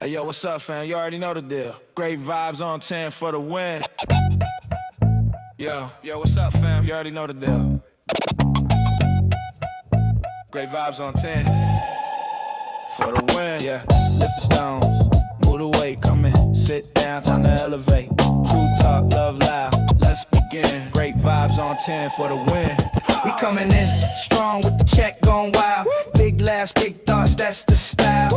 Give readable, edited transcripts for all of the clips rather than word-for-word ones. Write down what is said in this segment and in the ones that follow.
Hey yo, what's up, fam? You already know the deal. Great vibes on 10 for the win. Yo, what's up, fam? You already know the deal. Great vibes on 10 for the win. Yeah, lift the stones, move the weight, come in, sit down, time to elevate. True talk, love loud, let's begin. Great vibes on 10 for the win. We coming in strong with the check going wild. Big laughs, big thoughts, that's the style.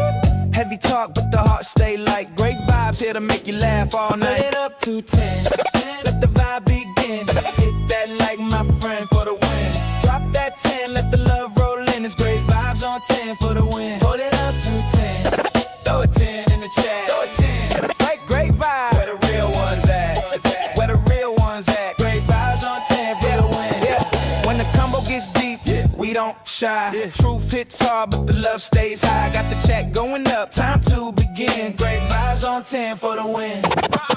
Heavy talk, but the heart stay light. Great vibes here to make you laugh all night. Put it up to 10, let the vibe begin. Hit that like my friend for the win. Drop that 10, let the love roll in. It's great vibes on 10 for the win. Hold it up to 10, throw a 10 in the chat. Throw a 10, like great vibes. Where the real ones at? Where the real ones at? Great vibes on 10 for the win. Yeah. When the combo gets deep, we don't shy. Truth hits hard, but the love stays high. Got the check going up, time to begin. Great vibes on 10 for the win.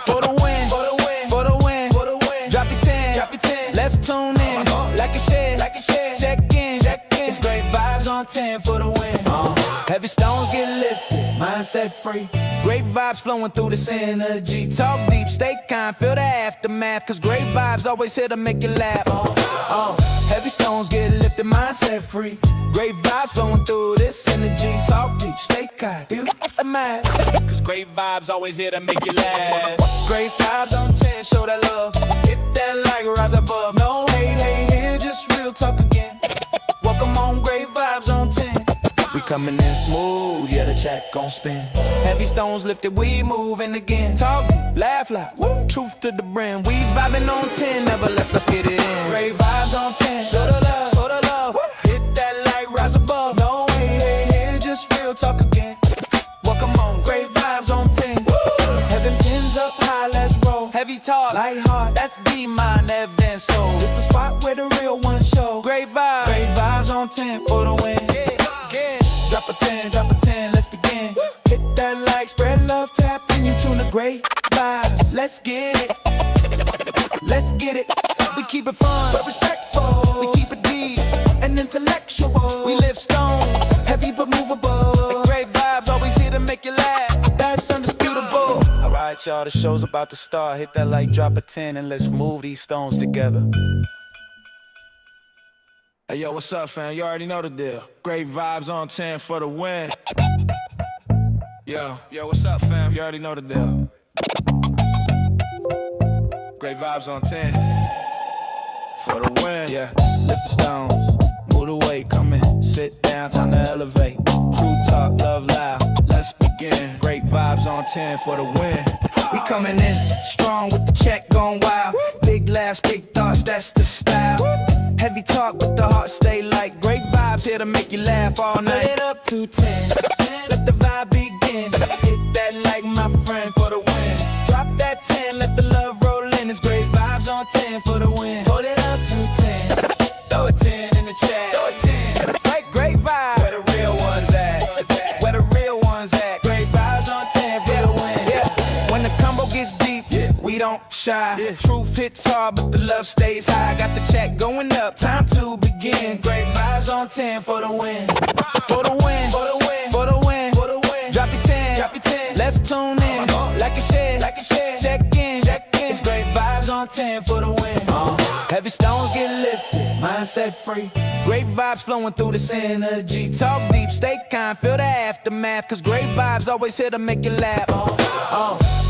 For the win, for the win, for the win, for the win. Drop your 10, drop your 10. Let's tune in, like a share, like a share. Check in, check in. It's great vibes on 10 for the win. Heavy stones get lifted, mindset free. Great vibes flowing through this energy. Talk deep, stay kind, feel the aftermath. Cause great vibes always here to make you laugh. Heavy stones get lifted, mindset free. Great vibes flowing through this energy. Talk deep, stay kind, feel the aftermath. Cause great vibes always here to make you laugh. Great vibes on 10, show that love. Hit that like, rise above. No hate, hate here, just real talk again. Welcome on, great vibes on 10. We coming in smooth, yeah, the check gon' spin. Heavy stones lifted, we moving again. Talk deep, laugh loud, woo, truth to the brim. We vibing on 10, never let's get it in. Great vibes on 10, show the love, show the love. Woo. Hit that like, rise above. No hate, hate here, just real talk again. Welcome on, great vibes on 10. Woo. Heaven 10s up high, let's roll. Heavy talk, light heart, that's V-Mind, Evan Soul. It's the spot where the real ones show. Great vibes on 10 for the win. Drop a 10, drop a 10, let's begin. Hit that like, spread love, tap in, you tune the great vibes. Let's get it, let's get it. We keep it fun, but respectful. We keep it deep and intellectual. We lift stones, heavy but movable. Great vibes, always here to make you laugh. That's undisputable. Alright y'all, the show's about to start. Hit that like, drop a 10, and let's move these stones together. Hey yo, what's up, fam? You already know the deal. Great vibes on 10 for the win. Yo, what's up, fam? You already know the deal. Great vibes on 10 for the win. Yeah, lift the stones, move the weight, come in, sit down, time to elevate. True talk, love loud, let's begin. Great vibes on 10 for the win. We coming in strong with the check going wild. Big laughs, big thoughts, that's the style. Heavy talk, but the heart stay light. Great vibes here to make you laugh all night. Put it up to 10, let the vibe begin. Hit that like my friend for the win. Drop that 10, let the love roll in. It's great vibes on 10 for the win. Hold it up to 10, throw a 10 in the chat. Throw a 10, like great vibes. Where the real ones at? Where the real ones at? Great vibes on 10 for the win. Yeah. When the combo gets deep, we don't shy. Truth hits hard, but the love stays high. Got the check going up, time to begin. Great vibes on 10 for the win. For the win, for the win, for the win, for the win. Drop your 10, drop your 10. Let's tune in, like a share, like a share. Check in, check in. It's great vibes on 10 for the win. Heavy stones get lifted, mindset free. Great vibes flowing through this energy. Talk deep, stay kind, feel the aftermath. Cause great vibes always here to make you laugh.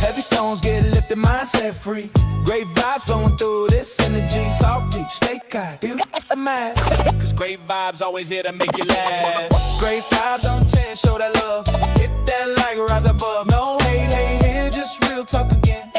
Heavy stones get lifted, mindset free. Great vibes flowing through this energy. Talk deep, stay kind, feel the aftermath. Cause great vibes always here to make you laugh. Great vibes on 10, show that love. Hit that like, rise above. No hate, hate here, just real talk again.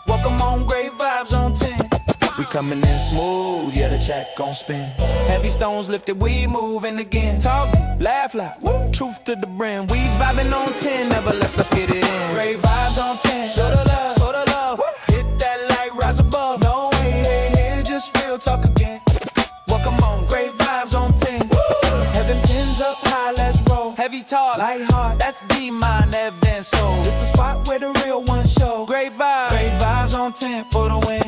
Welcome on, great vibes on 10. We coming in smooth, yeah, the check gon' spin. Heavy stones lifted, we moving again. Talk deep, laugh loud, woo, truth to the brim. We vibing on 10, never let's get it in. Great vibes on 10, show the love, show the love. Woo. Hit that like, rise above. No hate, hate here, just real talk again. Welcome on, great vibes on 10. Woo. Heaven 10s up high, let's roll. Heavy talk, light heart, that's V-Mind, Evan Soul. It's the spot where the real ones show. Great vibes on 10 for the win.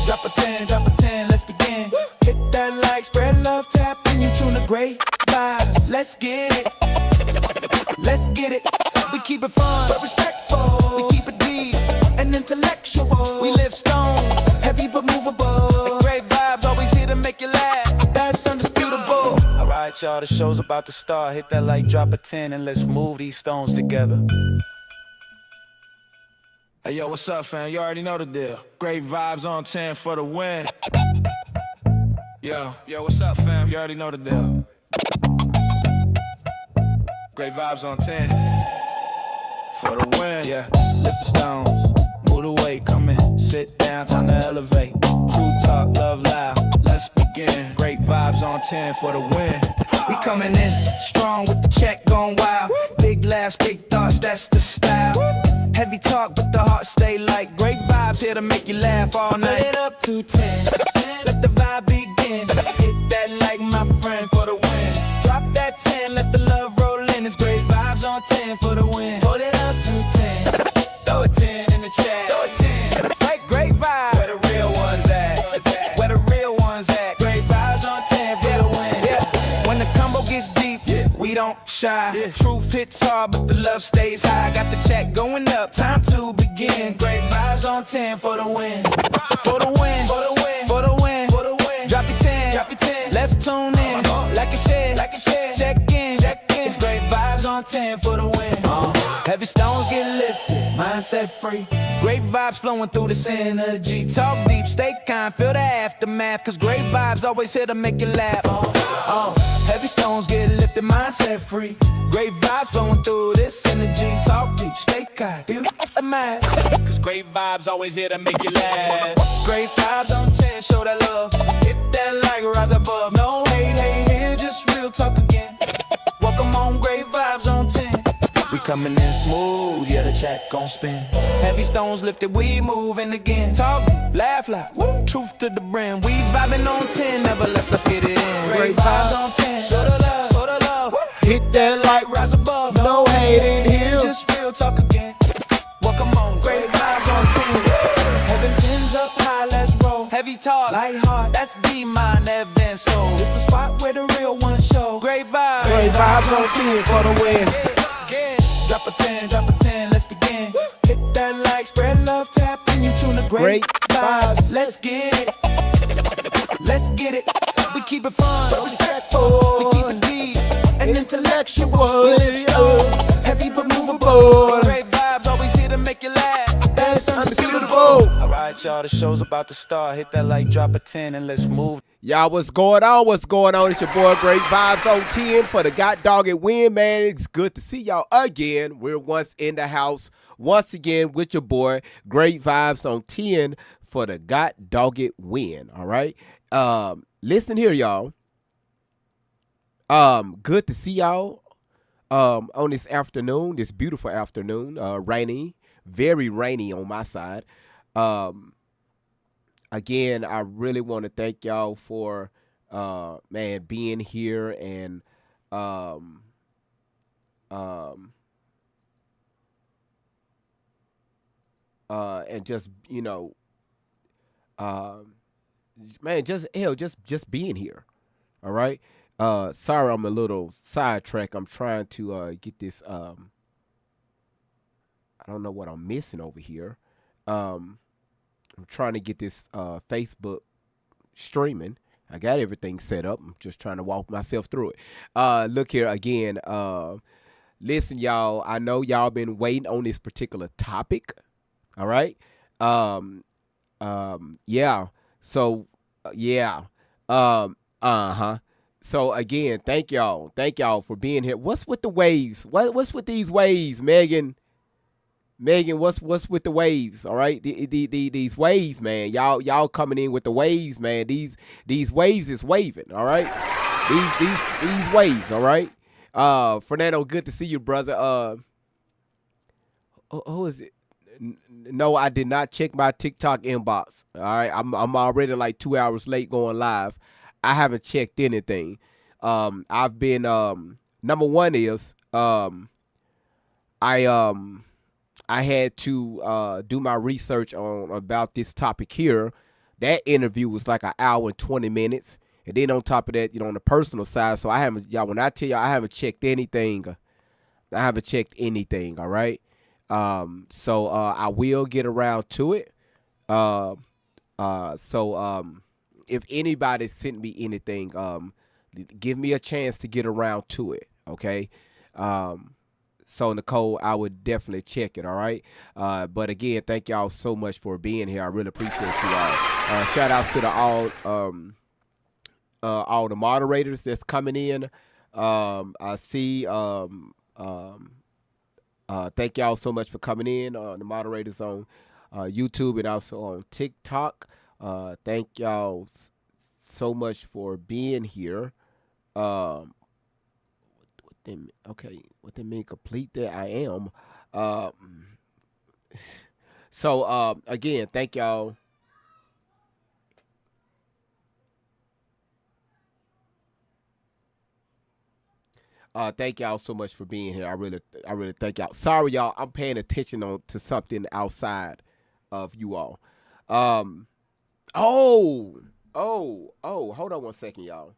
Drop a 10, drop a 10, let's begin. Hit that like, spread love, tap in, you tune the great vibes. Let's get it, let's get it. We keep it fun, but respectful. We keep it deep and intellectual. We live stones, heavy but movable. Great vibes, always here to make you laugh. That's undisputable. Alright, y'all, the show's about to start. Hit that like, drop a 10, and let's move these stones together. Hey, yo, what's up, fam? You already know the deal. Great vibes on 10 for the win. Yo, what's up, fam? You already know the deal. Great vibes on 10 for the win. Yeah, lift the stones, move the weight, come in, sit down, time to elevate. True talk, love loud, let's begin. Great vibes on 10 for the win. We coming in strong with the check going wild. Big laughs, big thoughts, that's the style. Heavy talk, but the heart stay light. Great vibes here to make you laugh all night. Put it up to 10, let the vibe begin. Hit that like my friend for the win. Drop that 10, let the love roll in. It's great vibes on 10 for the win. Hold it up to 10, throw a 10 in the chat. Throw a 10, like great vibes. Where the real ones at? Where the real ones at? Great vibes on 10 for the win. Yeah. When the combo gets deep, we don't shy. Truth hits hard, but the love stays high. Got the check going up, time to begin. Great vibes on 10 for the win. For the win, for the win, for the win, for the win. Drop your 10, drop your 10. Let's tune in, like a share, like a share. Check in, check in. It's great vibes on 10 for the win. Heavy stones get lifted, mindset free. Great vibes flowing through this energy. Talk deep, stay kind, feel the aftermath. Cause great vibes always here to make you laugh. Heavy stones get lifted, mindset free. Great vibes flowing through this energy. Talk deep, stay kind, feel the aftermath. Cause great vibes always here to make you laugh. Great vibes on 10, show that love. Hit that like, rise above. No hate, hate here, just real talk again. Welcome on, great vibes on 10. We coming in smooth, yeah, the check gon' spin. Heavy stones lifted, we moving again. Talk deep, laugh loud, woo. Truth to the brand. We vibing on 10, never less, let's get it in. Great vibes on 10, show the love, show the love. Hit that like, rise above. No hate in here, just real talk again. Welcome on, great vibes on 10. Heaven 10's up high, let's roll. Heavy talk, light heart, that's V, mind, Evan, soul. It's the spot where the real ones show. Great vibes on 10 for the win. Yeah. Drop a 10, drop a 10, let's begin. Hit that like, spread love, tap in, you tune the great vibes. Let's get it, let's get it. We keep it fun, but respectful. We keep it deep and intellectual. We live stones, heavy but movable. Great vibes, always here to make you laugh. That's undisputable. Alright, y'all, the show's about to start. Hit that like, drop a 10, and let's move. Y'all, what's going on? What's going on? It's your boy, Great Vibes on 10 for the God Dog It Win, man. It's good to see y'all again. We're once in the house, once again with your boy, Great Vibes on 10 for the God Dog It Win, all right? Listen here, y'all. Good to see y'all on this afternoon, this beautiful afternoon, rainy, very rainy on my side. Again, I really want to thank y'all for, man, being here and just, you know, man, just being here. All right. Sorry, I'm a little sidetracked. I'm trying to get this. I don't know what I'm missing over here. I'm trying to get this Facebook streaming. I got everything set up. I'm just trying to walk myself through it. Look here again. Listen, y'all. I know y'all been waiting on this particular topic. All right. Yeah. So, yeah. So again, thank y'all. Thank y'all for being here. What's with the waves? What's with these waves, Megan? Megan, what's with the waves? All right, these waves, man. Y'all coming in with the waves, man. These waves is waving. All right, these waves. All right. Fernando, good to see you, brother. Who is it? No, I did not check my TikTok inbox. All right, I'm already like 2 hours late going live. I haven't checked anything. I've been number one is I had to do my research on about this topic here. That interview was like an hour and 20 minutes. And then on top of that, you know, on the personal side, so I haven't, y'all, when I tell y'all I haven't checked anything I haven't checked anything. All right. So I will get around to it. Uh, so if anybody sent me anything, give me a chance to get around to it. Okay. Um, so Nicole, I would definitely check it. All right. But again, thank y'all so much for being here. I really appreciate you all. Shout outs to the all the moderators that's coming in. I see. Thank y'all so much for coming in. The moderators on YouTube and also on TikTok. Thank y'all so much for being here. What they mean complete that I am. Uh, so again, thank y'all. Thank y'all so much for being here. I really thank y'all. Sorry, y'all. I'm paying attention to something outside of you all. Um. Oh. Hold on one second, y'all.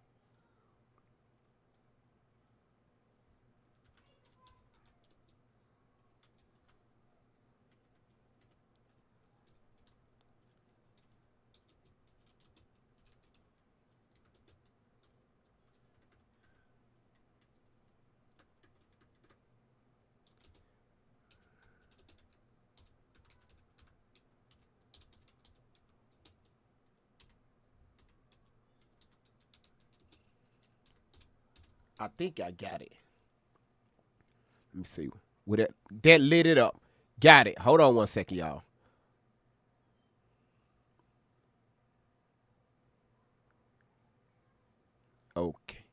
I think I got it. Let me see. With that lit it up. Got it. Hold on one second, y'all. Okay.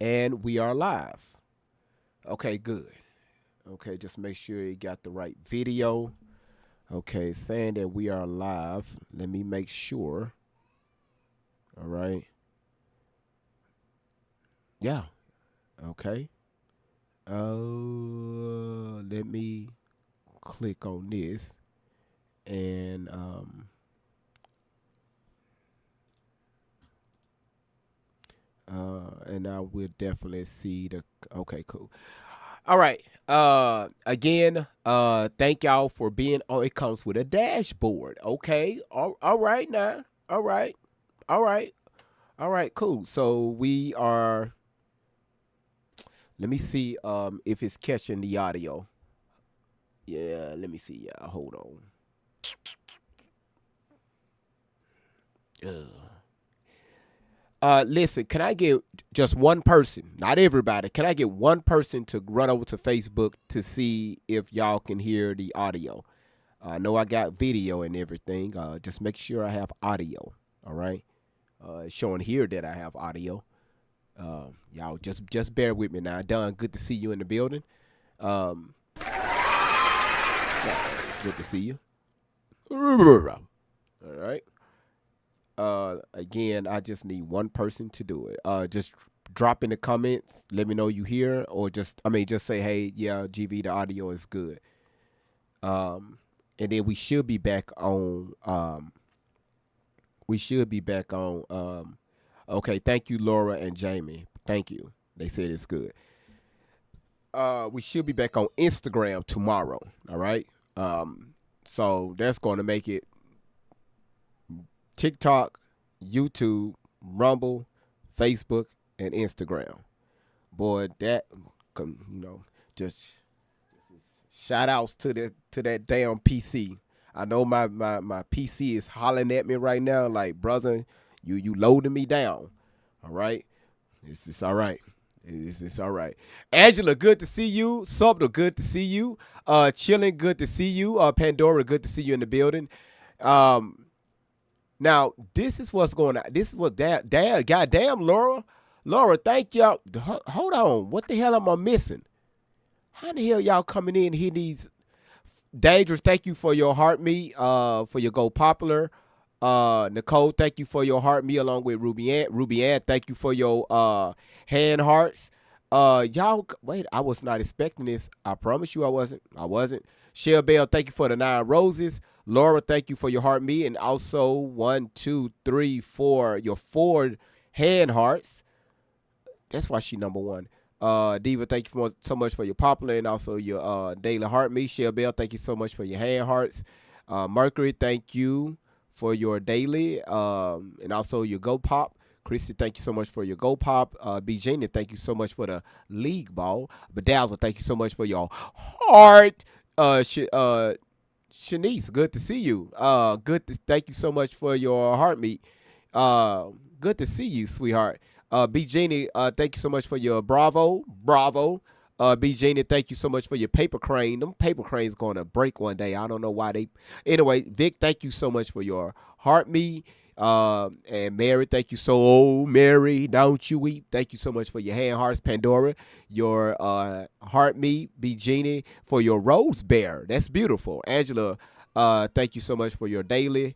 And we are live. Okay, good. Okay, just make sure you got the right video. Okay, saying that we are live. Let me make sure. All right. Yeah. Okay. Let me click on this and I will definitely see the. Okay, cool. All right. Again, thank y'all for being. Oh, it comes with a dashboard. Okay. All right now. All right. All right. All right. Cool. So we are. Let me see. If it's catching the audio. Yeah. Let me see. Yeah. Hold on. Ugh. Listen, can I get just one person, not everybody, can I get one person to run over to Facebook to see if y'all can hear the audio? I know I got video and everything. Just make sure I have audio. All right. It's showing here that I have audio. Y'all just bear with me now. Don, good to see you in the building. Um, good to see you. All right. Again, I just need one person to do it. Just drop in the comments. Let me know you here, or just say, hey, yeah, GV, the audio is good. And then we should be back on. We should be back on. Okay, thank you, Laura and Jamie. Thank you. They said it's good. We should be back on Instagram tomorrow. All right. So that's going to make it TikTok, YouTube, Rumble, Facebook, and Instagram. Boy, that just shout outs to that damn PC. I know my PC is hollering at me right now, like, brother, you loading me down. All right, it's all right. It's all right. Angela, good to see you. Subtle, good to see you. Chilling, good to see you. Pandora, good to see you in the building. Now, this is what's going on. This is what goddamn Laura. Laura, thank y'all. Hold on. What the hell am I missing? How the hell y'all coming in here these dangerous? Thank you for your heart me, for your go popular. Nicole, thank you for your heart me along with Ruby Ann. Ruby Ann, thank you for your hand hearts. Y'all wait, I was not expecting this. I promise you I wasn't. I wasn't. Shell Bell, thank you for the 9 roses. Laura, thank you for your heart me. And also 1, 2, 3, 4, your 4 hand hearts. That's why she number 1. Diva, thank you so much for your popular and also your daily heart me. Shell Bell, thank you so much for your hand hearts. Mercury, thank you for your daily and also your go pop. Christy, thank you so much for your go pop. B. Gina, thank you so much for the league ball. Bedazzle, thank you so much for your heart. Shanice, good to see you. Thank you so much for your heart meat. Good to see you, sweetheart. B. Genie, thank you so much for your bravo. B. Genie, thank you so much for your paper crane. Them paper cranes going to break one day. I don't know why they. Anyway, Vic, thank you so much for your heart me. And Mary, thank you Mary, don't you weep. Thank you so much for your hand hearts, Pandora, your heart me, B. Genie, for your rose bear. That's beautiful. Angela, thank you so much for your daily.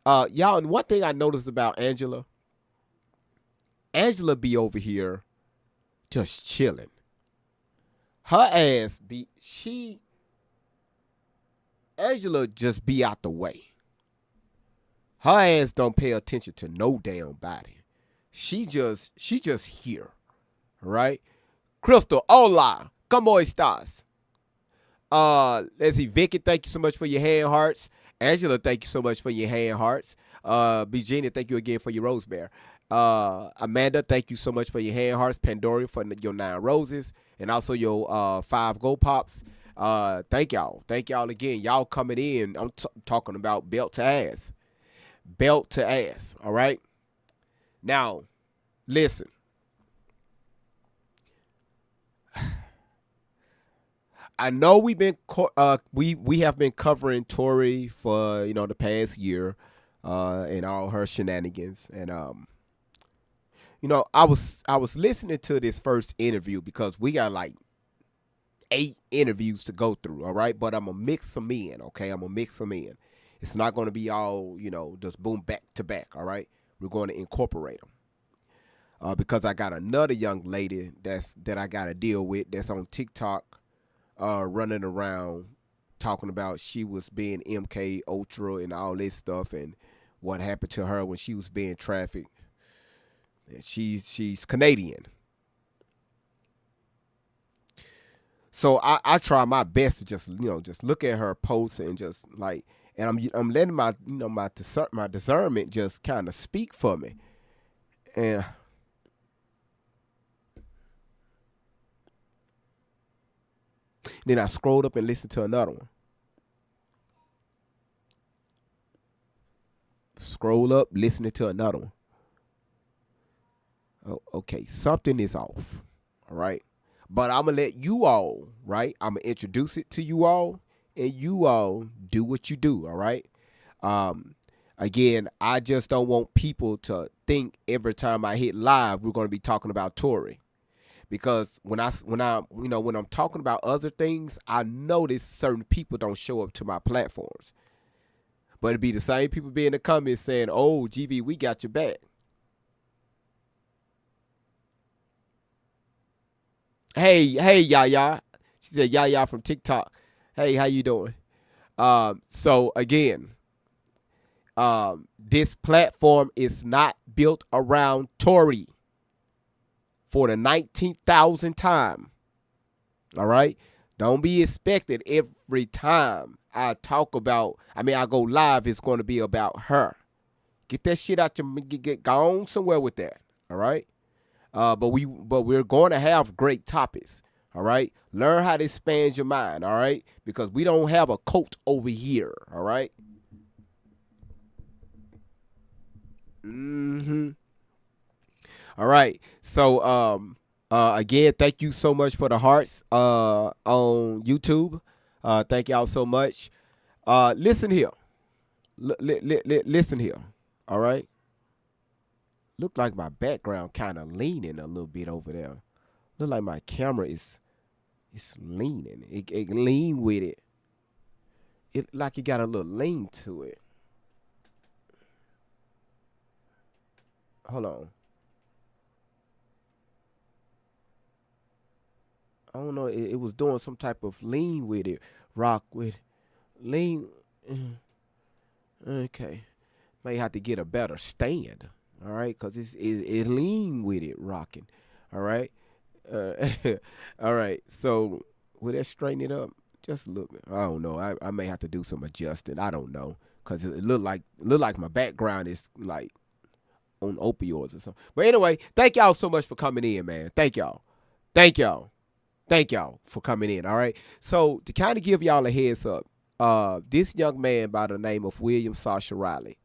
Y'all, and one thing I noticed about Angela be over here just chilling. Her ass be Angela just be out the way. Her ass don't pay attention to no damn body. She just here, right? Crystal, hola, como estas? Let's see, Vicky, thank you so much for your hand hearts. Angela, thank you so much for your hand hearts. Virginia, thank you again for your rose bear. Amanda, thank you so much for your hand hearts. Pandora for your 9 roses and also your 5 gold pops. Thank y'all again. Y'all coming in. I'm talking about belt to ass. All right. Now, listen. I know we have been covering Tori for the past year, and all her shenanigans, and I was listening to this first interview because we got like 8 interviews to go through, all right? But I'm gonna mix them in, okay? It's not gonna be all just boom back to back, all right? We're going to incorporate them because I got another young lady that I got to deal with that's on TikTok. Running around talking about she was being MK Ultra and all this stuff and what happened to her when she was being trafficked. And she's Canadian. So I try my best to just look at her posts and just like, and I'm letting my my discernment just kind of speak for me. And then I scrolled up and listened to another one. Scroll up, listening to another one. Oh, okay, something is off. All right. But I'm going to let you all, right? I'm going to introduce it to you all, and you all do what you do, all right? Again, I just don't want people to think every time I hit live, we're going to be talking about Tory. Because when I'm talking about other things, I notice certain people don't show up to my platforms. But it'd be the same people be in the comments saying, "Oh, GV, we got your back." Hey, Yaya. She said Yaya from TikTok. Hey, how you doing? So again, this platform is not built around Tory. For the 19,000th time. All right? Don't be expected every time I go live, it's going to be about her. Get that shit out your get gone somewhere with that. All right? But we're going to have great topics. All right? Learn how to expand your mind, all right? Because we don't have a cult over here, all right? All right. So again, thank you so much for the hearts on YouTube. Thank y'all so much. Listen here. Listen here. All right. Look like my background kind of leaning a little bit over there. Look like my camera is leaning. It lean with it. It like it got a little lean to it. Hold on. I don't know. It was doing some type of lean with it, rock with lean. Okay, may have to get a better stand. All right, cause it lean with it rocking. All right, All right. So will that straighten it up just a little bit? I don't know. I may have to do some adjusting. I don't know because it look like my background is like on opioids or something. But anyway, thank y'all so much for coming in, man. Thank y'all. Thank y'all. Thank y'all for coming in. All right. So to kind of give y'all a heads up, this young man by the name of William Sascha Riley.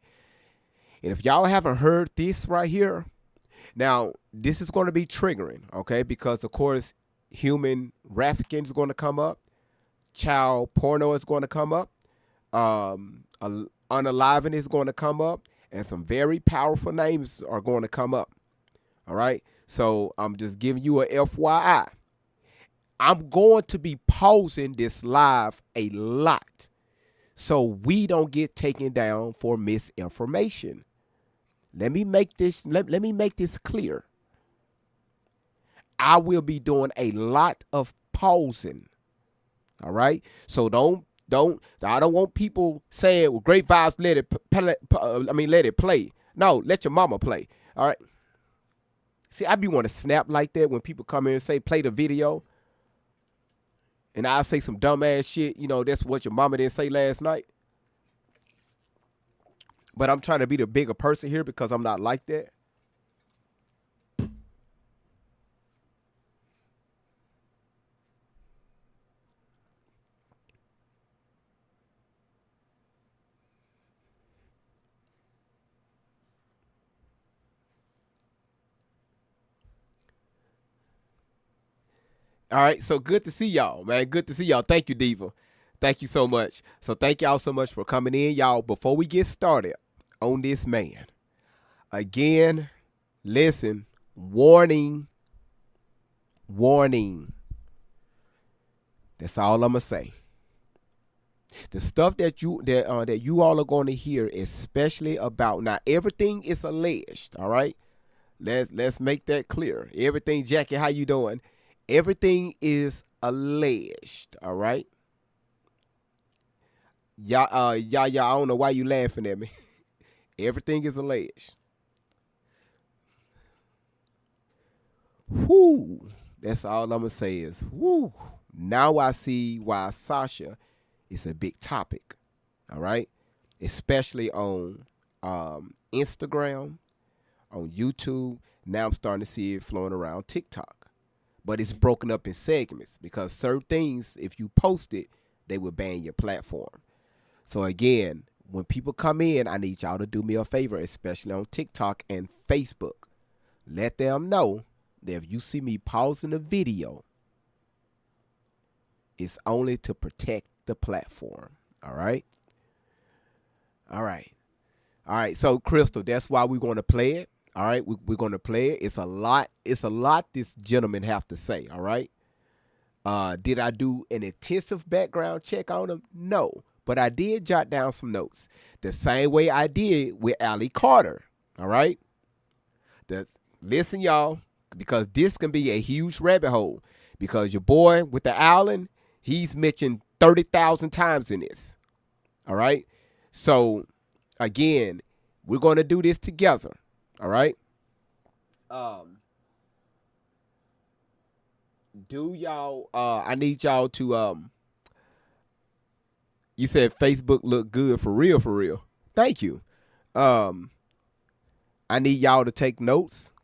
And if y'all haven't heard this right here, now this is going to be triggering, okay? Because of course, human trafficking is going to come up, child porno is going to come up, unaliving is going to come up, and some very powerful names are going to come up. All right. So I'm just giving you a FYI. I'm going to be pausing this live a lot so we don't get taken down for misinformation. Let me make this clear. I will be doing a lot of pausing. All right? So I don't want people saying, well, great vibes, let it play. No, let your mama play. All right? See, I be want to snap like that when people come in and say, play the video. And I'll say some dumbass shit, that's what your mama didn't say last night. But I'm trying to be the bigger person here because I'm not like that. All right, so good to see y'all, man. Good to see y'all. Thank you, Diva. Thank you so much. So thank y'all so much for coming in, y'all. Before we get started on this man, again, listen, warning. That's all I'm gonna say. The stuff that you all are going to hear, especially about now, everything is alleged. All right, let's make that clear. Everything, Jackie, how you doing? Everything is alleged, all right? Y'all, I don't know why you laughing at me. Everything is alleged. Whoo. That's all I'm going to say is, whoo. Now I see why Sascha is a big topic, all right? Especially on Instagram, on YouTube. Now I'm starting to see it flowing around TikTok. But it's broken up in segments because certain things, if you post it, they will ban your platform. So again, when people come in, I need y'all to do me a favor, especially on TikTok and Facebook. Let them know that if you see me pausing the video, it's only to protect the platform. All right? All right. All right. So, Crystal, that's why we're going to play it. All right, we're going to play it. It's a lot this gentleman have to say, all right? Did I do an intensive background check on him? No, but I did jot down some notes. The same way I did with Ali Carter, all right? Listen, y'all, because this can be a huge rabbit hole because your boy with the Allen, he's mentioned 30,000 times in this, all right? So, again, we're going to do this together. All right. Do y'all I need y'all to you said Facebook look good for real, for real. Thank you. I need y'all to take notes.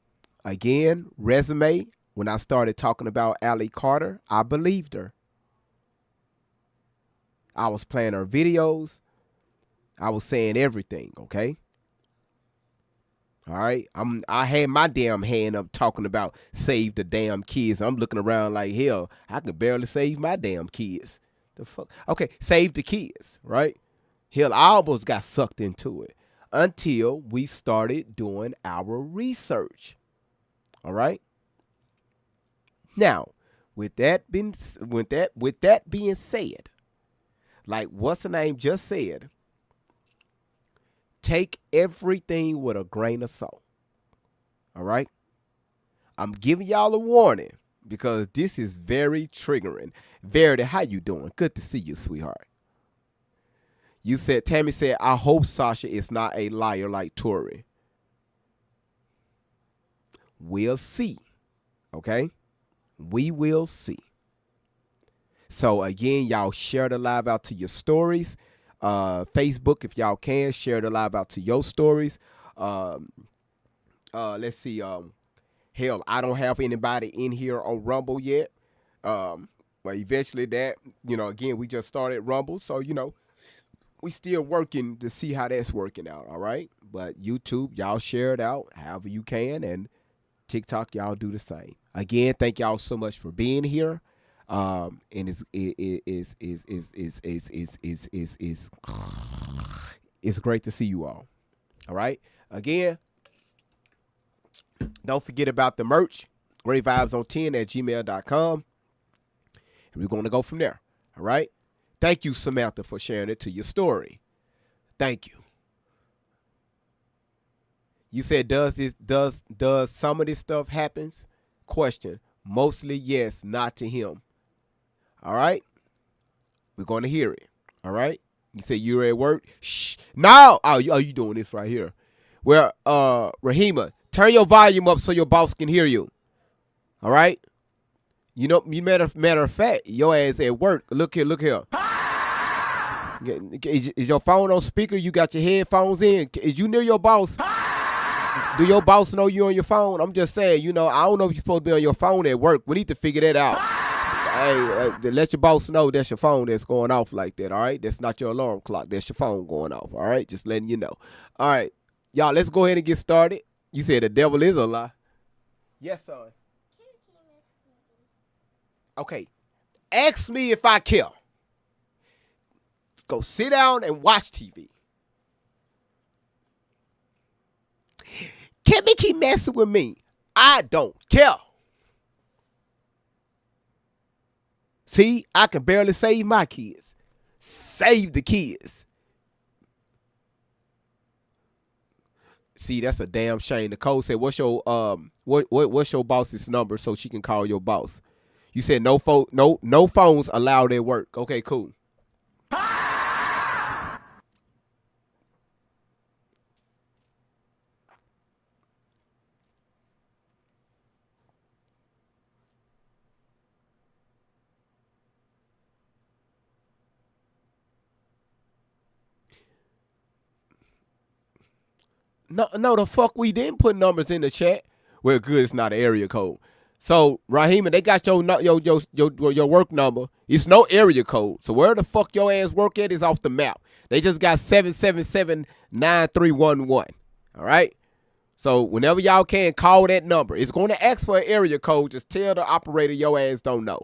Again, resume. When I started talking about Ali Carter, I believed her. I was playing her videos. I was saying everything, okay? All right, I had my damn hand up talking about save the damn kids. I'm looking around like hell. I can barely save my damn kids. The fuck? Okay, save the kids, right? Hell, I almost got sucked into it until we started doing our research. All right. Now, with that being said, like what's the name just said. Take everything with a grain of salt. All right? I'm giving y'all a warning because this is very triggering. Verity, how you doing? Good to see you, sweetheart. Tammy said, I hope Sascha is not a liar like Tory. We'll see. Okay? We will see. So again, y'all share the live out to your stories. Facebook, if y'all can, share the live out to your stories. Let's see. Hell, I don't have anybody in here on Rumble yet. But eventually that, again, we just started Rumble. So, we still working to see how that's working out. All right. But YouTube, y'all share it out however you can. And TikTok, y'all do the same. Again, thank y'all so much for being here. And it's great to see you all. All right. Again, don't forget about the merch, greatvibes10@gmail.com. And we're going to go from there. All right. Thank you, Samantha, for sharing it to your story. Thank you. You said, does some of this stuff happens? Question. Mostly yes, not to him. All right. We're going to hear it. All right. You said you're at work. Shh. No. Oh, you doing this right here. Well, Rahima, turn your volume up so your boss can hear you. All right. Matter of fact, your ass at work. Look here. Is your phone on speaker? You got your headphones in? Is you near your boss? Do your boss know you on your phone? I'm just saying, I don't know if you're supposed to be on your phone at work. We need to figure that out. Hey, let your boss know that's your phone that's going off like that, all right? That's not your alarm clock. That's your phone going off, all right? Just letting you know. All right, y'all, let's go ahead and get started. You said the devil is a lie. Yes, son. Okay. Ask me if I care. Go sit down and watch TV. Kimmy keep messing with me. I don't care. See, I can barely save my kids. Save the kids. See, that's a damn shame. Nicole said, "What's your what's your boss's number so she can call your boss?" You said no phones allowed at work. Okay, cool. No, the fuck we didn't put numbers in the chat. Well, good, it's not an area code. So, Rahima, they got your work number. It's no area code. So where the fuck your ass work at is off the map. They just got 777-9311. All right? So whenever y'all can, call that number. It's going to ask for an area code. Just tell the operator your ass don't know.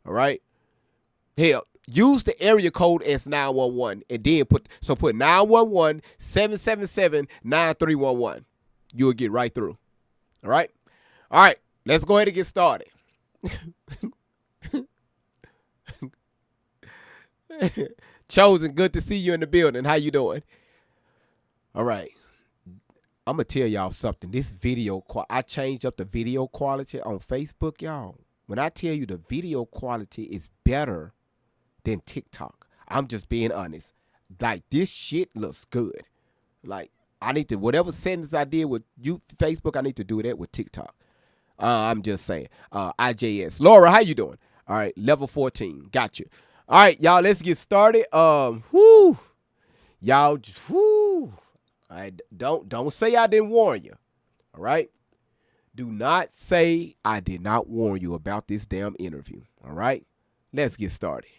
All right? Hell, use the area code as 911 and then put 911-777-9311. You'll get right through. All right? All right. Let's go ahead and get started. Chosen, good to see you in the building. How you doing? All right. I'm going to tell y'all something. This video, I changed up the video quality on Facebook, y'all. When I tell you the video quality is better than TikTok, I'm just being honest. Like, this shit looks good. Like, I need to, whatever settings I did with Facebook, I need to do that with TikTok. I'm just saying. IJS. Laura, how you doing? All right, level 14. Got you. All right, y'all, let's get started. Y'all, whoo. All right, don't say I didn't warn you. All right? Do not say I did not warn you about this damn interview. All right? Let's get started.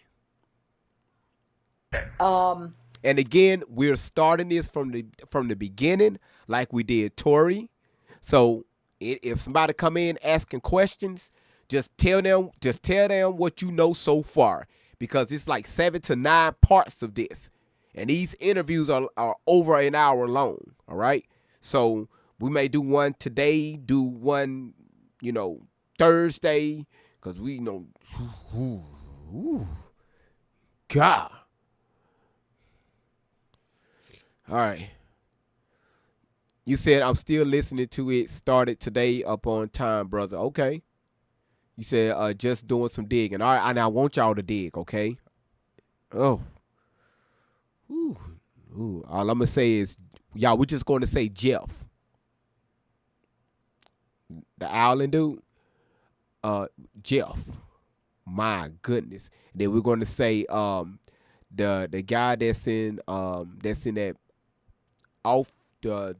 And again, we're starting this from the beginning, like we did Tori. So if somebody come in asking questions, just tell them what you know so far, because it's like 7 to 9 parts of this, and these interviews are over an hour long. All right, so we may do one today, do one, Thursday, because we know, God. All right. You said I'm still listening to it. Started today up on time, brother. Okay. You said just doing some digging. All right, and I want y'all to dig, okay? Oh. Ooh. All I'm going to say is, y'all, we're just going to say Jeff. The Owling dude. Uh, Jeff. My goodness. Then we're going to say the guy that's in that off the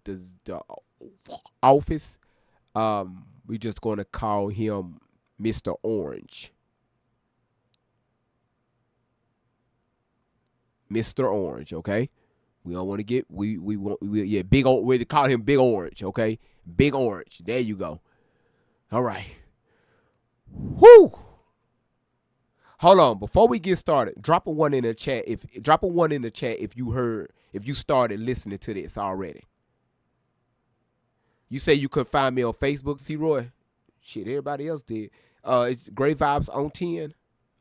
office. We just going to call him Mr. Orange. Mr. Orange, okay? We don't want to get we want yeah, we call him Big Orange, okay? Big Orange. There you go. All right. Whoo! Hold on, before we get started, drop a one in the chat. If you started listening to this already. You say you could find me on Facebook, C Roy. Shit, everybody else did. It's Great Vibes on 10.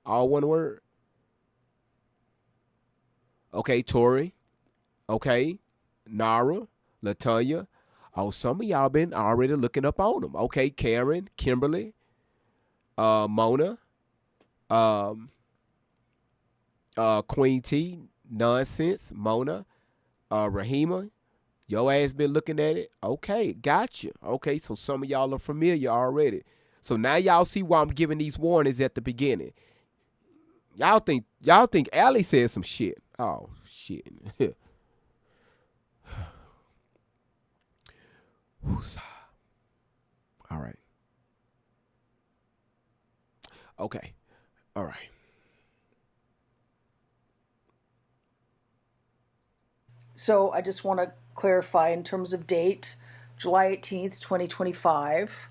All one word. Okay, Tori. Okay. Nara, Latonya. Oh, some of y'all been already looking up on them. Okay, Karen, Kimberly, Mona, um, Queen T, Nonsense, Mona, Rahima. Your ass been looking at it. Okay, gotcha. Okay, so some of y'all are familiar already. So now y'all see why I'm giving these warnings at the beginning. Y'all think Allie said some shit. Oh shit. All right. Okay. All right. So I just want to clarify in terms of date, July 18th, 2025,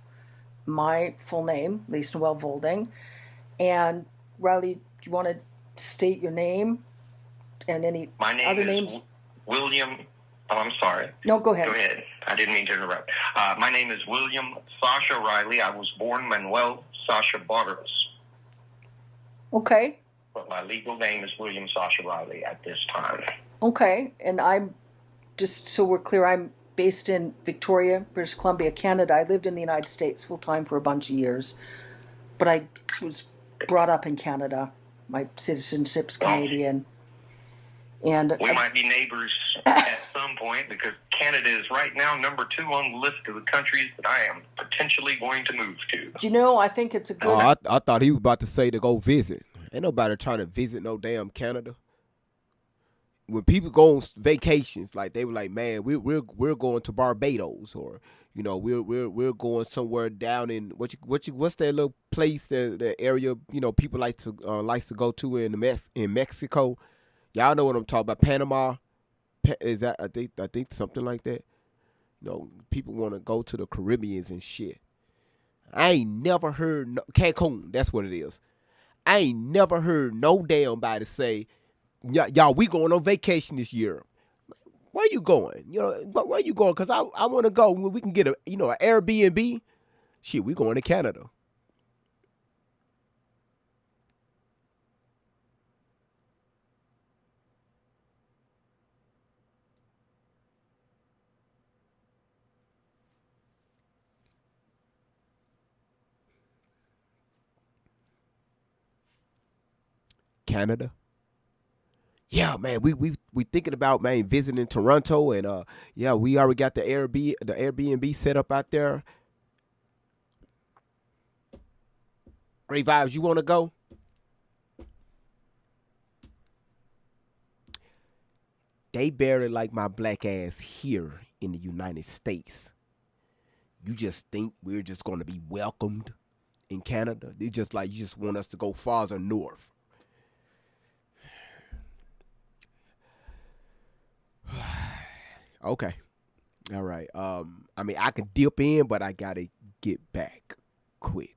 my full name, Lisa Noel Volding. And Riley, do you want to state your name and any My name other is names? William. Oh, I'm sorry. No, go ahead. Go ahead. I didn't mean to interrupt. My name is William Sascha Riley. I was born Manuel Sascha Barros, Okay. but my legal name is William Sascha Riley at this time. Okay. And I'm, just so we're clear, I'm based in Victoria, British Columbia, Canada. I lived in the United States full time for a bunch of years, but I was brought up in Canada. My citizenship's Canadian. And We might be neighbors at some point because Canada is right now number 2 on the list of the countries that I am potentially going to move to. do you know, I think it's a good. Oh, I thought he was about to say to go visit. Ain't nobody trying to visit no damn Canada. When people go on vacations, like they were like, man, we're going to Barbados, or we're going somewhere down in what's that little place, the area people likes to go to in Mexico. Y'all know what I'm talking about. Panama, is that I think something like that. People want to go to the Caribbeans and shit. I ain't never heard Cancun. That's what it is. I ain't never heard no damn body say, y'all, we going on vacation this year. Where you going? Where you going? Because I want to go. We can get an Airbnb. Shit, we going to Canada. Canada. Yeah, man, we thinking about, man, visiting Toronto, and yeah, we already got the Airbnb set up out there. Great Vibes, you want to go? They barely like my black ass here in the United States. You just think we're just going to be welcomed in Canada? They just like, you just want us to go farther north. Okay. All right. I mean, I can dip in, but I gotta get back quick.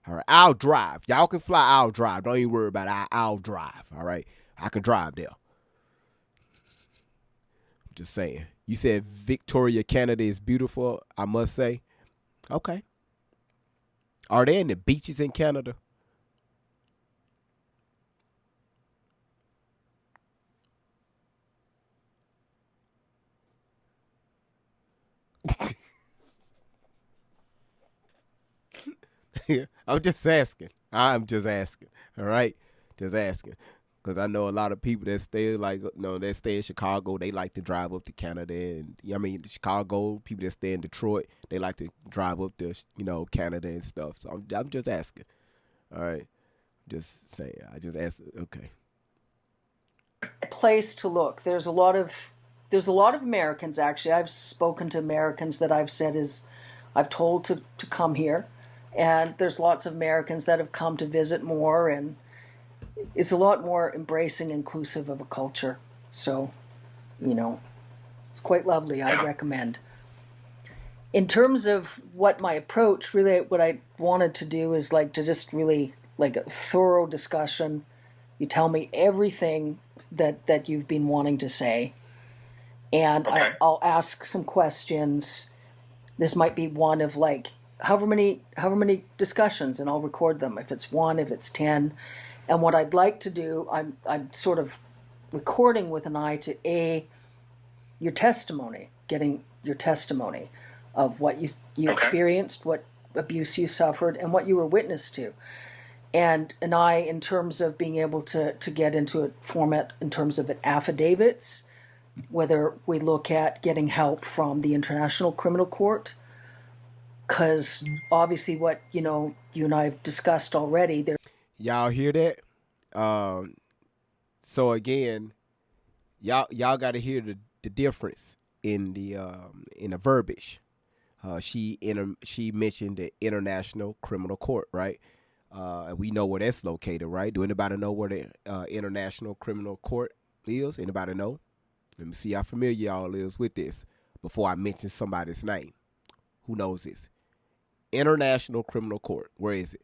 All right. I'll drive. Y'all can fly. I'll drive. Don't even worry about it. I'll drive. All right. I can drive there. I'm just saying. You said Victoria, Canada is beautiful, I must say. Okay. Are there any beaches in Canada? I'm just asking. I'm just asking. All right. Just asking. Because I know a lot of people that stay that stay in Chicago, they like to drive up to Canada, and I mean Chicago people that stay in Detroit, they like to drive up to Canada and stuff. So I'm just asking. All right, just saying. I just asked. Okay. Place to look. There's a lot of Americans, actually. I've spoken to Americans that I've told to come here, and there's lots of Americans that have come to visit more, and it's a lot more embracing, inclusive of a culture. So, it's quite lovely. I recommend. In terms of what my approach, really, what I wanted to do is to just really a thorough discussion. You tell me everything that you've been wanting to say, and Okay. I'll ask some questions. This might be one of however many discussions, and I'll record them. If it's one, if it's 10, and what I'd like to do, I'm sort of recording with an eye to your testimony, getting your testimony of what you Okay. experienced, what abuse you suffered, and what you were witness to. And an eye in terms of being able to get into a format in terms of affidavits, whether we look at getting help from the International Criminal Court, because obviously what you and I have discussed already, there. Y'all hear that? So again, y'all got to hear the difference in the verbiage. She mentioned the International Criminal Court, right? And we know where that's located, right? Do anybody know where the International Criminal Court is? Anybody know? Let me see how familiar y'all is with this before I mention somebody's name. Who knows this? International Criminal Court. Where is it?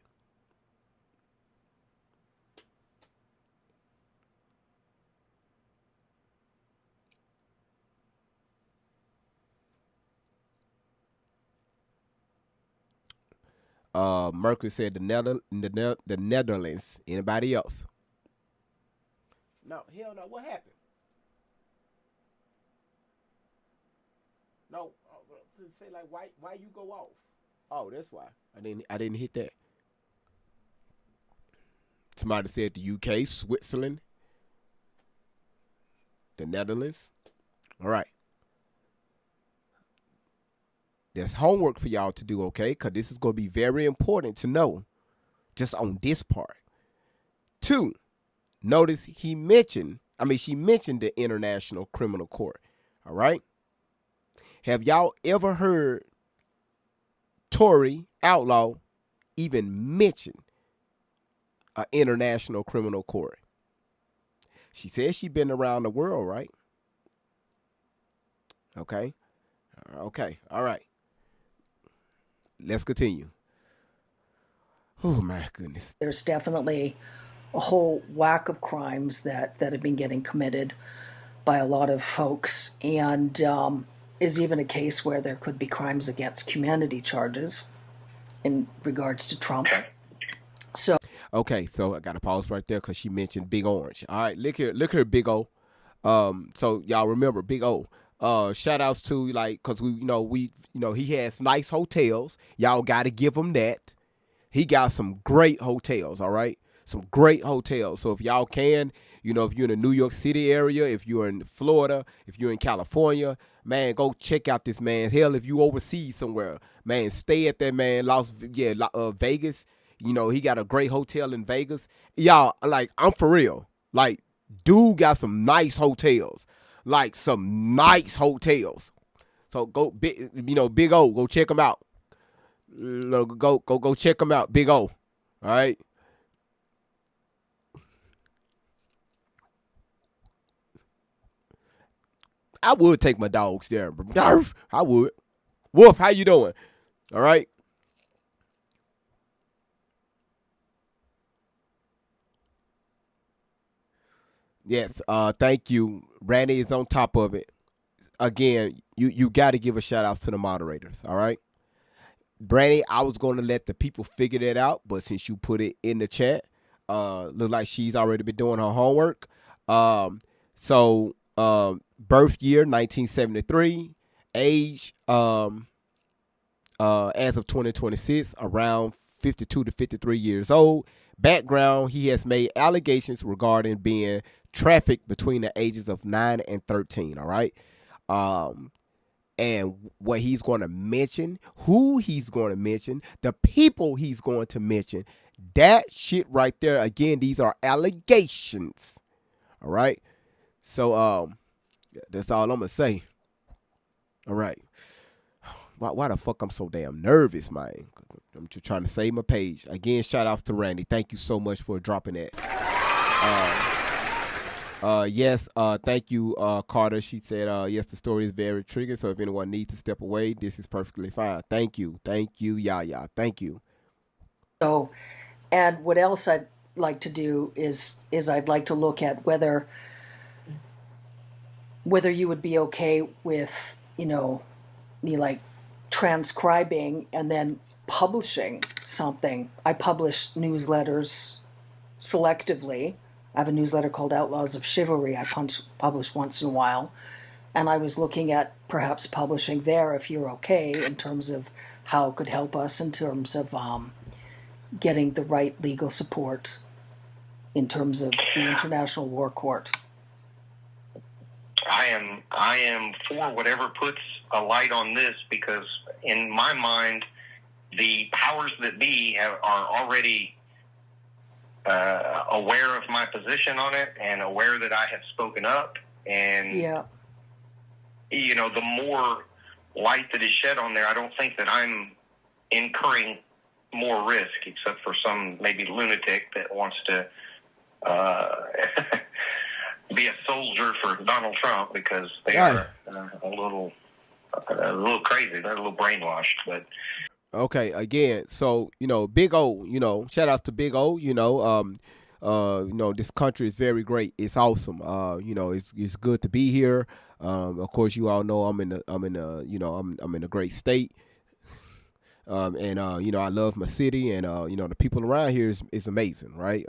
Mercury said the Netherlands. Anybody else? No, hell no. What happened? No, say why you go off? Oh, that's why I didn't hit that. Somebody said the UK, Switzerland, the Netherlands. All right. There's homework for y'all to do, okay? Because this is going to be very important to know just on this part. 2, notice she mentioned the International Criminal Court, all right? Have y'all ever heard Tory Outlaw even mention an International Criminal Court? She says she's been around the world, right? Okay. Okay. All right. Let's continue. Oh, my goodness. There's definitely a whole whack of crimes that have been getting committed by a lot of folks, and is even a case where there could be crimes against humanity charges in regards to Trump. So okay, so I got to pause right there because she mentioned Big Orange. All right, look here, Big O. So y'all remember Big O. Shout outs to because he has nice hotels. Y'all got to give him that. He got some great hotels. All right, some great hotels. So if y'all can, if you're in the New York City area, if you're in Florida, if you're in California, man, go check out this man. Hell, if you overseas somewhere, man, stay at that man Vegas. He got a great hotel in Vegas. Y'all, I'm for real. Dude got some nice hotels. Some nice hotels. So go, Big O, go check them out. Go check them out, Big O. All right. I would take my dogs there. I would. Wolf, how you doing? All right. Yes, thank you. Randy is on top of it. Again, you got to give a shout out to the moderators, all right? Brandy, I was going to let the people figure that out, but since you put it in the chat, look like she's already been doing her homework. Birth year 1973, age as of 2026 around 52 to 53 years old. Background: he has made allegations regarding being trafficked between the ages of 9 and 13. All right. Um, and what he's going to mention, who he's going to mention, the people he's going to mention, that shit right there. Again, these are allegations. All right. So that's all I'm gonna say. All right. Why the fuck I'm so damn nervous, man? 'Cause I'm just trying to save my page. Again, shout outs to Randy. Thank you so much for dropping that. Yes, thank you, Carter. She said, yes, the story is very triggering, so if anyone needs to step away, this is perfectly fine. Thank you. Thank you, Yaya. Thank you. So, and what else I'd like to do is I'd like to look at whether you would be okay with, me like transcribing and then publishing something. I publish newsletters selectively. I have a newsletter called Outlaws of Chivalry I publish once in a while. And I was looking at perhaps publishing there, if you're okay, in terms of how it could help us in terms of getting the right legal support in terms of the International War Court. I am for whatever puts a light on this, because in my mind, the powers that be are already aware of my position on it and aware that I have spoken up. And, yeah. The more light that is shed on there, I don't think that I'm incurring more risk, except for some maybe lunatic that wants to be a soldier for Donald Trump, because they are a little crazy. They're a little brainwashed. But okay, again, so Big O, shout outs to Big O. This country is very great. It's awesome. It's good to be here. Of course, you all know I'm in a great state. I love my city, and the people around here is amazing, right?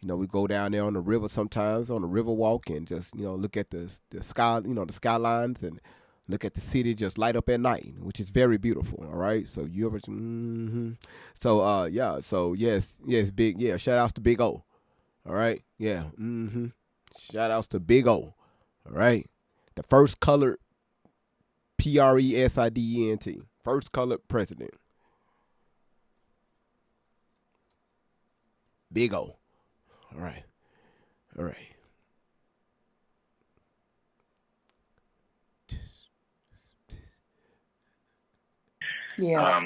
We go down there on the river sometimes, on the river walk, and just look at the sky, the skylines, and look at the city just light up at night, which is very beautiful. All right, so you ever, so yes, big, shout outs to Big O. All right, yeah, shout outs to Big O. All right, the first colored president, first colored president, Big O. All right. Yeah.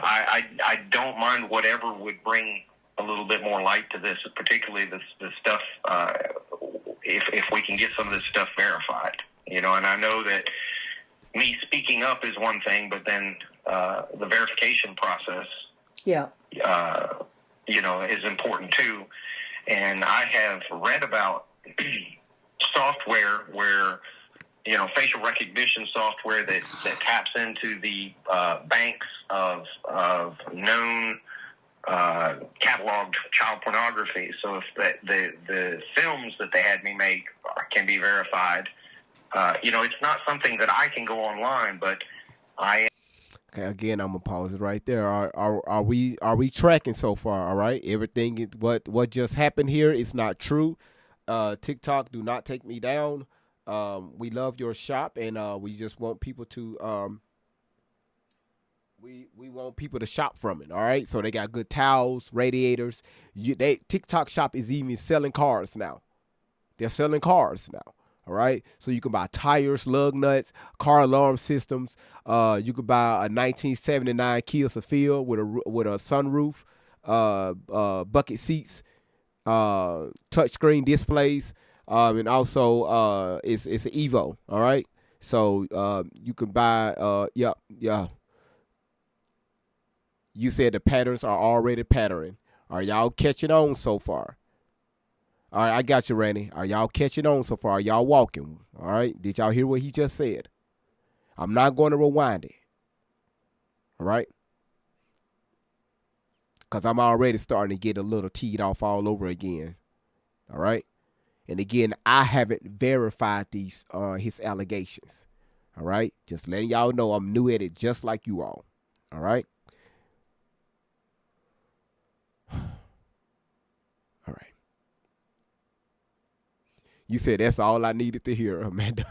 I don't mind whatever would bring a little bit more light to this, particularly the stuff. If we can get some of this stuff verified, and I know that me speaking up is one thing, but then the verification process, is important too. And I have read about software where, facial recognition software that taps into the banks of known cataloged child pornography. So if the films that they had me make can be verified, it's not something that I can go online, but I. Okay, again, I'm gonna pause it right there. Are we tracking so far? All right, everything what just happened here is not true. TikTok, do not take me down. We love your shop, and we just want people to we want people to shop from it. All right, so they got good towels, radiators. TikTok shop is even selling cars now. They're selling cars now. All right, so you can buy tires, lug nuts, car alarm systems. You could buy a 1979 Kia Sophia with a sunroof, bucket seats, touchscreen displays, and also it's an Evo. All right, so you can buy. Yeah. You said the patterns are already patterning. Are y'all catching on so far? All right, I got you, Randy. Are y'all catching on so far? Are y'all walking? All right, did y'all hear what he just said? I'm not going to rewind it. All right? Because I'm already starting to get a little teed off all over again. All right? And again, I haven't verified these his allegations. All right? Just letting y'all know I'm new at it just like you all. All right? All right. You said that's all I needed to hear, Amanda.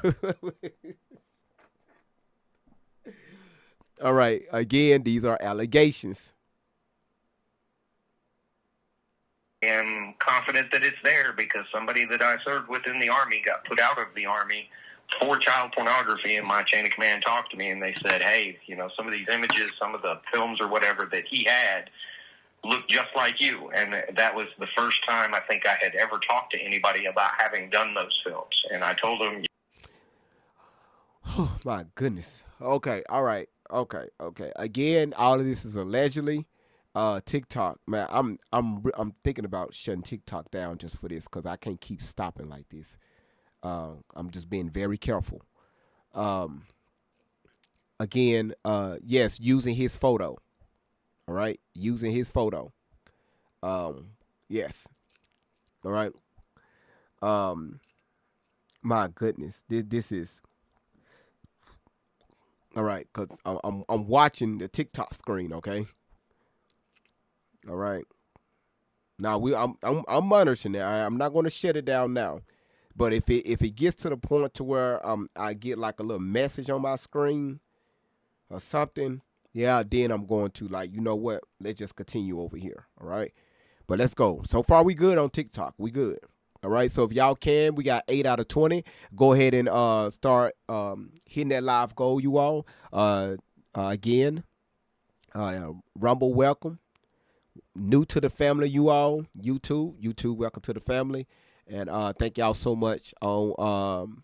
All right. Again, these are allegations. Am confident that it's there because somebody that I served with in the Army got put out of the Army for child pornography, and my chain of command talked to me and they said, hey, some of these images, some of the films or whatever that he had looked just like you. And that was the first time I think I had ever talked to anybody about having done those films. And I told them, Oh my goodness. Okay. All right. Okay. Okay. Again, all of this is allegedly. TikTok, man. I'm thinking about shutting TikTok down just for this because I can't keep stopping like this. I'm just being very careful. Um, Again, yes, using his photo. All right, using his photo. Yes. All right. Um, my goodness, this is all right because I'm watching the TikTok screen. Okay. All right. Now I'm monitoring it. I'm not going to shut it down now. But if it gets to the point to where I get like a little message on my screen or something, yeah, then I'm going to like, you know what? Let's just continue over here. All right. But let's go. So far we good on TikTok. We good. All right. So if y'all can, we got 8 out of 20. Go ahead and start hitting that live goal, you all. Again, Rumble, welcome. New to the family, you all. YouTube, welcome to the family. And thank y'all so much on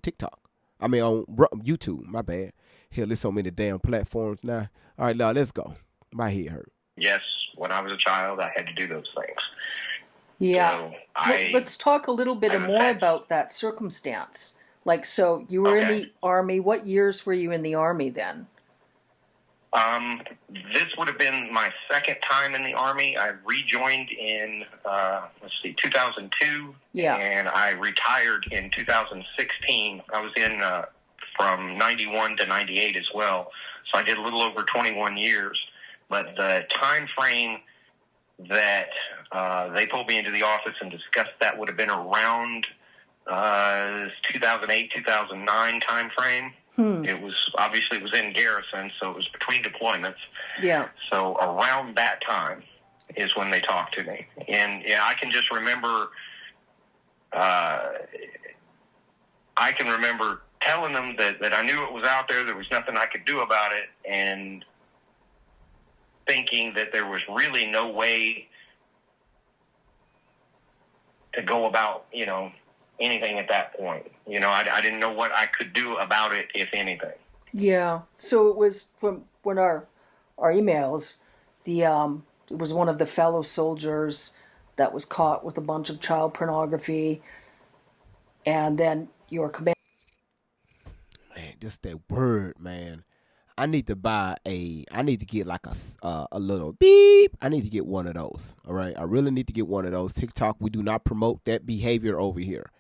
TikTok. I mean on YouTube. My bad. Hell, there's so many damn platforms now. All right, now let's go. My head hurt. yes, when I was a child, I had to do those things. Yeah. So Let's talk a little bit I'm more attached. about that circumstance. Like, so you were in Okay. the Army. What years were you in the Army then? This would have been my second time in the Army. I rejoined in, 2002. Yeah. And I retired in 2016. I was in from 91 to 98 as well. So I did a little over 21 years. But the time frame that they pulled me into the office and discussed that would have been around 2008, 2009 time frame. It was in garrison, so it was between deployments. Yeah. So around that time is when they talked to me, and yeah, I can just remember. I can remember telling them that I knew it was out there. There was nothing I could do about it, and thinking that there was really no way to go about, anything at that point. I didn't know what I could do about it, if anything. Yeah. So it was from when our emails, it was one of the fellow soldiers that was caught with a bunch of child pornography, and then your command. Man, just that word, man. I need to get like a little beep. I need to get one of those. All right. I really need to get one of those. TikTok, we do not promote that behavior over here.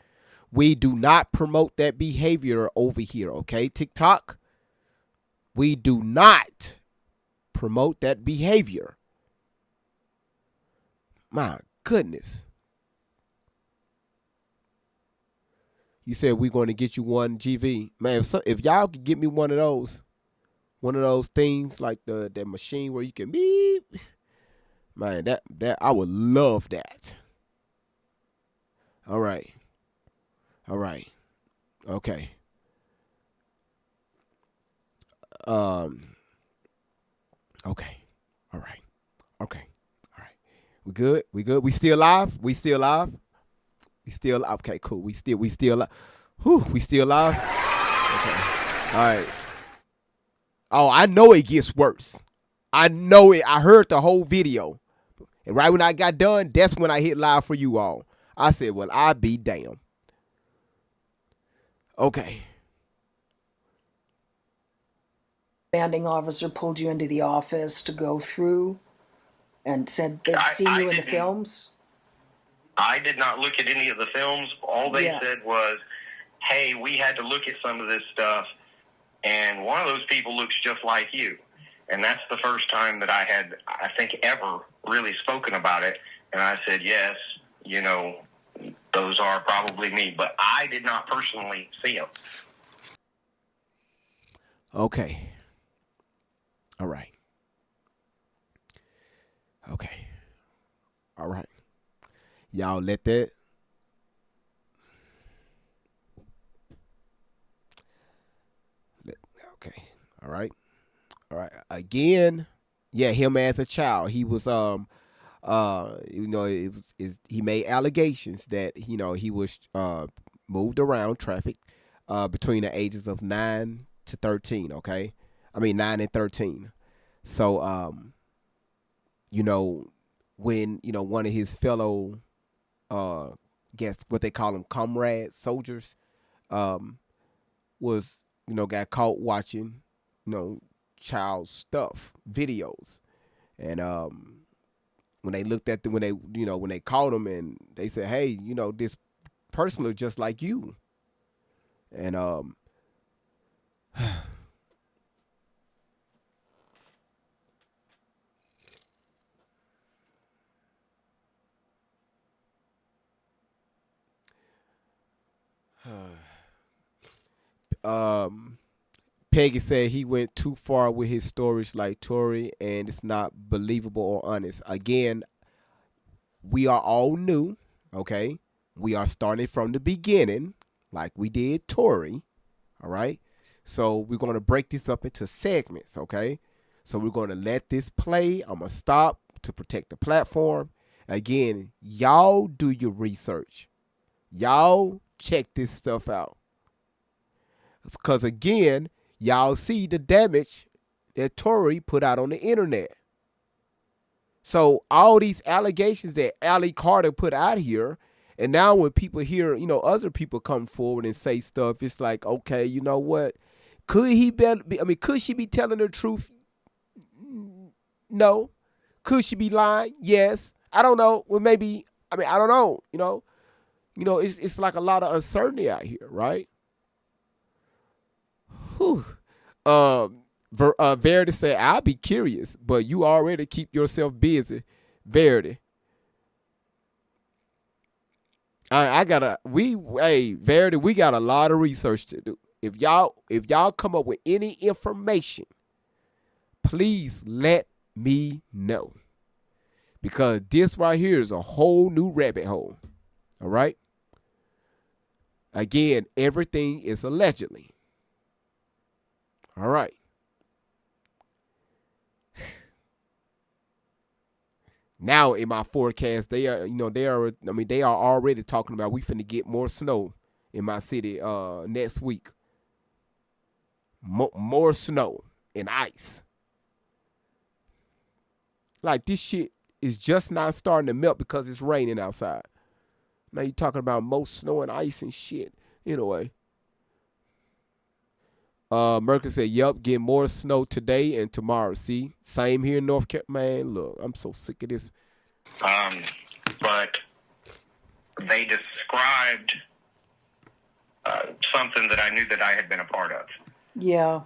We do not promote that behavior over here. Okay. TikTok, we do not promote that behavior. My goodness. You said we're going to get you one, GV. Man, if y'all could get me one of those things like that machine where you can beep, man, that I would love that. All right. Okay. Okay. All right. Okay. All right. We good? We still live? Okay, cool. We still live. Whew, we still live? Okay. All right. Oh, I know it gets worse. I know it. I heard the whole video. And right when I got done, that's when I hit live for you all. I said, well, I be damn. Okay. Commanding officer pulled you into the office to go through and said they'd seen you in the films? I did not look at any of the films. All they Yeah. said was, hey, we had to look at some of this stuff, and one of those people looks just like you. And that's the first time that I had, I think, ever really spoken about it. And I said, yes, you know, those are probably me. But I did not personally see them. Okay. All right. Okay. All right. Y'all let that. Okay. All right. All right. Again, yeah, him as a child, he was you know, he made allegations that he was moved around traffic between the ages of 9 to 13. Okay, I mean 9 and 13. So you know, when one of his fellow uh guess what they call them, comrades, soldiers, um was got caught watching child stuff videos, and when they looked at the when they when they called him and they said, hey, this person looks just like you, and um Peggy said he went too far with his stories like Tory, and it's not believable or honest. Again, we are all new, okay? We are starting from the beginning, like we did Tory, all right? So we're going to break this up into segments, okay? So we're going to let this play. I'm going to stop to protect the platform. Again, y'all do your research. Y'all check this stuff out. Because again, y'all see the damage that Tory put out on the internet. So all these allegations that Ali Carter put out here, and now when people hear, other people come forward and say stuff, it's like, okay, you know what? Could he be? I mean, could she be telling the truth? No. Could she be lying? Yes. I don't know. Well, maybe. I mean, I don't know. It's like a lot of uncertainty out here, right? Whew. Verity said, I'll be curious, but you already keep yourself busy. Verity. Verity, we got a lot of research to do. If y'all come up with any information, please let me know. Because this right here is a whole new rabbit hole. All right? Again, everything is allegedly. All right. Now in my forecast, they are already talking about we finna get more snow in my city next week. More snow and ice. Like, this shit is just not starting to melt because it's raining outside. Now you're talking about more snow and ice and shit. Anyway. Merkel said, yep, get more snow today and tomorrow. See? Same here in North Carolina. Man, look, I'm so sick of this. But they described something that I knew that I had been a part of. Yeah.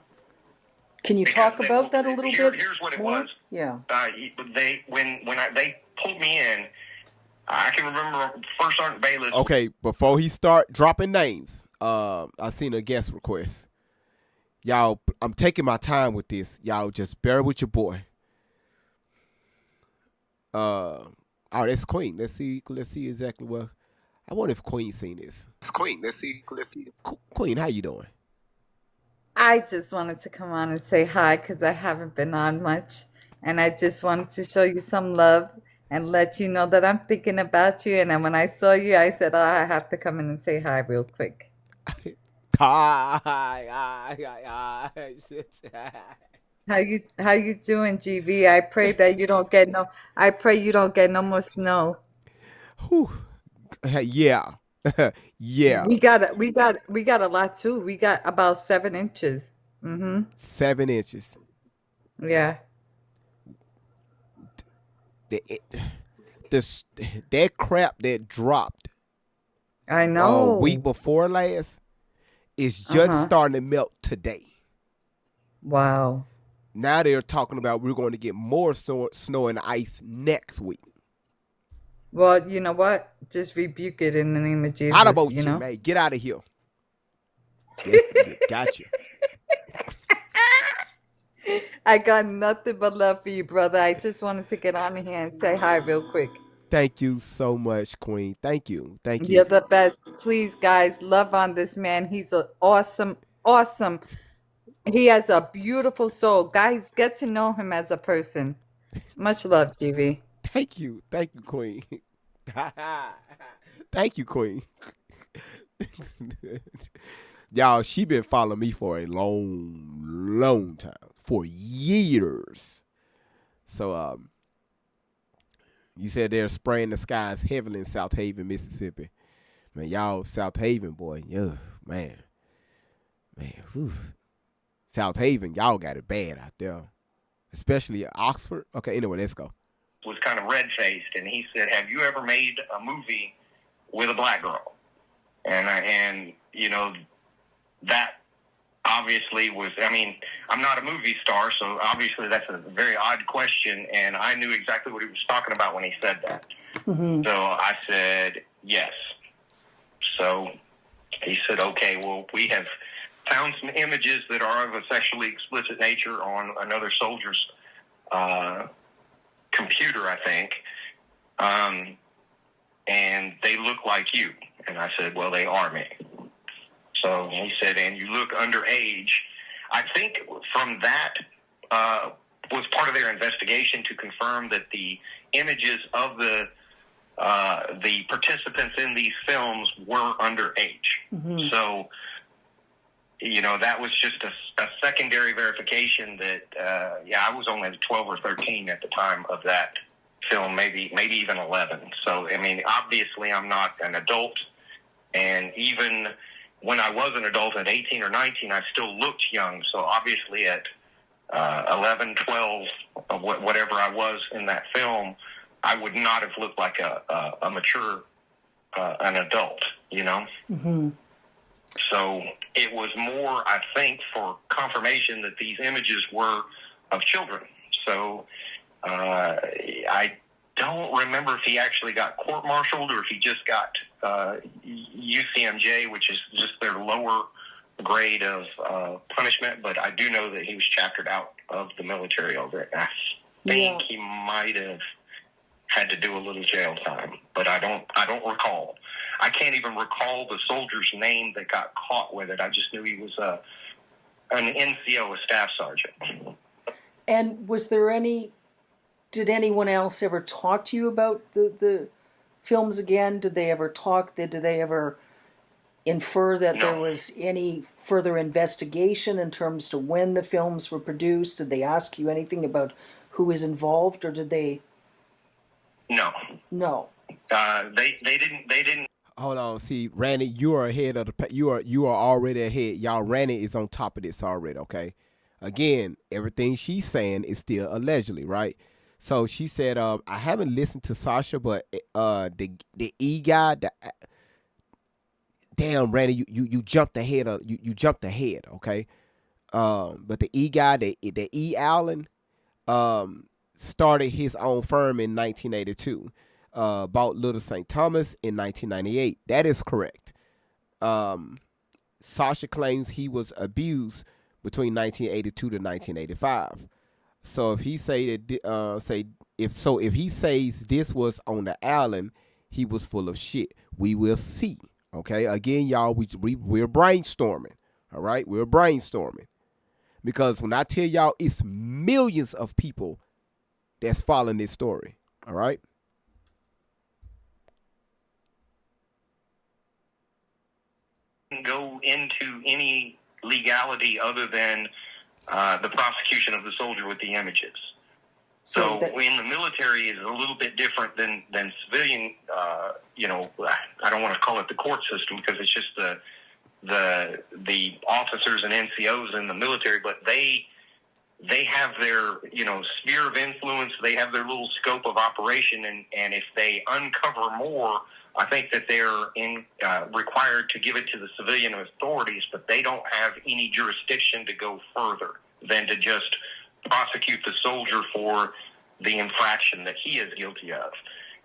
Can you talk about that a little bit? Here's what it more? was. Yeah. They pulled me in. I can remember first Sergeant Bayless. Okay, before he start dropping names, I seen a guest request. Y'all, I'm taking my time with this. Y'all just bear with your boy. Oh, that's Queen. Let's see exactly what. I wonder if Queen seen this. It's Queen. Let's see. Queen, how you doing? I just wanted to come on and say hi because I haven't been on much. And I just wanted to show you some love and let you know that I'm thinking about you. And then when I saw you, I said, oh, I have to come in and say hi real quick. Hi. How you doing, GV? I pray that you don't get no more snow. Whew. Yeah. Yeah. We got a lot too. We got about 7 inches. 7 inches. Yeah. That crap that dropped I know. week before last is just starting to melt today. Wow. Now they're talking about we're going to get more snow and ice next week. Well, you know what? Just rebuke it in the name of Jesus. How about you you, know? man? Get out of here. Yeah, gotcha. I got nothing but love for you, brother. I just wanted to get on here and say hi real quick. Thank you so much, Queen. Thank you. Thank you. You're the best. Please, guys, love on this man. He's an awesome. He has a beautiful soul. Guys, get to know him as a person. Much love, GV. Thank you. Thank you, Queen. Thank you, Queen. Y'all, she been following me for a long time. For years. So, you said they're spraying the skies heavily in South Haven, Mississippi. Man, y'all, South Haven, boy. Yeah, man. Whew. South Haven, y'all got it bad out there. Especially Oxford. Okay, anyway, let's go. Was kind of red-faced, and he said, have you ever made a movie with a black girl? And you know, that obviously was, I mean, I'm not a movie star, so obviously that's a very odd question, and I knew exactly what he was talking about when he said that. Mm-hmm. So I said, yes. So he said, okay, well, we have found some images that are of a sexually explicit nature on another soldier's computer, I think, and they look like you. And I said, well, they are me. So he said, and you look underage. I think from that was part of their investigation to confirm that the images of the participants in these films were underage. Mm-hmm. So, you know, that was just a secondary verification that, I was only 12 or 13 at the time of that film, maybe even 11. So, I mean, obviously I'm not an adult. And even when I was an adult at 18 or 19, I still looked young. So obviously at 11, 12, whatever I was in that film, I would not have looked like a mature, an adult, you know? Mm-hmm. So it was more, I think, for confirmation that these images were of children. So I don't remember if he actually got court-martialed or if he just got UCMJ, which is just their lower grade of punishment. But I do know that he was chaptered out of the military over it. I think he might have had to do a little jail time, but I don't recall. I can't even recall the soldier's name that got caught with it. I just knew he was an NCO, a staff sergeant. And did anyone else ever talk to you about the films again? Did they ever talk? Did they ever infer that there was any further investigation in terms to when the films were produced? Did they ask you anything about who is involved, or did they? No. They didn't. Hold on, see, Randy, you are ahead of you are already ahead. Y'all, Randy is on top of this already. Okay, again, everything she's saying is still allegedly, right? So she said, I haven't listened to Sascha, but the E guy, damn, Randy, you jumped ahead you jumped ahead, okay? But the E guy, the E Allen, started his own firm in 1982. Bought Little St. Thomas in 1998. That is correct. Sascha claims he was abused between 1982 to 1985. So if he if he says this was on the Allen, he was full of shit. We will see. Okay. Again, y'all, we're brainstorming. All right, we're brainstorming because when I tell y'all, it's millions of people that's following this story. All right. Go into any legality other than the prosecution of the soldier with the images. So in the military is a little bit different than civilian. You know, I don't want to call it the court system because it's just the officers and NCOs in the military, but they have their, you know, sphere of influence. They have their little scope of operation, and if they uncover more, I think that they're required to give it to the civilian authorities, but they don't have any jurisdiction to go further than to just prosecute the soldier for the infraction that he is guilty of,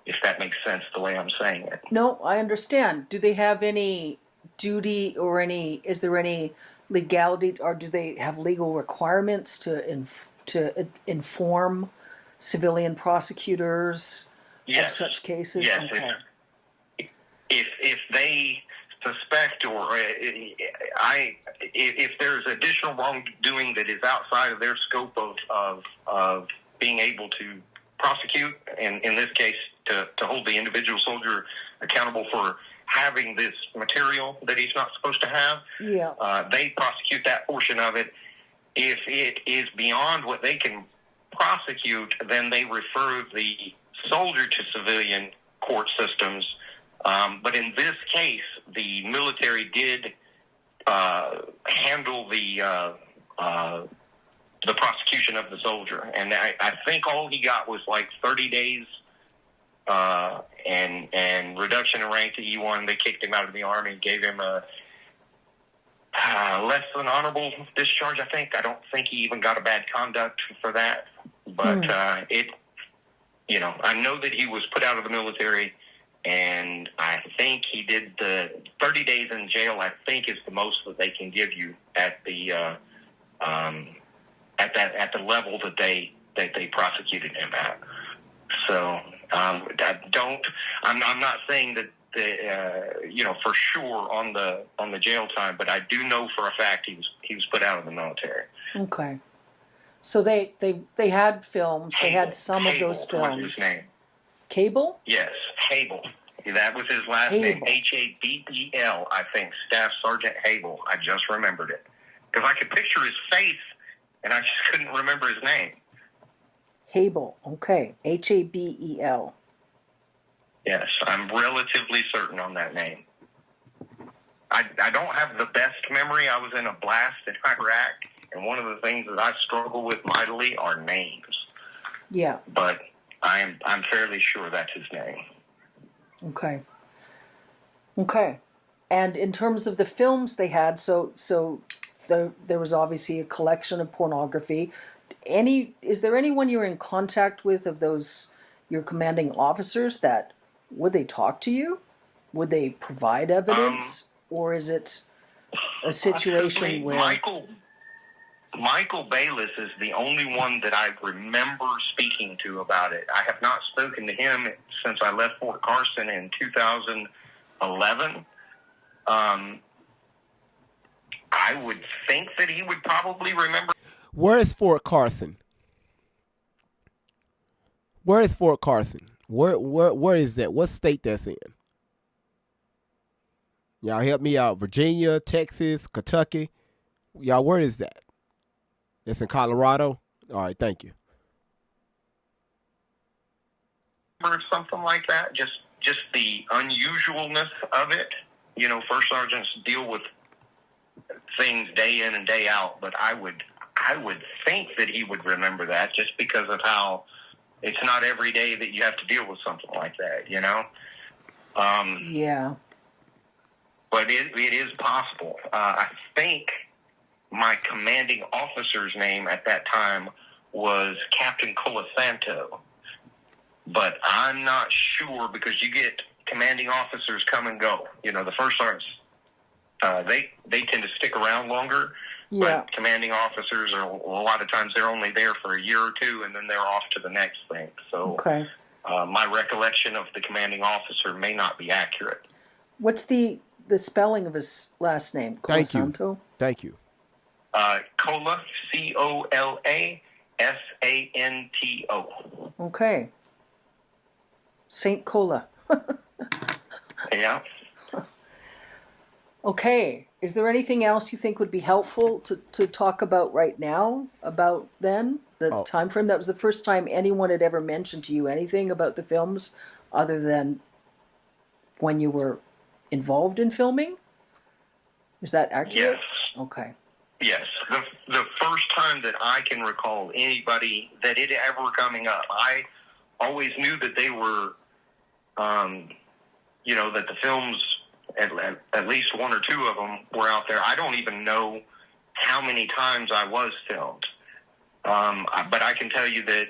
if that makes sense the way I'm saying it. No, I understand. Do they have any duty or is there any legality, or do they have legal requirements to inform civilian prosecutors of such cases? Yes. Okay. If they suspect if there's additional wrongdoing that is outside of their scope of being able to prosecute, and in this case to hold the individual soldier accountable for having this material that he's not supposed to have, they prosecute that portion of it. If it is beyond what they can prosecute, then they refer the soldier to civilian court systems. But in this case, the military did handle the prosecution of the soldier, and I think all he got was like 30 days and reduction in rank to E1. They kicked him out of the Army, gave him a less than honorable discharge, I think. I don't think he even got a bad conduct for that. But I know that he was put out of the military, and I think he did the 30 days in jail, I think, is the most that they can give you at the at the level that they prosecuted him at. So I'm not saying that for sure on the jail time, but I do know for a fact he was put out of the military. Okay. So they had films. They had some of those films. Was his name. Cable? Yes, Habel. That was his last name. Habel, I think. Staff Sergeant Habel. I just remembered it because I could picture his face, and I just couldn't remember his name. Habel. Okay. Habel. Yes, I'm relatively certain on that name. I don't have the best memory. I was in a blast in Iraq, and one of the things that I struggle with mightily are names. Yeah. But I'm fairly sure that's his name. Okay. And in terms of the films they had, so there was obviously a collection of pornography. Is there anyone you're in contact with of those your commanding officers that would they talk to you? Would they provide evidence, or is it a situation where Michael Bayless is the only one that I remember speaking to about it. I have not spoken to him since I left Fort Carson in 2011. I would think that he would probably remember. Where is Fort Carson? Where is Fort Carson? Where is that? What state that's in? Y'all help me out. Virginia, Texas, Kentucky. Y'all, where is that? It's in Colorado? All right, thank you. Or something like that. Just the unusualness of it. First sergeants deal with things day in and day out, but I would think that he would remember that just because of how it's not every day that you have to deal with something like that, Yeah. But it is possible. I think my commanding officer's name at that time was Captain Colasanto, but I'm not sure because you get commanding officers come and go. The first sergeants, they tend to stick around longer. Yeah. But commanding officers are a lot of times they're only there for a year or two, and then they're off to the next thing. So my recollection of the commanding officer may not be accurate. What's the spelling of his last name? Colasanto? Thank you. Cola, Colasanto. Okay. Saint Cola. Yeah. Okay. Is there anything else you think would be helpful to talk about right now about then? The time frame? That was the first time anyone had ever mentioned to you anything about the films other than when you were involved in filming? Is that accurate? Yes. Okay. Yes. The first time that I can recall anybody that it ever coming up, I always knew that they were, that the films, at least one or two of them were out there. I don't even know how many times I was filmed. But I can tell you that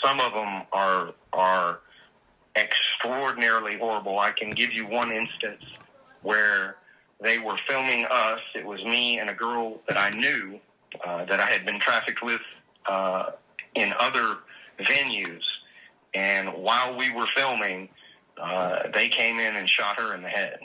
some of them are extraordinarily horrible. I can give you one instance where they were filming us. It was me and a girl that I knew that I had been trafficked with in other venues. And while we were filming, they came in and shot her in the head.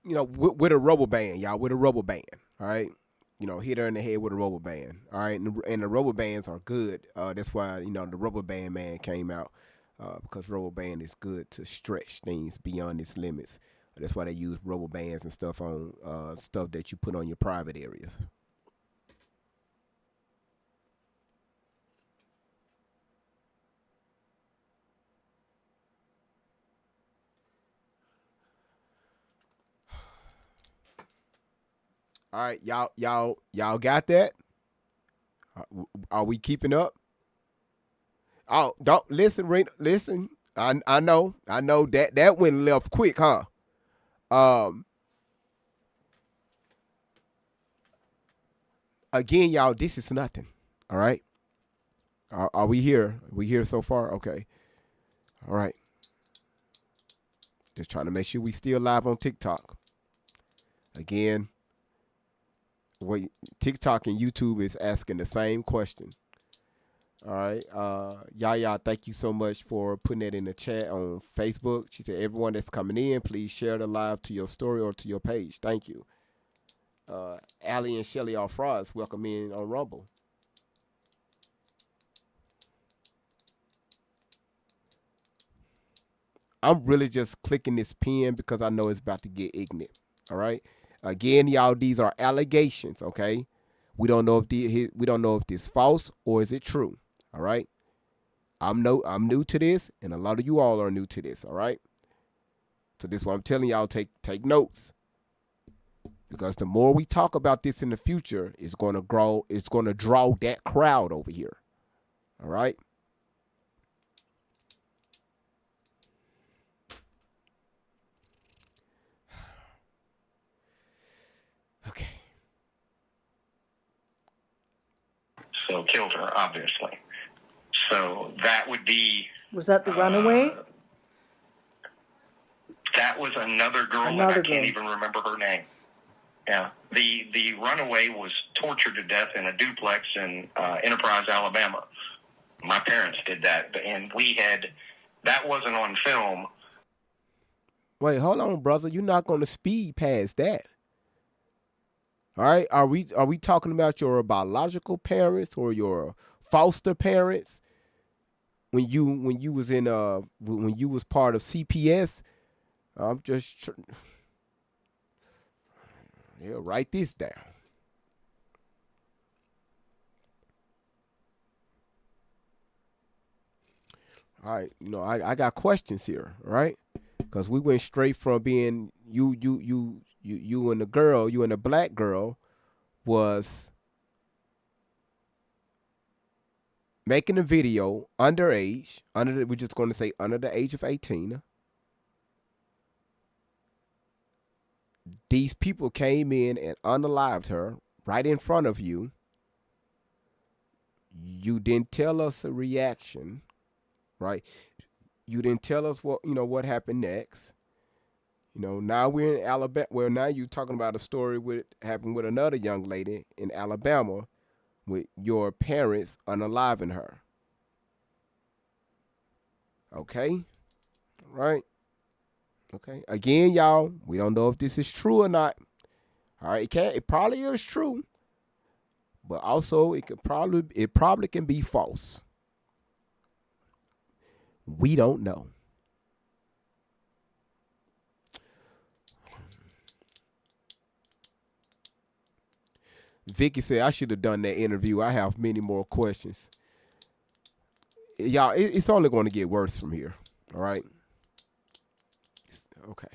You know, with a rubber band, y'all, with a rubber band. All right. You know, hit her in the head with a rubber band. All right. And the rubber bands are good. That's why, you know, the rubber band man came out because rubber band is good to stretch things beyond its limits. That's why they use rubber bands and stuff on stuff that you put on your private areas. All right, y'all got that? Are we keeping up? Oh, don't listen, Rena, listen. I know that went left quick, huh? Um, again, y'all, this is nothing. All right, are we here? Are we here so far? Okay. All right. Just trying to make sure we still live on TikTok. Again, what TikTok and YouTube is asking the same question. All right. Yaya, thank you so much for putting it in the chat on Facebook. She said, everyone that's coming in, please share the live to your story or to your page. Thank you. Allie and Shelly are frauds. Welcome in on Rumble. I'm really just clicking this pin because I know it's about to get ignorant. All right. Again, y'all, these are allegations. Okay. We don't know if this is false or is it true. All right. I'm new to this, and a lot of you all are new to this. All right. So this is what I'm telling y'all. Take notes, because the more we talk about this in the future, it's going to grow. It's going to draw that crowd over here. All right. Okay. So killed her, obviously. So that would be. Was that the runaway? That was another girl, and I can't even remember her name. Yeah, the runaway was tortured to death in a duplex in Enterprise, Alabama. My parents did that, and that wasn't on film. Wait, hold on, brother. You're not going to speed past that. All right, are we talking about your biological parents or your foster parents? When you was in when you was part of CPS, I'm just write this down. All right, you know I got questions here, right? Because we went straight from being you and the girl, you and the black girl was making a video underage, we're just going to say under the age of 18. These people came in and unalived her right in front of you. You didn't tell us a reaction, right? You didn't tell us what happened next. Now we're in Alabama. Well, now you're talking about a story happened with another young lady in Alabama with your parents unaliving her. Okay? Right? Okay. Again, y'all, we don't know if this is true or not. All right, it probably is true. But also it probably can be false. We don't know. Vicky said I should have done that interview. I have many more questions. Y'all, it's only going to get worse from here. All right. Okay.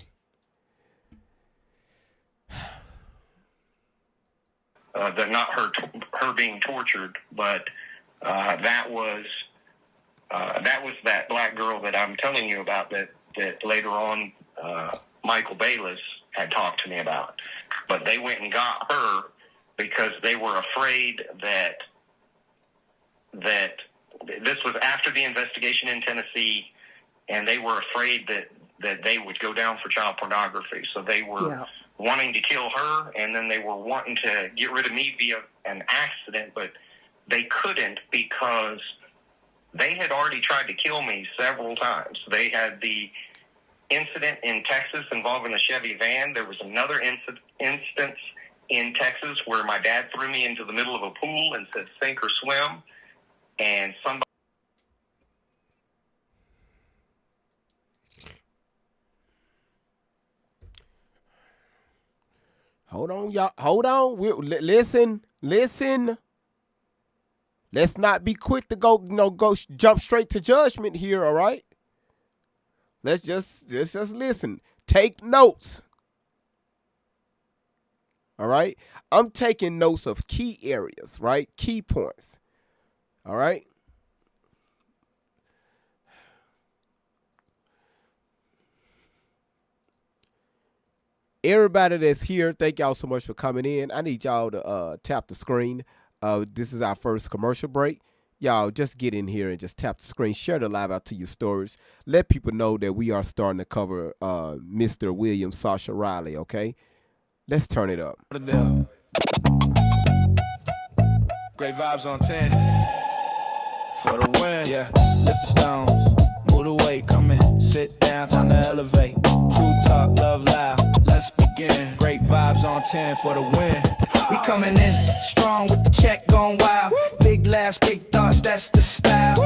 That not her being tortured, but that was that black girl that I'm telling you about that later on Michael Bayless had talked to me about. But they went and got her because they were afraid that this was after the investigation in Tennessee, and they were afraid that they would go down for child pornography. So they were wanting to kill her, and then they were wanting to get rid of me via an accident, but they couldn't because they had already tried to kill me several times. They had the incident in Texas involving a Chevy van. There was another instance in Texas where my dad threw me into the middle of a pool and said, sink or swim. And somebody... Hold on, y'all. Hold on. Listen. Let's not be quick to go jump straight to judgment here, all right? Let's just listen. Take notes. All right? I'm taking notes of key areas, right? Key points. All right? Everybody that's here, thank y'all so much for coming in. I need y'all to tap the screen. This is our first commercial break. Y'all just get in here and just tap the screen. Share the live out to your stories. Let people know that we are starting to cover Mr. William Sascha Riley, okay? Let's turn it up. What a deal. Great vibes on 10. For the win. Yeah. Lift the stones. Move the weight. Come in. Sit down. Time to elevate. True talk. Love loud. Let's begin. Great vibes on 10 for the win. We coming in strong with the check going wild. Big laughs, big thoughts, that's the style.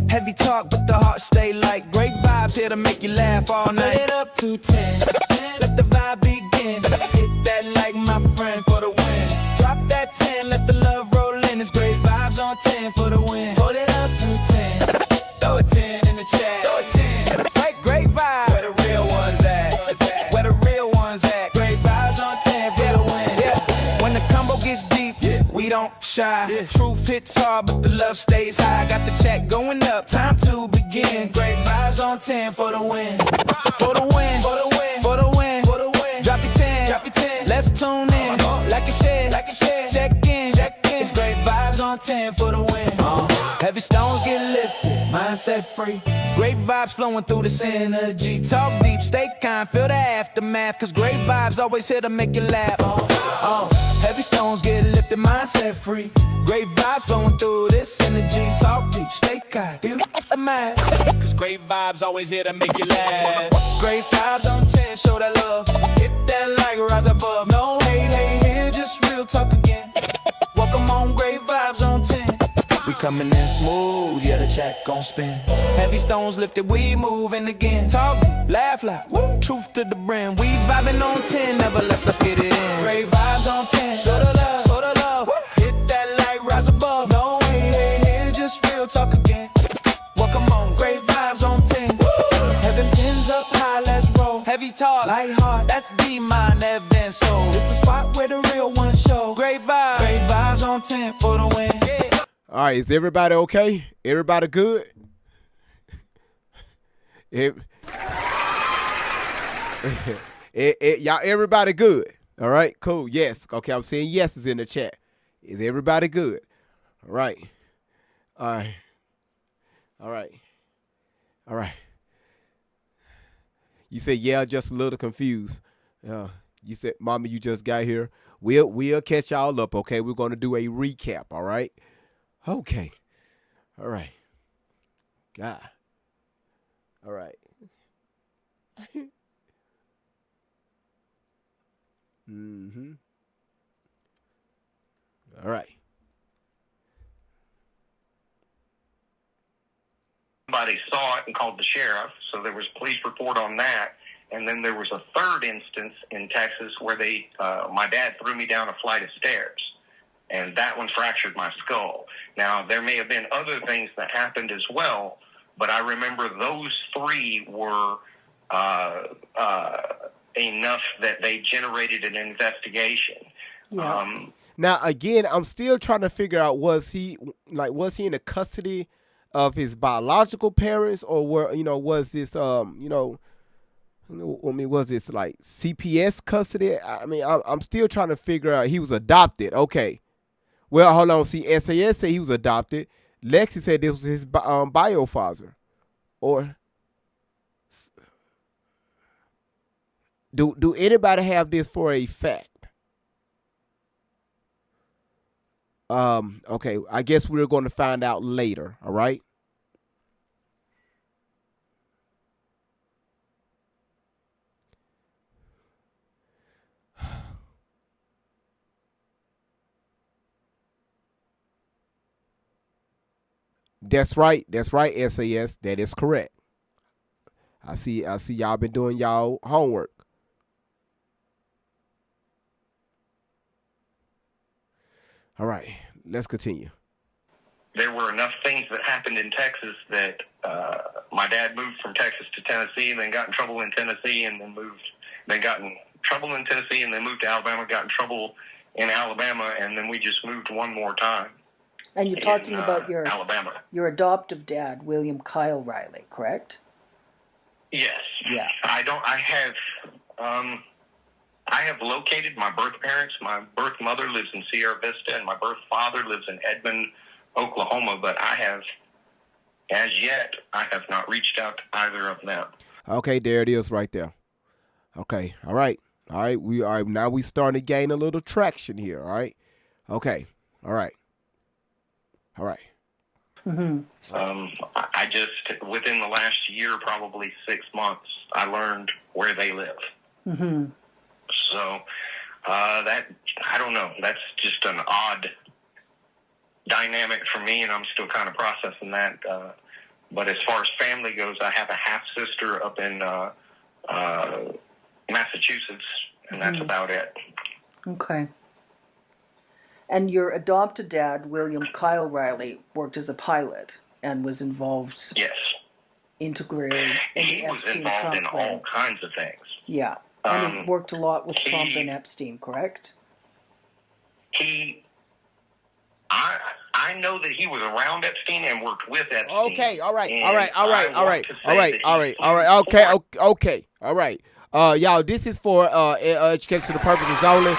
Heavy talk, but the heart stay light. Great vibes here to make you laugh all night. Put it up to 10. Let the vibe begin. Hit that like my friend for the win. Drop that 10, let the love roll in. It's great vibes on 10 for the win. Hold it up to 10. Throw a 10 in the chat. Throw a 10. Like great vibes. Where the real ones at? Where the real ones at? Great vibes on 10 for the win. Yeah. When the combo gets deep, we don't shy. Truth hits hard, but the love stays high. Got the check going up, time to begin. Great vibes on 10 for the win. For the win, for the win, for the win, for the win. Drop your 10, drop your 10. Let's tune in, like a share, like a share. Check in, check in. It's great vibes on 10 for the win. Heavy stones get lifted, mindset free. Great vibes flowing through this energy. Talk deep, stay kind, feel the aftermath. Cause great vibes always here to make you laugh. Heavy stones get lifted, mindset free. Great vibes flowing through this energy. Talk deep, stay kind, feel the aftermath. Cause great vibes always here to make you laugh. Great vibes on 10, show that love. Hit that like, rise above. No hate, here, just real talk again. Welcome on, great vibes on 10. We coming in smooth, yeah, the check gon' spin. Heavy stones lifted, we moving again. Talk deep, laugh loud, woo. Truth to the brand. We vibing on 10, never less, let's get it in. Great vibes on 10, show the love, woo. Hit that like, rise above. No hey, just real talk again. Welcome on, great vibes on 10. Woo. Heaven 10's up high, let's roll. Heavy talk, light heart, that's V-Mind, Evan Soul. It's the spot where the real ones show. Great vibes on 10 for the win. Yeah. All right, is everybody okay? Everybody good? Y'all, everybody good? All right, cool. Yes. Okay, I'm seeing yeses in the chat. Is everybody good? All right. All right. All right. All right. You said, yeah, just a little confused. You said, Mama, you just got here. We'll catch y'all up, okay? We're going to do a recap, all right? Okay. All right. God. All right. Mm-hmm. All right. Somebody saw it and called the sheriff, so there was a police report on that. And then there was a third instance in Texas where my dad threw me down a flight of stairs. and that one fractured my skull. Now, there may have been other things that happened as well, but I remember those three were enough that they generated an investigation. Yeah. Now, again, I'm still trying to figure out, was he in the custody of his biological parents, or was this, was this like CPS custody? I mean, I'm still trying to figure out. He was adopted. Okay. Well, hold on. See, SAS said he was adopted. Lexi said this was his bio father. Or do anybody have this for a fact? Okay, I guess we're going to find out later, all right? That's right, SAS. That is correct. I see y'all been doing y'all homework. All right, let's continue. There were enough things that happened in Texas that my dad moved from Texas to Tennessee, and then got in trouble in Tennessee, and then got in trouble in Tennessee, and then moved to Alabama, got in trouble in Alabama, and then we just moved one more time. And you're talking about Alabama. Your adoptive dad, William Kyle Riley, correct? Yes. Yeah. I have located my birth parents. My birth mother lives in Sierra Vista, and my birth father lives in Edmond, Oklahoma. But I have not reached out to either of them. Okay, there it is right there. Okay, all right. Now we starting to gain a little traction here, all right? Okay, all right. Mm-hmm. I just, within the last year, probably 6 months, I learned where they live. Mm-hmm. So I don't know. That's just an odd dynamic for me, and I'm still kind of processing that. But as far as family goes, I have a half-sister up in Massachusetts, and that's about it. Okay. And your adopted dad, William Kyle Riley, worked as a pilot and was involved integrally in the Epstein-Trump in all kinds of things. Yeah. And he worked a lot with Trump and Epstein, correct? I know that he was around Epstein and worked with Epstein. Okay, all right. Y'all, this is for educational purposes only.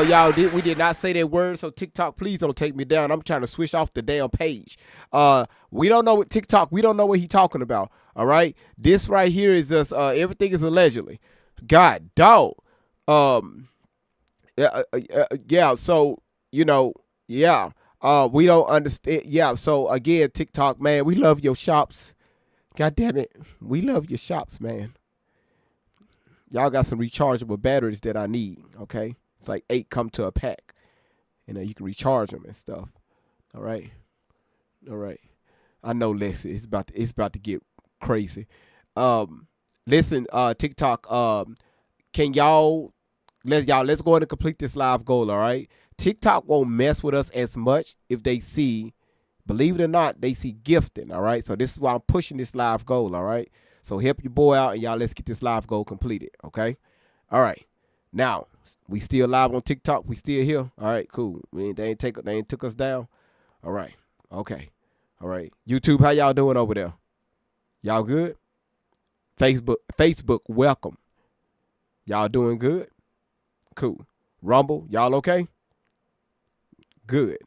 Y'all, we did not say that word, so TikTok, please don't take me down. I'm trying to switch off the damn page. We don't know what TikTok, we don't know what he's talking about, all right? This right here is just, everything is allegedly. God, dog. Yeah, so, we don't understand. Yeah, so again, TikTok, man, we love your shops. God damn it. We love your shops, man. Y'all got some rechargeable batteries that I need, okay? It's like 8 come to a pack. You can recharge them and stuff. All right. I know, Lexi, it's about to get crazy. Listen, TikTok, let's go ahead and complete this live goal, all right? TikTok won't mess with us as much if they see, believe it or not, they see gifting, all right? So this is why I'm pushing this live goal, all right? So help your boy out, and y'all, let's get this live goal completed, okay? All right. Now, we still live on TikTok. We still here. All right, cool. They ain't took us down. All right. Okay. All right. YouTube, how y'all doing over there? Y'all good? Facebook, welcome. Y'all doing good? Cool. Rumble, y'all okay? Good.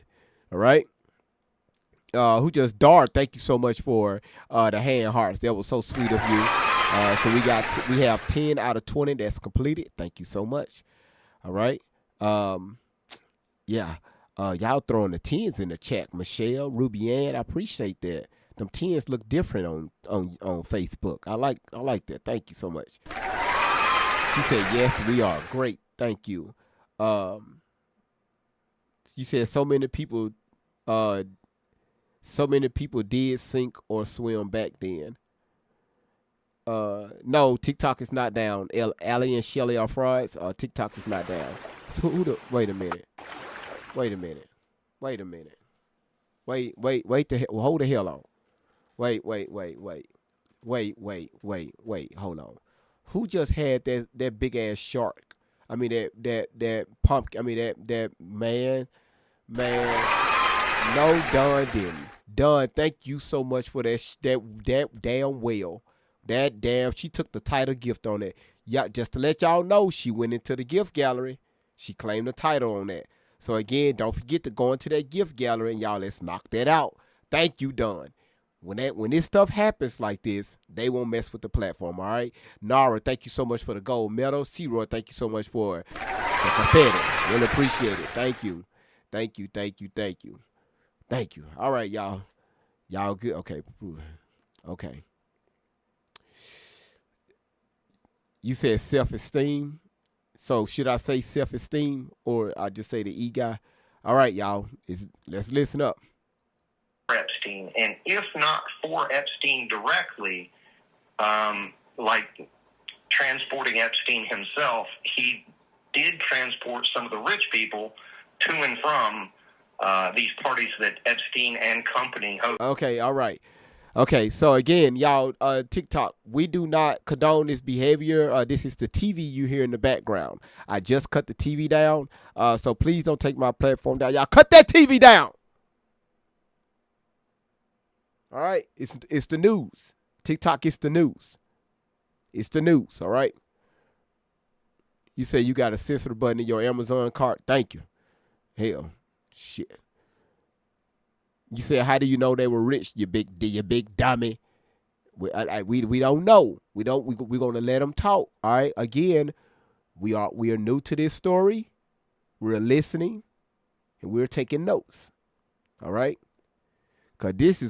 All right. Who just Dart, thank you so much for the hand hearts. That was so sweet of you. So we have 10 out of 20 that's completed. Thank you so much. All right. Yeah. Y'all throwing the 10s in the chat. Michelle, Ruby Ann, I appreciate that. Them 10s look different on Facebook. I like that. Thank you so much. She said, yes, we are. Great. Thank you. You said so many people did sink or swim back then. No, TikTok is not down. Allie and Shelly are frauds. TikTok is not down. So wait a minute. Wait a minute. Wait. Hold the hell on. Wait. Hold on. Who just had that big ass shark? I mean that pumpkin. I mean that man. No, Don didn't. Don, thank you so much for that damn well. That damn, she took the title gift on it. Yeah, just to let y'all know, she went into the gift gallery. She claimed the title on that. So again, don't forget to go into that gift gallery and y'all let's knock that out. Thank you, Don. When this stuff happens like this, they won't mess with the platform, all right? Nara, thank you so much for the gold medal. C-Roy, thank you so much for the confetti. Really appreciate it. Thank you. Thank you. All right, y'all. Y'all good? Okay. Okay. You said self-esteem. So should I say self-esteem or I just say the E guy? All right, y'all. Let's listen up. Epstein, and if not for Epstein directly, like transporting Epstein himself, he did transport some of the rich people to and from these parties that Epstein and company hosted. Okay, all right. Okay, so again, y'all, TikTok, we do not condone this behavior. This is the TV you hear in the background. I just cut the TV down, so please don't take my platform down. Y'all cut that TV down. All right, it's the news. TikTok, it's the news. It's the news, all right? You say you got a censor button in your Amazon cart. Thank you. Hell, shit. You said, how do you know they were rich, you big dummy? We don't know. We're gonna let them talk. All right. Again, we are new to this story. We're listening, and we're taking notes. All right. Cause this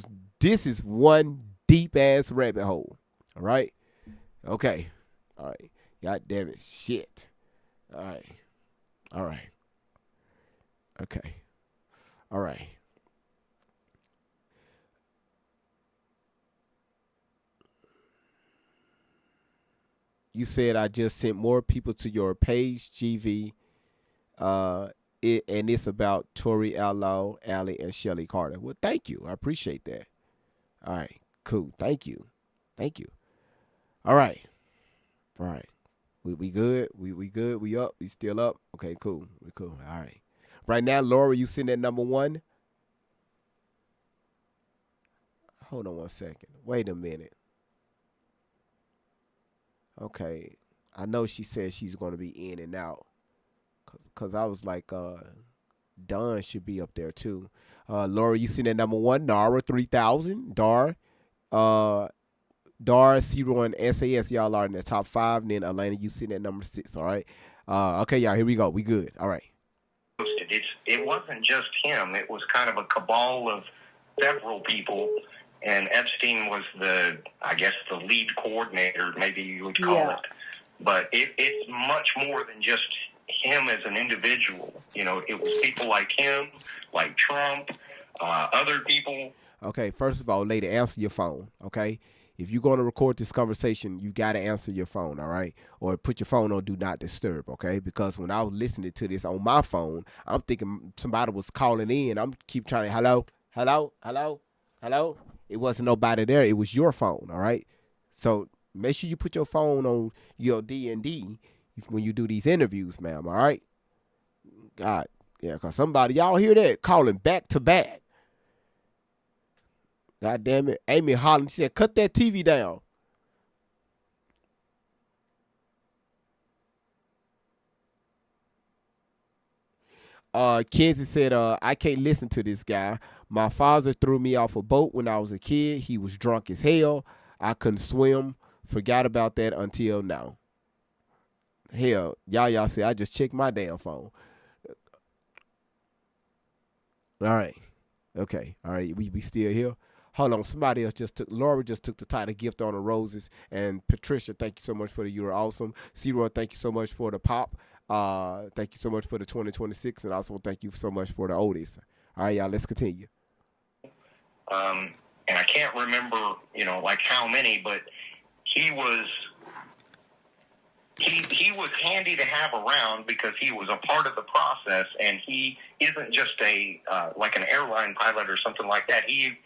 is one deep ass rabbit hole. All right. Okay. All right. God damn it. Shit. All right. All right. Okay. All right. You said I just sent more people to your page, GV. And it's about Tori Allo, Allie, and Shelly Carter. Well, thank you. I appreciate that. All right, cool. Thank you. All right. We good. We good. We up. We still up. Okay, cool. We cool. All right. Right now, Laura, you sitting at number 1. Hold on one second. Wait a minute. Okay. I know she said she's going to be in and out. Because I was like, Don should be up there too. Laura, you seen at number 1. Nara, 3,000. Dar, C-Roy, and SAS, y'all are in the top 5. And then Elena, you sitting at number 6, all right? Okay, y'all, here we go. We good. All right. It wasn't just him. It was kind of a cabal of several people. And Epstein was the lead coordinator, maybe you would call it. But it's much more than just him as an individual. You know, it was people like him, like Trump, other people. Okay, first of all, lady, answer your phone, okay? If you're going to record this conversation, you got to answer your phone, all right? Or put your phone on Do Not Disturb, okay? Because when I was listening to this on my phone, I'm thinking somebody was calling in. I'm keep trying to, hello? It wasn't nobody there. It was your phone, all right? So make sure you put your phone on your D&D when you do these interviews, ma'am, all right? God, yeah, because somebody, y'all hear that? Calling back to back. God damn it. Amy Holland, she said, cut that TV down. Kenzie said, I can't listen to this guy. My father threw me off a boat when I was a kid. He was drunk as hell. I couldn't swim. Forgot about that until now. Hell, y'all say I just checked my damn phone. All right. Okay. All right. We still here. Hold on. Somebody else Laura just took the title gift on the roses. And Patricia, thank you so much for the You Are Awesome. C-Roy, thank you so much for the pop. Thank you so much for the 2026. And also thank you so much for the oldies. All right, y'all, let's continue. And I can't remember, like how many, but he was he was handy to have around because he was a part of the process, and he isn't just a like an airline pilot or something like that. He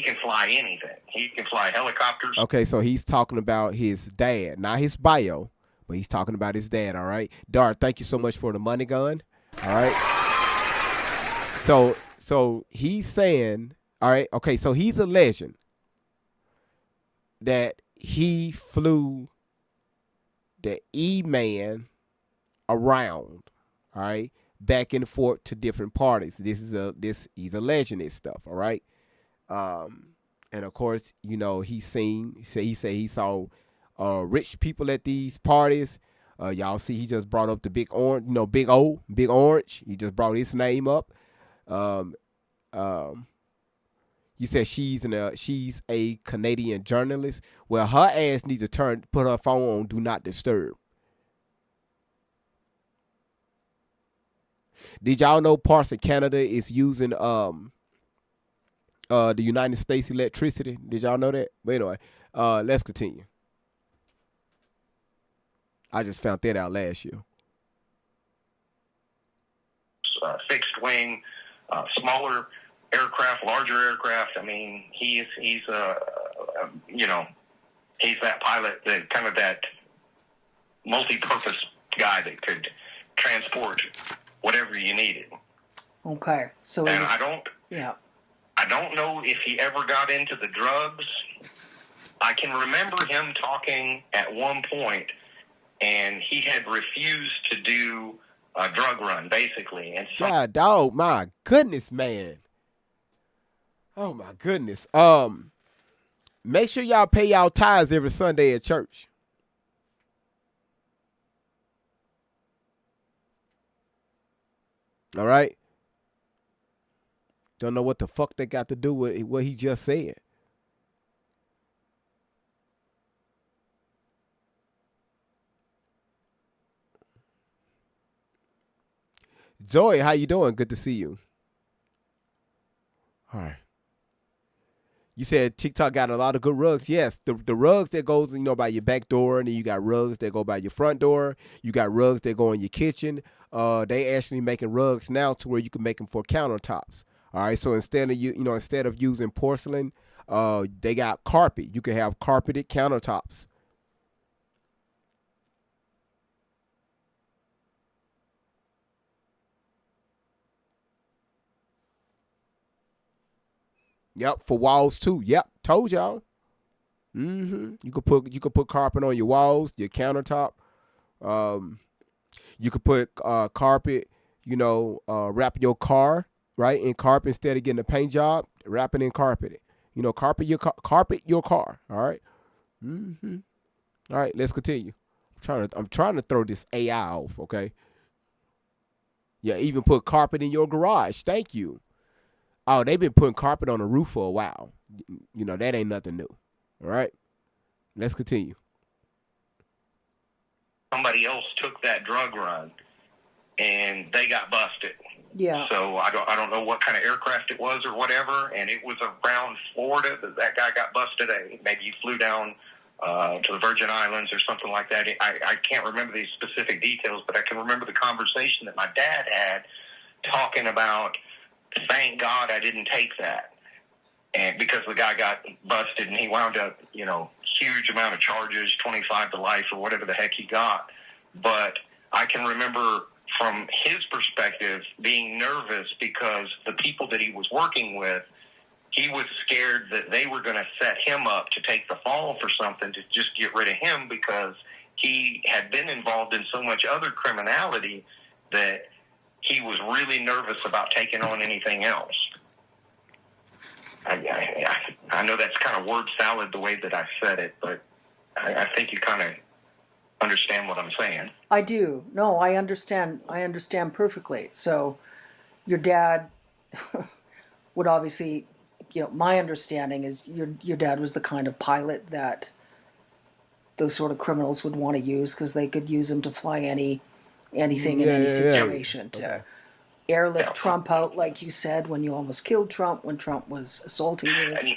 can fly anything. He can fly helicopters. Okay, so he's talking about his dad, not his bio, but he's talking about his dad. All right, Dart, thank you so much for the money gun. All right, so he's saying, all right, okay, so he's a legend that he flew the E-Man around, all right, back and forth to different parties. He's a legend and stuff, all right. And of course, you know, he said he saw rich people at these parties. Y'all see he just brought up the big orange, you know, Big Orange. He just brought his name up. You said she's a Canadian journalist. Well, her ass needs to put her phone on Do Not Disturb. Did y'all know parts of Canada is using the United States electricity? Did y'all know that? But anyway, let's continue. I just found that out last year. Fixed wing, smaller aircraft, larger aircraft. I mean, he's you know, he's that pilot, that kind of that multi-purpose guy that could transport whatever you needed. Okay, so and was, I don't know if he ever got into the drugs. I can remember him talking at one point, and he had refused to do a drug run, basically. And God, dog, my goodness, man. Oh my goodness. Make sure y'all pay y'all tithes every Sunday at church. All right. Don't know what the fuck they got to do with what he just said. Zoe, how you doing? Good to see you. All right. You said TikTok got a lot of good rugs. Yes, the rugs that goes, you know, by your back door, and then you got rugs that go by your front door. You got rugs that go in your kitchen. They actually making rugs now to where you can make them for countertops. All right, so instead of using porcelain, they got carpet. You can have carpeted countertops. Yep, for walls too. Yep, told y'all. You could put carpet on your walls, your countertop. You could put carpet. You know, wrap your car right in carpet instead of getting a paint job. Wrap it in carpet. You know, carpet your car. All right. All right. Let's continue. I'm trying to throw this AI off. Okay. Yeah, even put carpet in your garage. Thank you. Oh, they've been putting carpet on the roof for a while. You know, that ain't nothing new. All right. Let's continue. Somebody else took that drug run, and they got busted. yeah. So I don't know what kind of aircraft it was or whatever, and it was around Florida that guy got busted. Maybe he flew down to the Virgin Islands or something like that. I can't remember these specific details, but I can remember the conversation that my dad had talking about, thank God I didn't take that. And because the guy got busted and he wound up, you know, huge amount of charges, 25 to life or whatever the heck he got. But I can remember from his perspective being nervous because the people that he was working with, he was scared that they were going to set him up to take the fall for something to just get rid of him because he had been involved in so much other criminality that he was really nervous about taking on anything else. I know that's kind of word salad the way that I said it, but I think you kind of understand what I'm saying. I do. No, I understand. I understand perfectly. So your dad would obviously, you know, my understanding is your dad was the kind of pilot that those sort of criminals would want to use because they could use him to fly anything in any situation. To airlift Trump out, like you said, when you almost killed Trump, when Trump was assaulting you.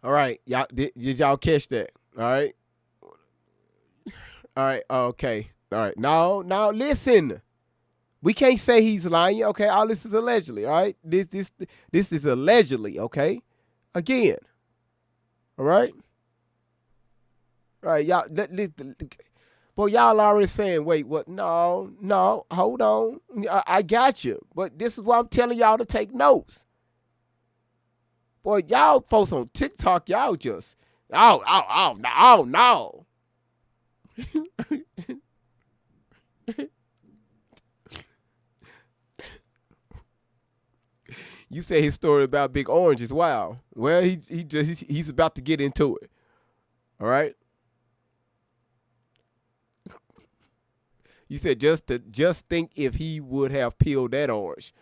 All right, y'all did y'all catch that? All right, all right, okay, all right. Now listen. We can't say he's lying. Okay, all this is allegedly. All right, this is allegedly. Okay, again. All right, all right, y'all. Boy, y'all already saying, wait, what? No, hold on. I got you, but this is why I'm telling y'all to take notes. Boy, y'all folks on TikTok, y'all just, no. You say his story about Big Orange is wild. Well, he's about to get into it. All right. You said just think if he would have peeled that orange.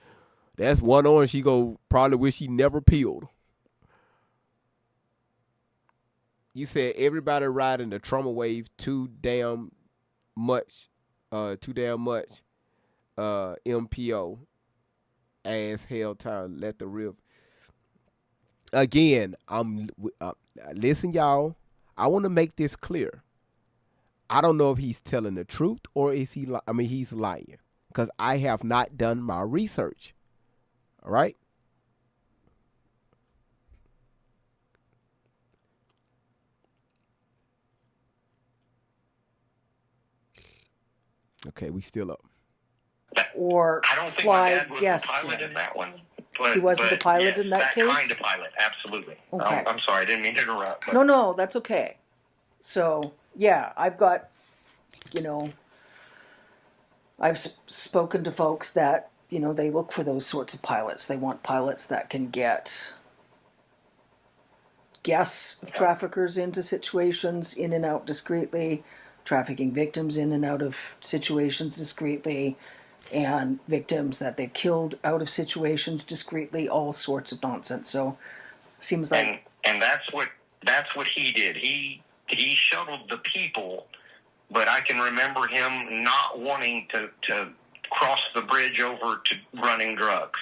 That's one orange he go probably wish he never peeled. You said everybody riding the trauma wave too damn much. MPO ass hell time. Let the rip. Again, listen, y'all. I want to make this clear. I don't know if he's telling the truth or is he? He's lying because I have not done my research. All right. Okay, we still up. Or I don't think my fly dad was guest the pilot in. in that one. But, He wasn't the pilot yes, in that case? That kind of pilot, absolutely. Okay. I'm sorry, I didn't mean to interrupt. But. No, that's okay. So, yeah, I've got, I've spoken to folks that, they look for those sorts of pilots. They want pilots that can get guests of traffickers into situations in and out discreetly, trafficking victims in and out of situations discreetly, and victims that they've killed out of situations discreetly, all sorts of nonsense. So seems like and that's what he did. He shuttled the people, but I can remember him not wanting to cross the bridge over to running drugs.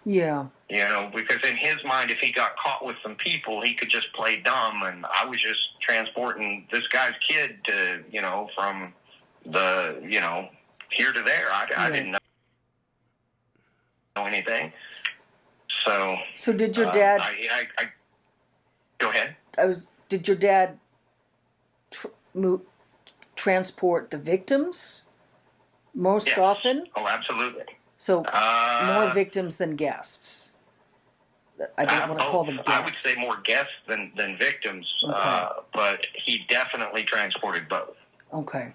Yeah. Because in his mind, if he got caught with some people, he could just play dumb. And I was just transporting this guy's kid to, from the, here to there. I didn't know anything. So did your dad? I go ahead. Did your dad transport the victims most often? Oh, absolutely. So more victims than guests. I don't want to call them guests. I would say more guests than victims, okay. But he definitely transported both. Okay.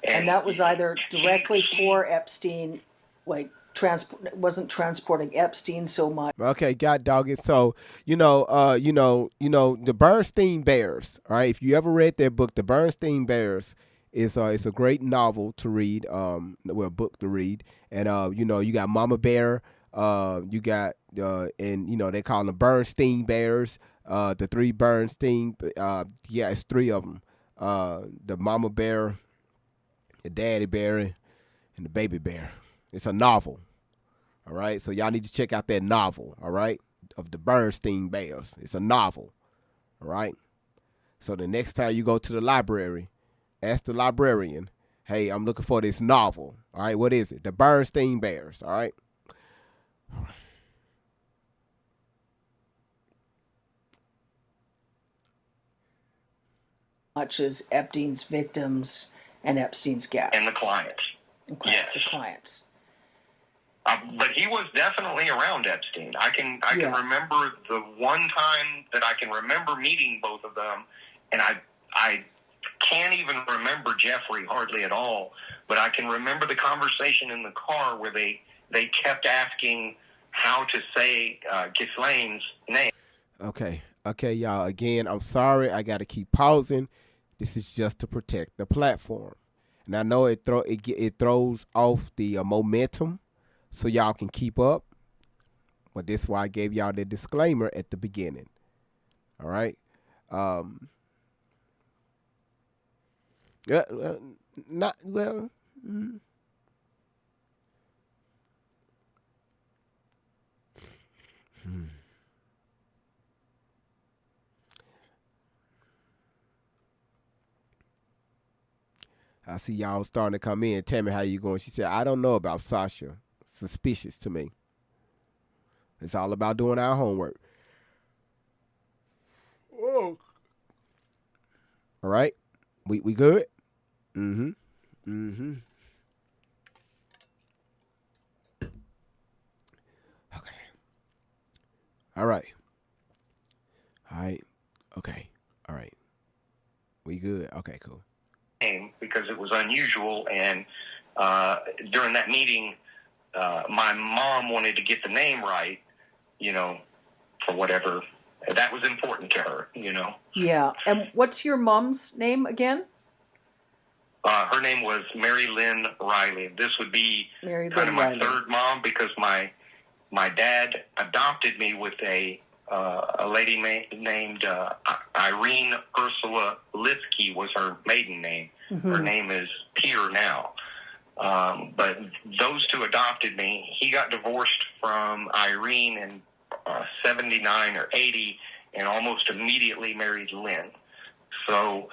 And that was either directly for Epstein, like wasn't transporting Epstein so much. Okay, God dog it. So the Bernstein Bears. All right, if you ever read their book, the Bernstein Bears is it's a great novel to read. Book to read, and you got Mama Bear. You got and they call them Bernstein Bears. The three Bernstein. It's three of them. The Mama Bear, the Daddy Bear, and the Baby Bear. It's a novel. All right, so y'all need to check out that novel. All right, of the Bernstein Bears. It's a novel. All right. So the next time you go to the library, ask the librarian, "Hey, I'm looking for this novel. All right, what is it? The Bernstein Bears. All right." Much as Epstein's victims and Epstein's guests. And the clients. Okay, yes. The clients. But he was definitely around Epstein. I can remember the one time that I can remember meeting both of them, and I can't even remember Jeffrey hardly at all, but I can remember the conversation in the car where they kept asking how to say Ghislaine's name. Okay, y'all. Again, I'm sorry. I got to keep pausing. This is just to protect the platform, and I know it throws off the momentum, so y'all can keep up. But this is why I gave y'all the disclaimer at the beginning. All right. Not well. I see y'all starting to come in. Tell me how you going. She said, I don't know about Sascha. Suspicious to me. It's all about doing our homework. Whoa. All right. We good? Mm-hmm. Mm-hmm. Okay. All right. All right. Okay. All right. We good? Okay, cool. Because it was unusual, and during that meeting, my mom wanted to get the name right, for whatever. That was important to her, Yeah. And what's your mom's name again? Her name was Mary Lynn Riley. This would be Mary kind of Lynn my Riley. third mom, because my dad adopted me with a lady named Irene Ursula Litsky was her maiden name. Mm-hmm. Her name is Peter now. But those two adopted me. He got divorced from Irene in 79 or 80 and almost immediately married Lynn. So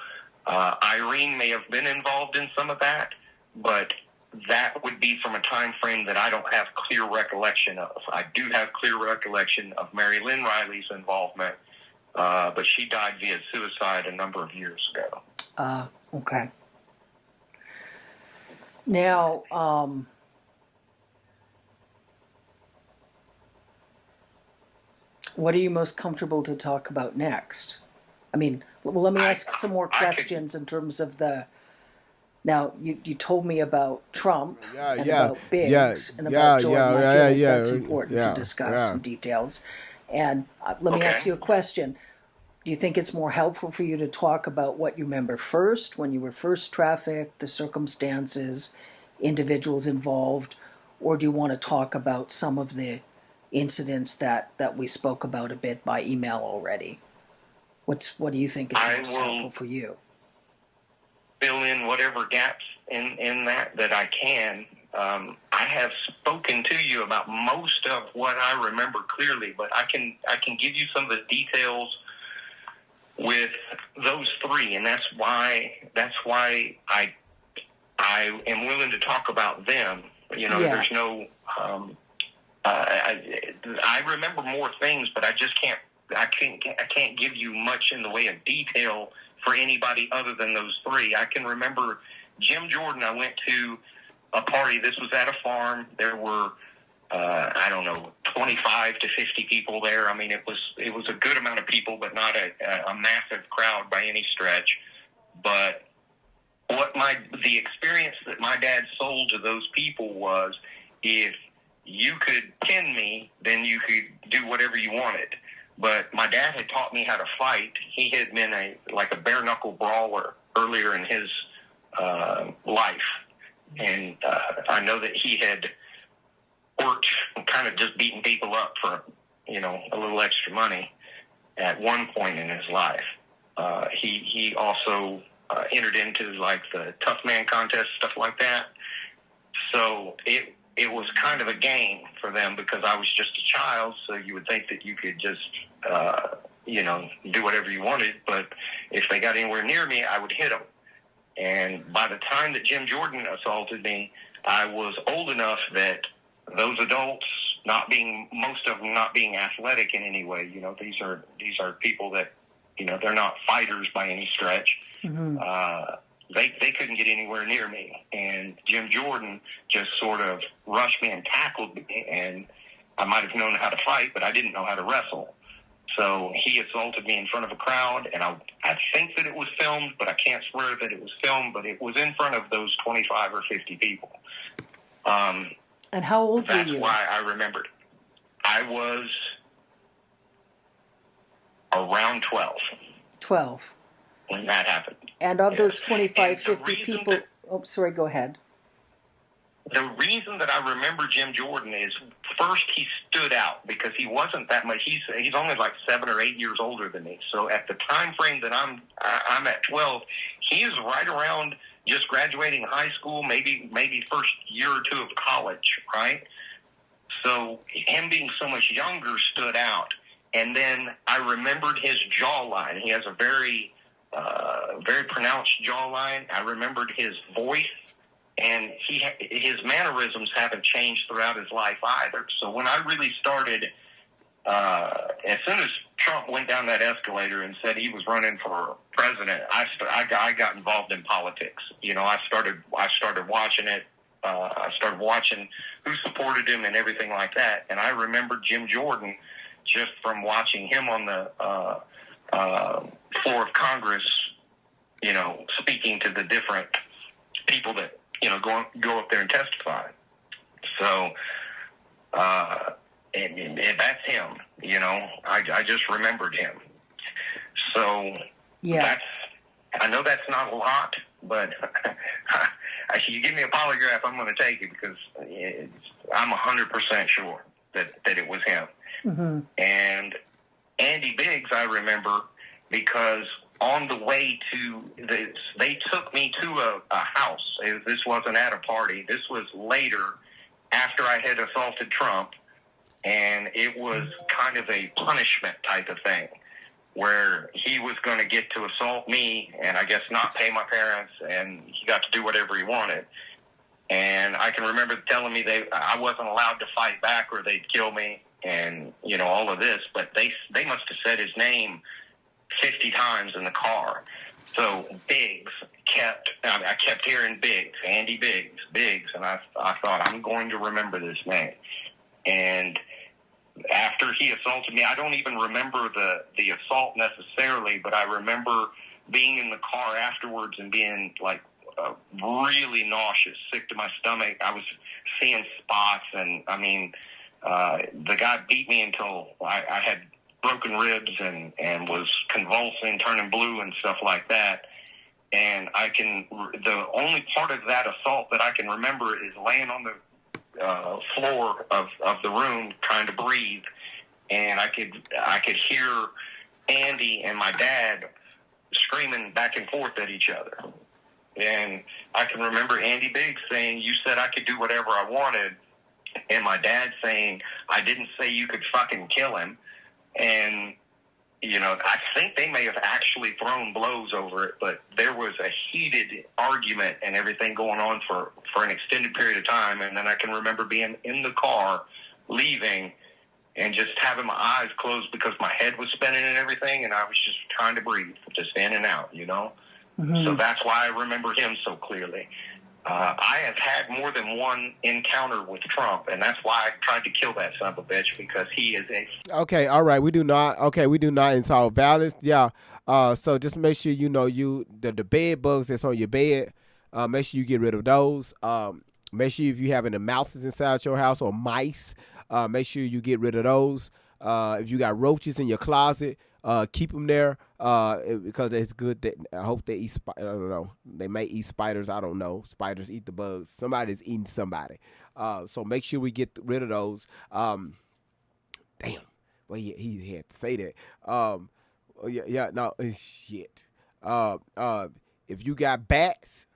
Irene may have been involved in some of that, but that would be from a time frame that I don't have clear recollection of. I do have clear recollection of Mary Lynn Riley's involvement, but she died via suicide a number of years ago. Okay. Now, what are you most comfortable to talk about next? I mean, well, let me ask some more questions in terms of the. Now, you told me about Trump and about Biggs and about Jordan. I feel like that's important to discuss in details. And let me ask you a question. Do you think it's more helpful for you to talk about what you remember first, when you were first trafficked, the circumstances, individuals involved, or do you want to talk about some of the incidents that we spoke about a bit by email already? What do you think is most helpful for you? Fill in whatever gaps in that I can. I have spoken to you about most of what I remember clearly, but I can give you some of the details with those three, and that's why I am willing to talk about them. There's no. I remember more things, but I can't give you much in the way of detail for anybody other than those three. I can remember Jim Jordan. I went to a party. This was at a farm. There were, 25 to 50 people there. I mean, it was a good amount of people, but not a massive crowd by any stretch. But the experience that my dad sold to those people was, if you could pin me, then you could do whatever you wanted. But my dad had taught me how to fight. He had been a bare knuckle brawler earlier in his life, and I know that he had worked kind of just beating people up for a little extra money at one point in his life. He also entered into the tough man contest, stuff like that. So it was kind of a game for them, because I was just a child, so you would think that you could just, do whatever you wanted. But if they got anywhere near me, I would hit them. And by the time that Jim Jordan assaulted me, I was old enough that those adults, most of them not being athletic in any way, these are people that, they're not fighters by any stretch. Mm-hmm. They couldn't get anywhere near me. And Jim Jordan just sort of rushed me and tackled me, and I might have known how to fight, but I didn't know how to wrestle. So he assaulted me in front of a crowd, and I think that it was filmed, but I can't swear that it was filmed, but it was in front of those 25 or 50 people. And how old were you? That's why I remembered. I was around 12. 12. When that happened. And of those 25, 50 people... sorry, go ahead. The reason that I remember Jim Jordan is, first, he stood out because he wasn't that much. He's only 7 or 8 years older than me. So at the time frame that I'm at 12, he is right around just graduating high school, maybe first year or two of college, right? So him being so much younger stood out. And then I remembered his jawline. He has a very very pronounced jawline. I remembered his voice, and his mannerisms haven't changed throughout his life either. So when I really started, as soon as Trump went down that escalator and said he was running for president, I got involved in politics. You know, I started watching it. I started watching who supported him and everything like that. And I remember Jim Jordan just from watching him on the floor of Congress, you know, speaking to the different people that, you know, go up there and testify. So, and that's him, you know. I just remembered him. So Yeah. I know that's not a lot, but you give me a polygraph, I'm going to take it because I'm 100% sure that it was him. Mm-hmm. And Andy Biggs, I remember, because on the way to this, they took me to a house. This wasn't at a party. This was later after I had assaulted Trump, and it was kind of a punishment type of thing where he was going to get to assault me and I guess not pay my parents, and he got to do whatever he wanted. And I can remember telling me I wasn't allowed to fight back or they'd kill me, and, you know, all of this, but they must have said his name 50 times in the car. So Biggs I kept hearing Biggs, Andy Biggs, and I thought, I'm going to remember this name. And after he assaulted me, I don't even remember the assault necessarily, but I remember being in the car afterwards and being like really nauseous, sick to my stomach. I was seeing spots, and I mean, the guy beat me until I had broken ribs and was convulsing, turning blue and stuff like that. And the only part of that assault that I can remember is laying on the floor of the room trying to breathe, and I could hear Andy and my dad screaming back and forth at each other. And I can remember Andy Biggs saying, "You said I could do whatever I wanted," and my dad saying, "I didn't say you could fucking kill him." And, you know, I think they may have actually thrown blows over it, but there was a heated argument and everything going on for an extended period of time. And then I can remember being in the car, leaving, and just having my eyes closed because my head was spinning and everything, and I was just trying to breathe, just in and out, you know? Mm-hmm. So that's why I remember him so clearly. I have had more than one encounter with Trump, and that's why I tried to kill that son of a bitch, because he is a... Okay, all right. We do not install violence. Yeah. So just make sure you know the bed bugs that's on your bed. Make sure you get rid of those. Make sure if you have any mouses inside your house or mice, make sure you get rid of those. If you got roaches in your closet, keep them there because it's good. That I hope they eat. I don't know. They may eat spiders. I don't know. Spiders eat the bugs. Somebody's eating somebody. So make sure we get rid of those. Damn. Well, yeah, he had to say that. No, shit. If you got bats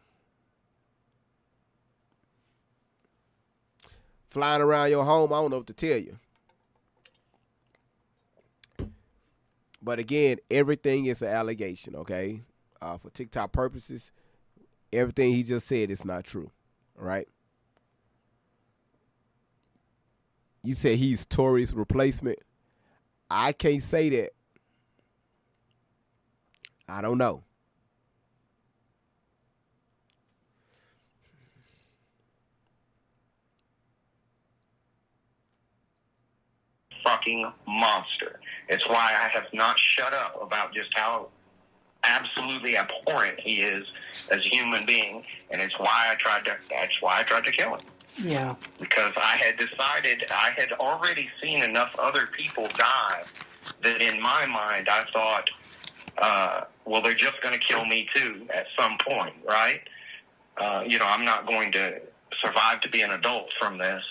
flying around your home, I don't know what to tell you. But again, everything is an allegation, okay? For TikTok purposes, everything he just said is not true, all right? You said he's Tory's replacement. I can't say that. I don't know. Fucking monster. It's why I have not shut up about just how absolutely abhorrent he is as a human being, and it's why I tried to kill him. Yeah. Because I had decided, I had already seen enough other people die that in my mind I thought, well, they're just going to kill me too at some point, right? I'm not going to survive to be an adult from this.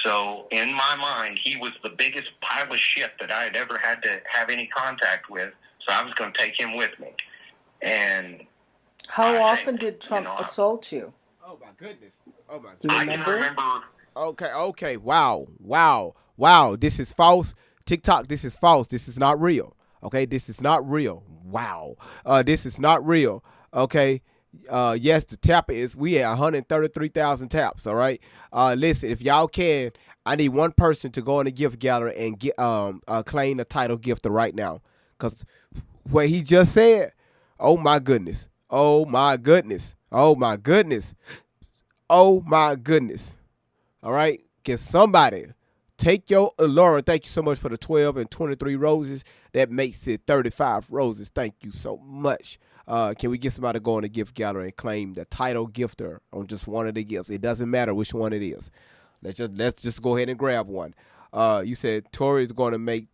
So in my mind, he was the biggest pile of shit that I had ever had to have any contact with. So I was going to take him with me. And how often did Trump assault you? Oh my goodness! Oh my goodness! Do you remember? I can remember. Okay. Wow. This is false. TikTok, this is false. This is not real. Okay, this is not real. Wow. This is not real. Okay. Yes, the tap is we at 133,000 taps. All right. Listen, if y'all can, I need one person to go in the gift gallery and get claim the title gifter right now. Cause what he just said, oh my goodness. Oh my goodness. Oh my goodness. Oh my goodness. All right. Can somebody take your Laura, thank you so much for the 12 and 23 roses. That makes it 35 roses. Thank you so much. Can we get somebody to go in the gift gallery and claim the title gifter on just one of the gifts? It doesn't matter which one it is. Let's just go ahead and grab one. You said Tori's going to make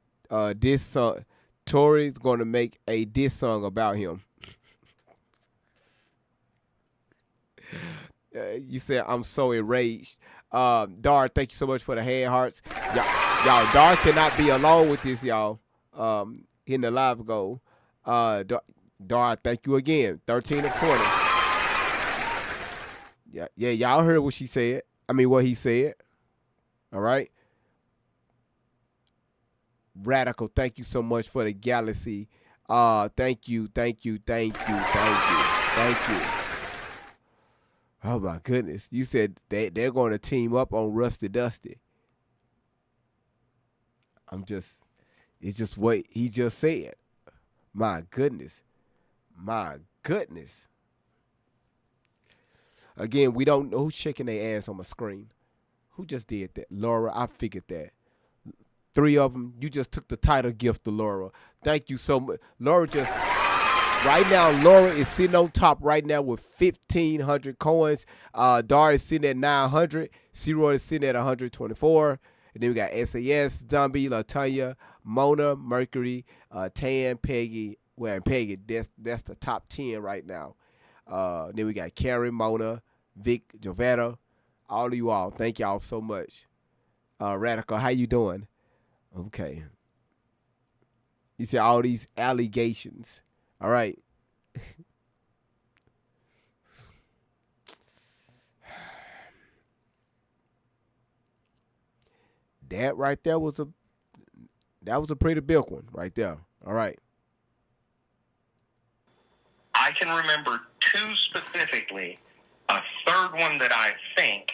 this song. Tori's going to make a diss song about him. You said I'm so enraged. Dar, thank you so much for the hand hearts. Y'all, Dar cannot be alone with this, y'all. Hitting the live goal. Dar, thank you again. 13 and 20. Yeah, y'all heard what she said. I mean, what he said. All right. Radical, thank you so much for the galaxy. Thank you. Oh my goodness. You said they're going to team up on Rusty Dusty. It's just what he just said. My goodness. Again, we don't know who's shaking their ass on my screen. Who just did that? Laura, I figured that. 3 of them, you just took the title gift to Laura. Thank you so much. Laura is sitting on top right now with 1,500 coins. Dar is sitting at 900. C-Roy is sitting at 124. And then we got SAS, Zombie, LaTanya, Mona, Mercury, Tan, Peggy. Well, and Peggy, that's the top 10 right now. Then we got Karen, Mona, Vic, Jovetta, all of you all. Thank y'all so much. Radical, how you doing? Okay. You see all these allegations. All right. That right there was a pretty big one right there. All right. I can remember 2 specifically. A third one that I think,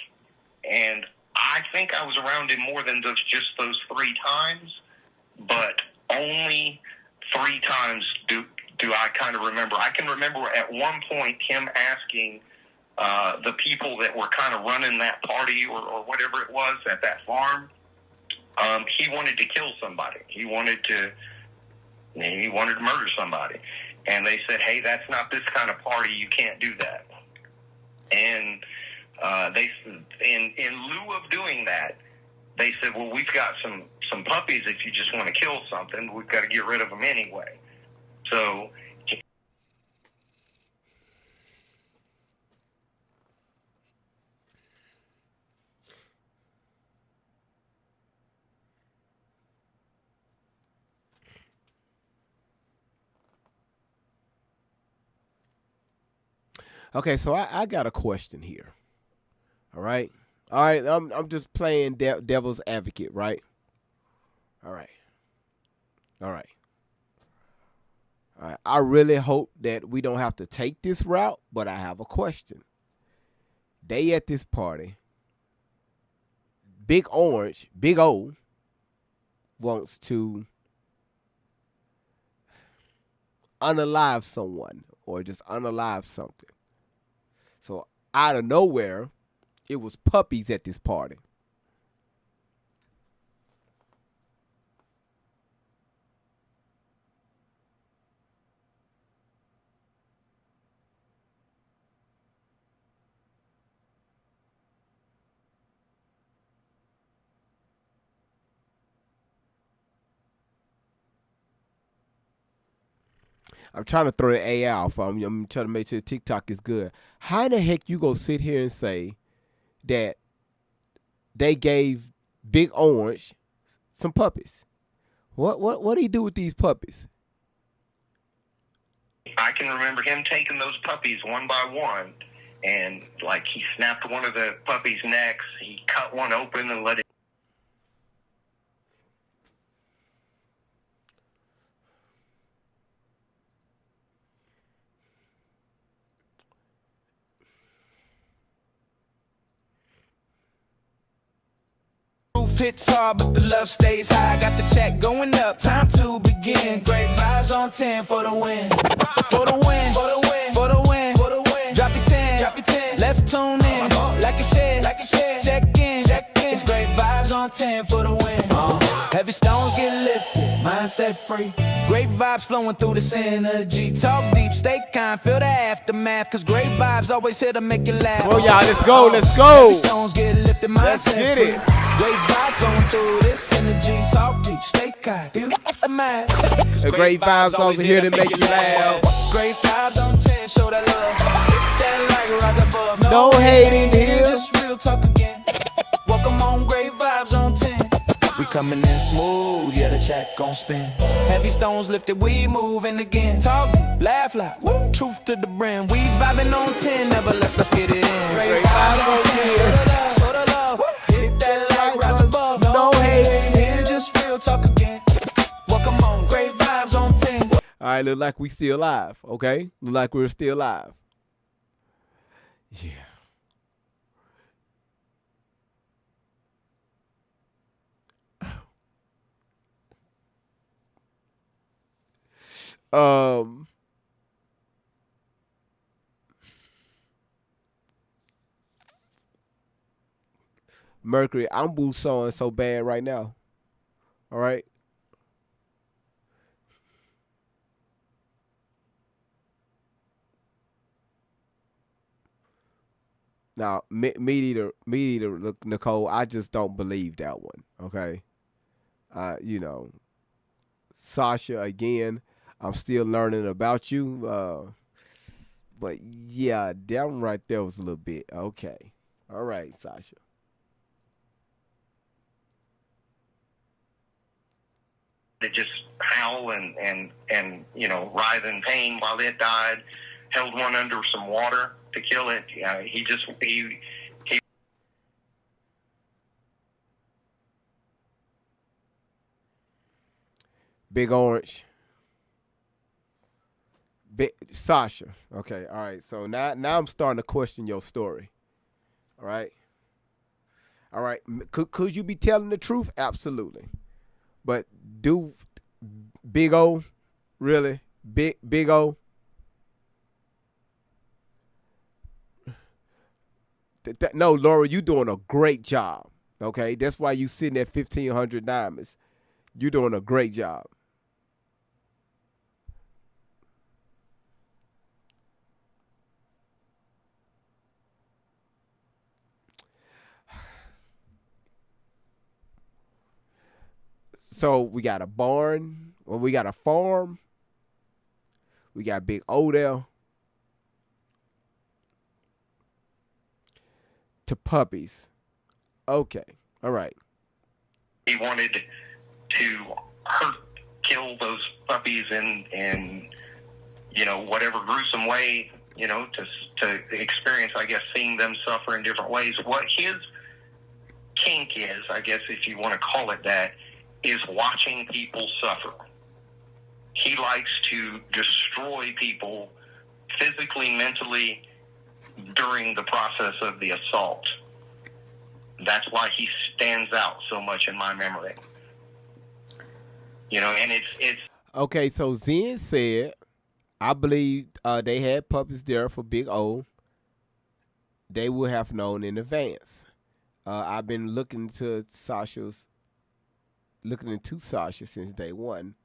and I think I was around him more than those 3 times, but only 3 times do I kind of remember. I can remember at one point him asking the people that were kind of running that party or whatever it was at that farm. He wanted to kill somebody. He wanted to murder somebody. And they said, hey, that's not this kind of party. You can't do that. And they, in lieu of doing that, they said, well, we've got some puppies. If you just want to kill something, we've got to get rid of them anyway. So Okay, so I got a question here. All right. I'm just playing devil's advocate, right? All right. I really hope that we don't have to take this route, but I have a question. They at this party, Big Orange, Big O, wants to unalive someone or just unalive something. So out of nowhere, it was puppies at this party. I'm trying to throw the AI off. I'm trying to make sure TikTok is good. How in the heck you gonna sit here and say that they gave Big Orange some puppies? What do he do with these puppies? I can remember him taking those puppies one by one, and like he snapped one of the puppies' necks. He cut one open and let it. hits hard, but the love stays high. Got the check going up, time to begin. Great vibes on 10 for the win. For the win, for the win, for the win, for the win. Drop your 10, drop your 10. Let's tune in. Like a share, like a share. Check in, check in. It's great vibes on 10 for the win. Heavy stones get lifted, mindset free. Great vibes flowing through this energy. Talk deep, stay kind, feel the aftermath. Cause great vibes always here to make you laugh. Oh, y'all, let's go, let's go. Heavy stones get lifted, Let's mindset get free. it. Great vibes flowing through this energy. Talk deep, stay kind, feel the aftermath. The great vibes always here to make you laugh. Great vibes on 10, show that love. Hit that like rise above. No hating here. Just real talk again. Welcome on, great vibes on 10. We coming in smooth, yeah, the check gon' spin. Heavy stones lifted, we moving again. Talk deep, laugh loud, woo, truth to the brim. We vibing on 10, never let's get it in. Great vibes on 10, show the love, show the love. Hit that like rise above. No hating here, just real talk again. Welcome on, great vibes on 10. All right, look like we still live, okay? Look like we're still live. Yeah. Mercury, I'm boo-sawing so bad right now. All right. Now, meat eater, look, Nicole, I just don't believe that one. Okay. You know, Sascha, again, I'm still learning about you. But yeah, that one right there was a little bit. Okay. All right, Sascha. They just howl and you know, writhe in pain while it died. Held one under some water to kill it. He Big Orange. Sascha. Okay, all right. So now I'm starting to question your story. All right. All right. Could you be telling the truth? Absolutely. But do Big O, really? Big O? No, Laura, you doing a great job. Okay? That's why you sitting at 1,500 diamonds. You doing a great job. So we got a barn, or we got a farm. We got Big O there. To puppies. Okay. All right. He wanted to kill those puppies in you know, whatever gruesome way, you know, to experience, I guess, seeing them suffer in different ways. What his kink is, I guess, if you want to call it that, is watching people suffer. He likes to destroy people physically, mentally, during the process of the assault. That's why he stands out so much in my memory. You know, and it's okay. So Zen said, I believe they had puppies there for Big O. They would have known in advance. I've been looking into Sascha since day one.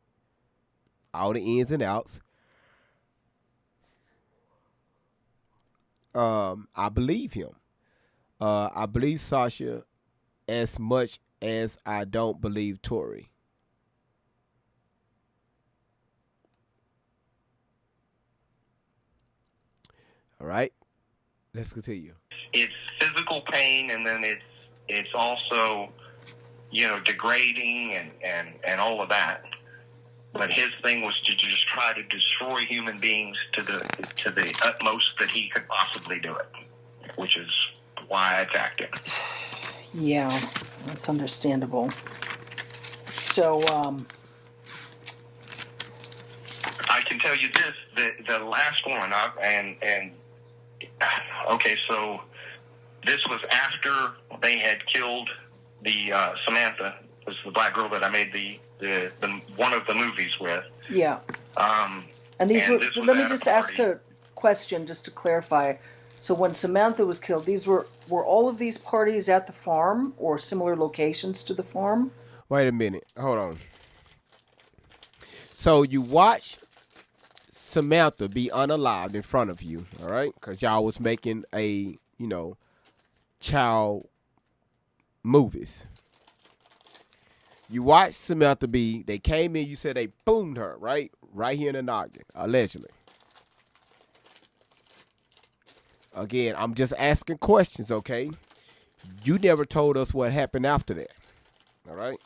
All the ins and outs. I believe him. I believe Sascha as much as I don't believe Tori. All right, let's continue. It's physical pain, and then it's also, you know, degrading and all of that. But his thing was to just try to destroy human beings to the utmost that he could possibly do it, which is why I attacked him. Yeah, that's understandable. So, I can tell you this: the last one, okay, so this was after they had killed Samantha was the black girl that I made the one of the movies with. Yeah. Um, And these and were, this was let me at a just ask party. a question just to clarify. So when Samantha was killed, were all of these parties at the farm or similar locations to the farm? Wait a minute. Hold on. So you watch Samantha be unalived in front of you, all right? Because y'all was making child movies. You watch Samantha they came in, you said they boomed her, right? Right here in the noggin, allegedly. Again, I'm just asking questions, okay? You never told us what happened after that, all right?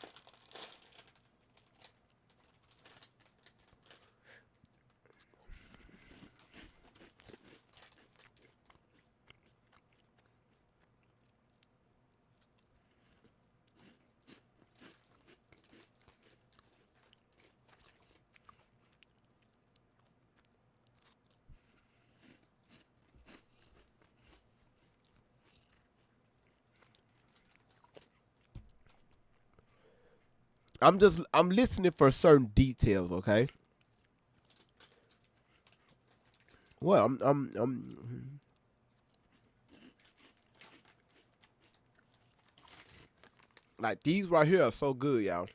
I'm listening for certain details, okay? Well, I'm like these right here are so good, y'all.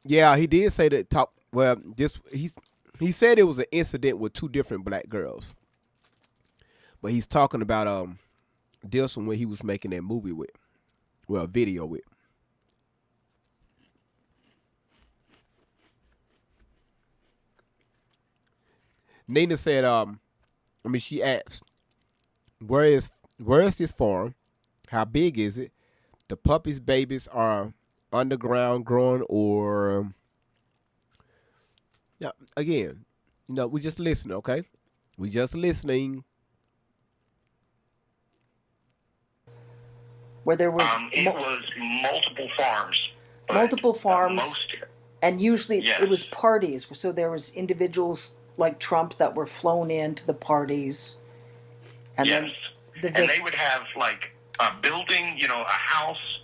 Yeah, he did say that talk. Well, he said it was an incident with two different black girls, but he's talking about this one when he was making that movie with, well, video with. Nina said, she asked, where is this farm? How big is it? The puppies' babies are underground growing, or yeah. Again, we just listening, okay? We just listening. Where there was It was multiple farms. multiple farms, Most, and usually yes. it was parties. So there was individuals like Trump that were flown in to the parties, and yes. then And they would have like a building, a house,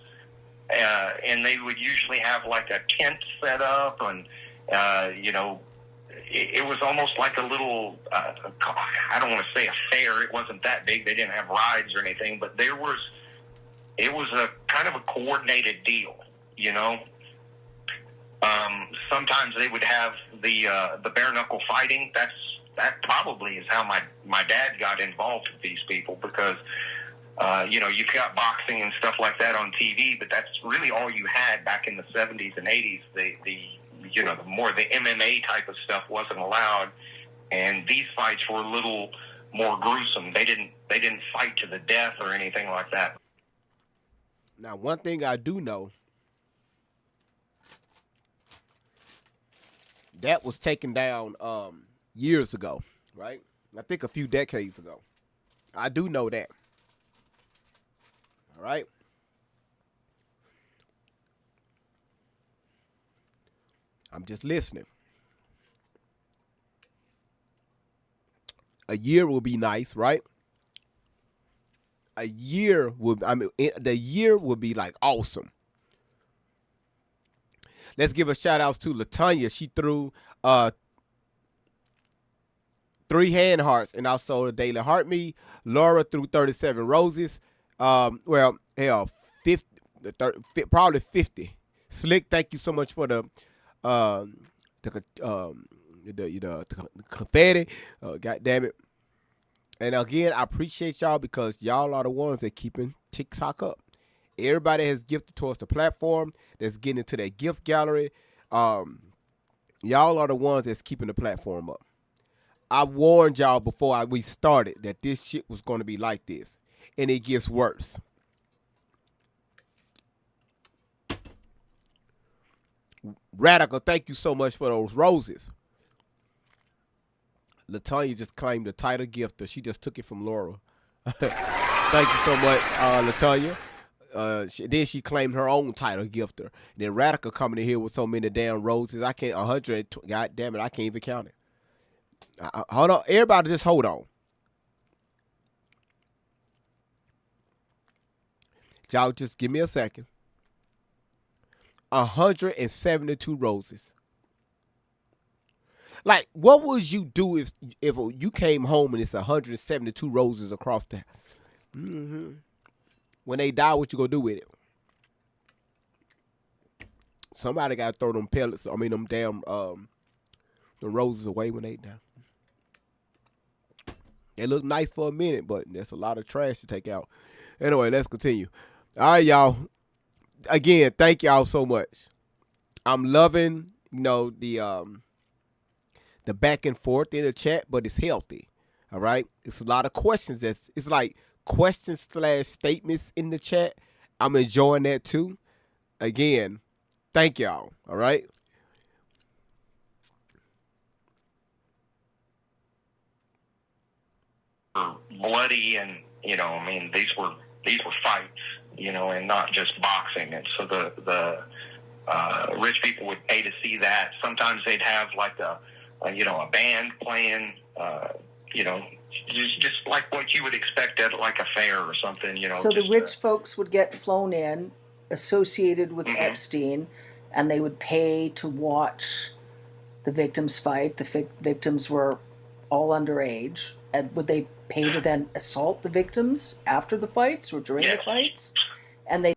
and they would usually have like a tent set up, and it was almost like a little, I don't want to say a fair. It wasn't that big. They didn't have rides or anything, but it was a kind of a coordinated deal, Sometimes they would have the bare knuckle fighting. That probably is how my dad got involved with these people, because you've got boxing and stuff like that on TV, but that's really all you had back in the 70s and 80s. The more the MMA type of stuff wasn't allowed, and these fights were a little more gruesome. They didn't fight to the death or anything like that. Now, one thing I do know, that was taken down years ago, right? I think a few decades ago. I do know that. All right? I'm just listening. A year will be nice, right? The year would be like awesome. Let's give a shout outs to Latanya. She threw 3 hand hearts, and also a daily heart me. Laura threw 37 roses. 50, probably 50. Slick, thank you so much for the confetti. God damn it. And again, I appreciate y'all, because y'all are the ones that keeping TikTok up. Everybody has gifted towards the platform, that's getting into their gift gallery. Y'all are the ones that's keeping the platform up. I warned y'all before we started that this shit was going to be like this, and it gets worse. Radical, thank you so much for those roses. Latanya just claimed the title gifter. She just took it from Laura. Thank you so much, Latanya. Then she claimed her own title gifter. Then Radical coming in here with so many damn roses. I can't, 100, god damn it, I can't even count it. Hold on. Everybody just hold on. Y'all just give me a second. 172 roses. Like, what would you do if you came home and it's 172 roses across the when they die, what you gonna do with it? Somebody gotta throw them pellets, them damn the roses away when they die. They look nice for a minute, but there's a lot of trash to take out. Anyway, let's continue. All right, y'all. Again, thank y'all so much. I'm loving, the back and forth in the chat, but it's healthy. All right, it's a lot of questions. It's like questions/statements in the chat. I'm enjoying that too. Again, thank y'all. All right. Bloody, and these were fights, and not just boxing. And so the rich people would pay to see that. Sometimes they'd have like a band playing, just like what you would expect at like a fair or something. So the rich folks would get flown in, associated with Epstein, and they would pay to watch the victims fight. The victims were all underage. And would they pay to then assault the victims after the fights or during the fights? And they...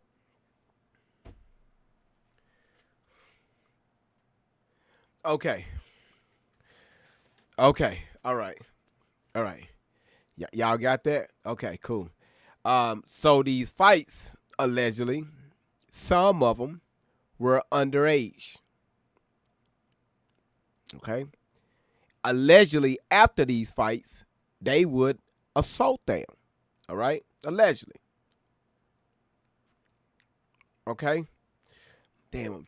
Okay. All right. Y'all got that? Okay, cool. So these fights, allegedly, some of them were underage. Okay. Allegedly, after these fights, they would assault them. All right? Allegedly. Okay? Damn,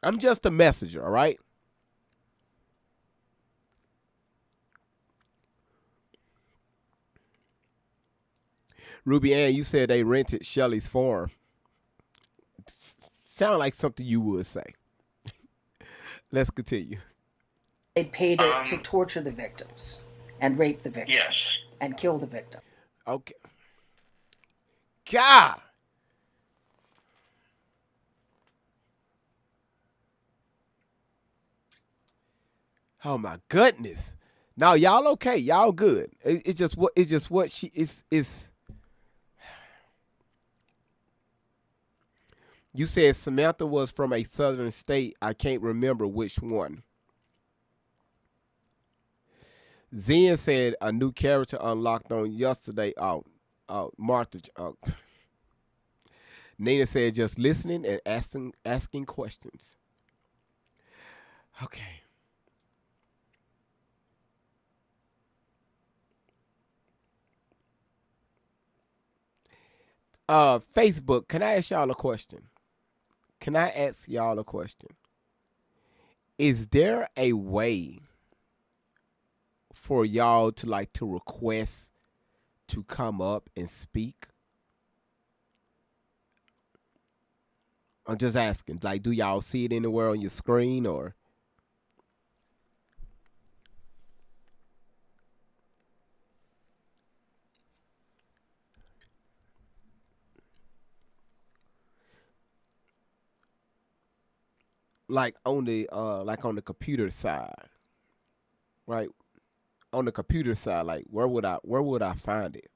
I'm just a messenger, all right? Ruby Ann, you said they rented Shelly's farm. Sound like something you would say. Let's continue. They'd pay to torture the victims and rape the victims. Yes. And kill the victim. Okay. God. Oh my goodness. Now y'all okay? Y'all good? It's just what she is. You said Samantha was from a southern state. I can't remember which one. Zen said a new character unlocked on yesterday. Martha. Nina said just listening and asking questions. Okay. Facebook, can I ask y'all a question? Is there a way for y'all to request to come up and speak? I'm just asking. Like, do y'all see it anywhere on your screen or? Like on the computer side, right? On the computer side, like where would I find it?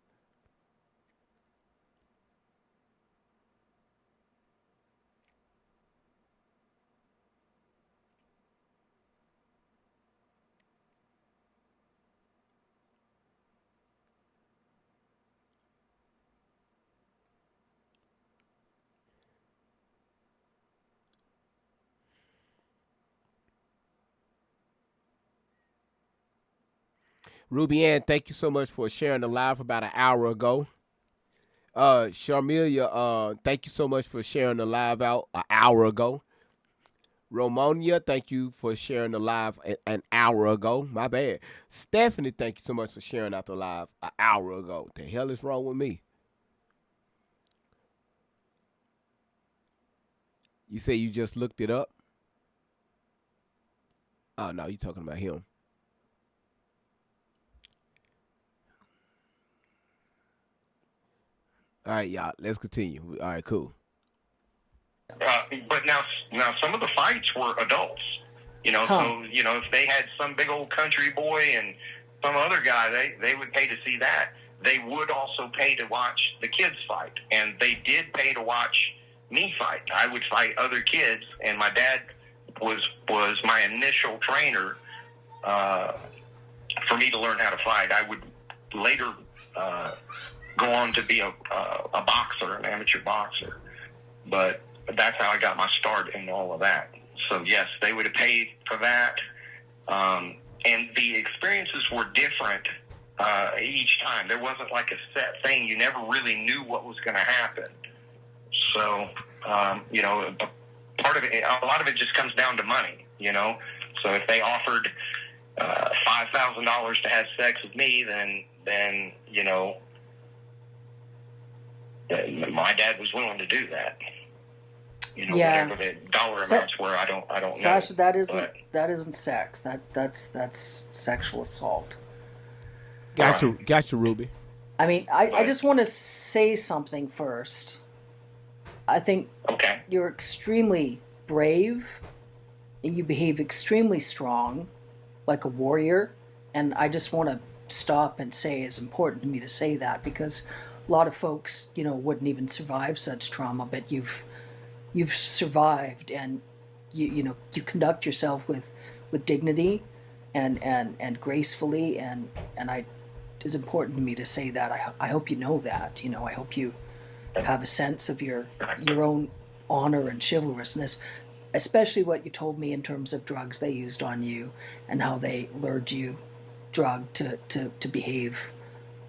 Ruby Ann, thank you so much for sharing the live about an hour ago. Sharmelia, thank you so much for sharing the live out an hour ago. Romonia, thank you for sharing the live an hour ago. My bad. Stephanie, thank you so much for sharing out the live an hour ago. The hell is wrong with me? You say you just looked it up? Oh no, you talking about him. All right, y'all. Let's continue. All right, cool. But now some of the fights were adults. So if they had some big old country boy and some other guy, they would pay to see that. They would also pay to watch the kids fight, and they did pay to watch me fight. I would fight other kids, and my dad was my initial trainer for me to learn how to fight. I would later go on to be a boxer, an amateur boxer, but that's how I got my start in all of that. So yes, they would have paid for that, and the experiences were different each time. There wasn't like a set thing. You never really knew what was going to happen. So part of it, a lot of it just comes down to money. So if they offered $5,000 to have sex with me, then my dad was willing to do that. Whatever the dollar amounts were, I don't know. Sascha, that isn't sex. That's sexual assault. Gotcha, Ruby. I mean, I just want to say something first. I think you're extremely brave, and you behave extremely strong, like a warrior. And I just want to stop and say it's important to me to say that, because a lot of folks, wouldn't even survive such trauma, but you've survived, and you conduct yourself with dignity and gracefully, and it's important to me to say that. I hope you know that. I hope you have a sense of your own honor and chivalrousness, especially what you told me in terms of drugs they used on you and how they lured you drugged to behave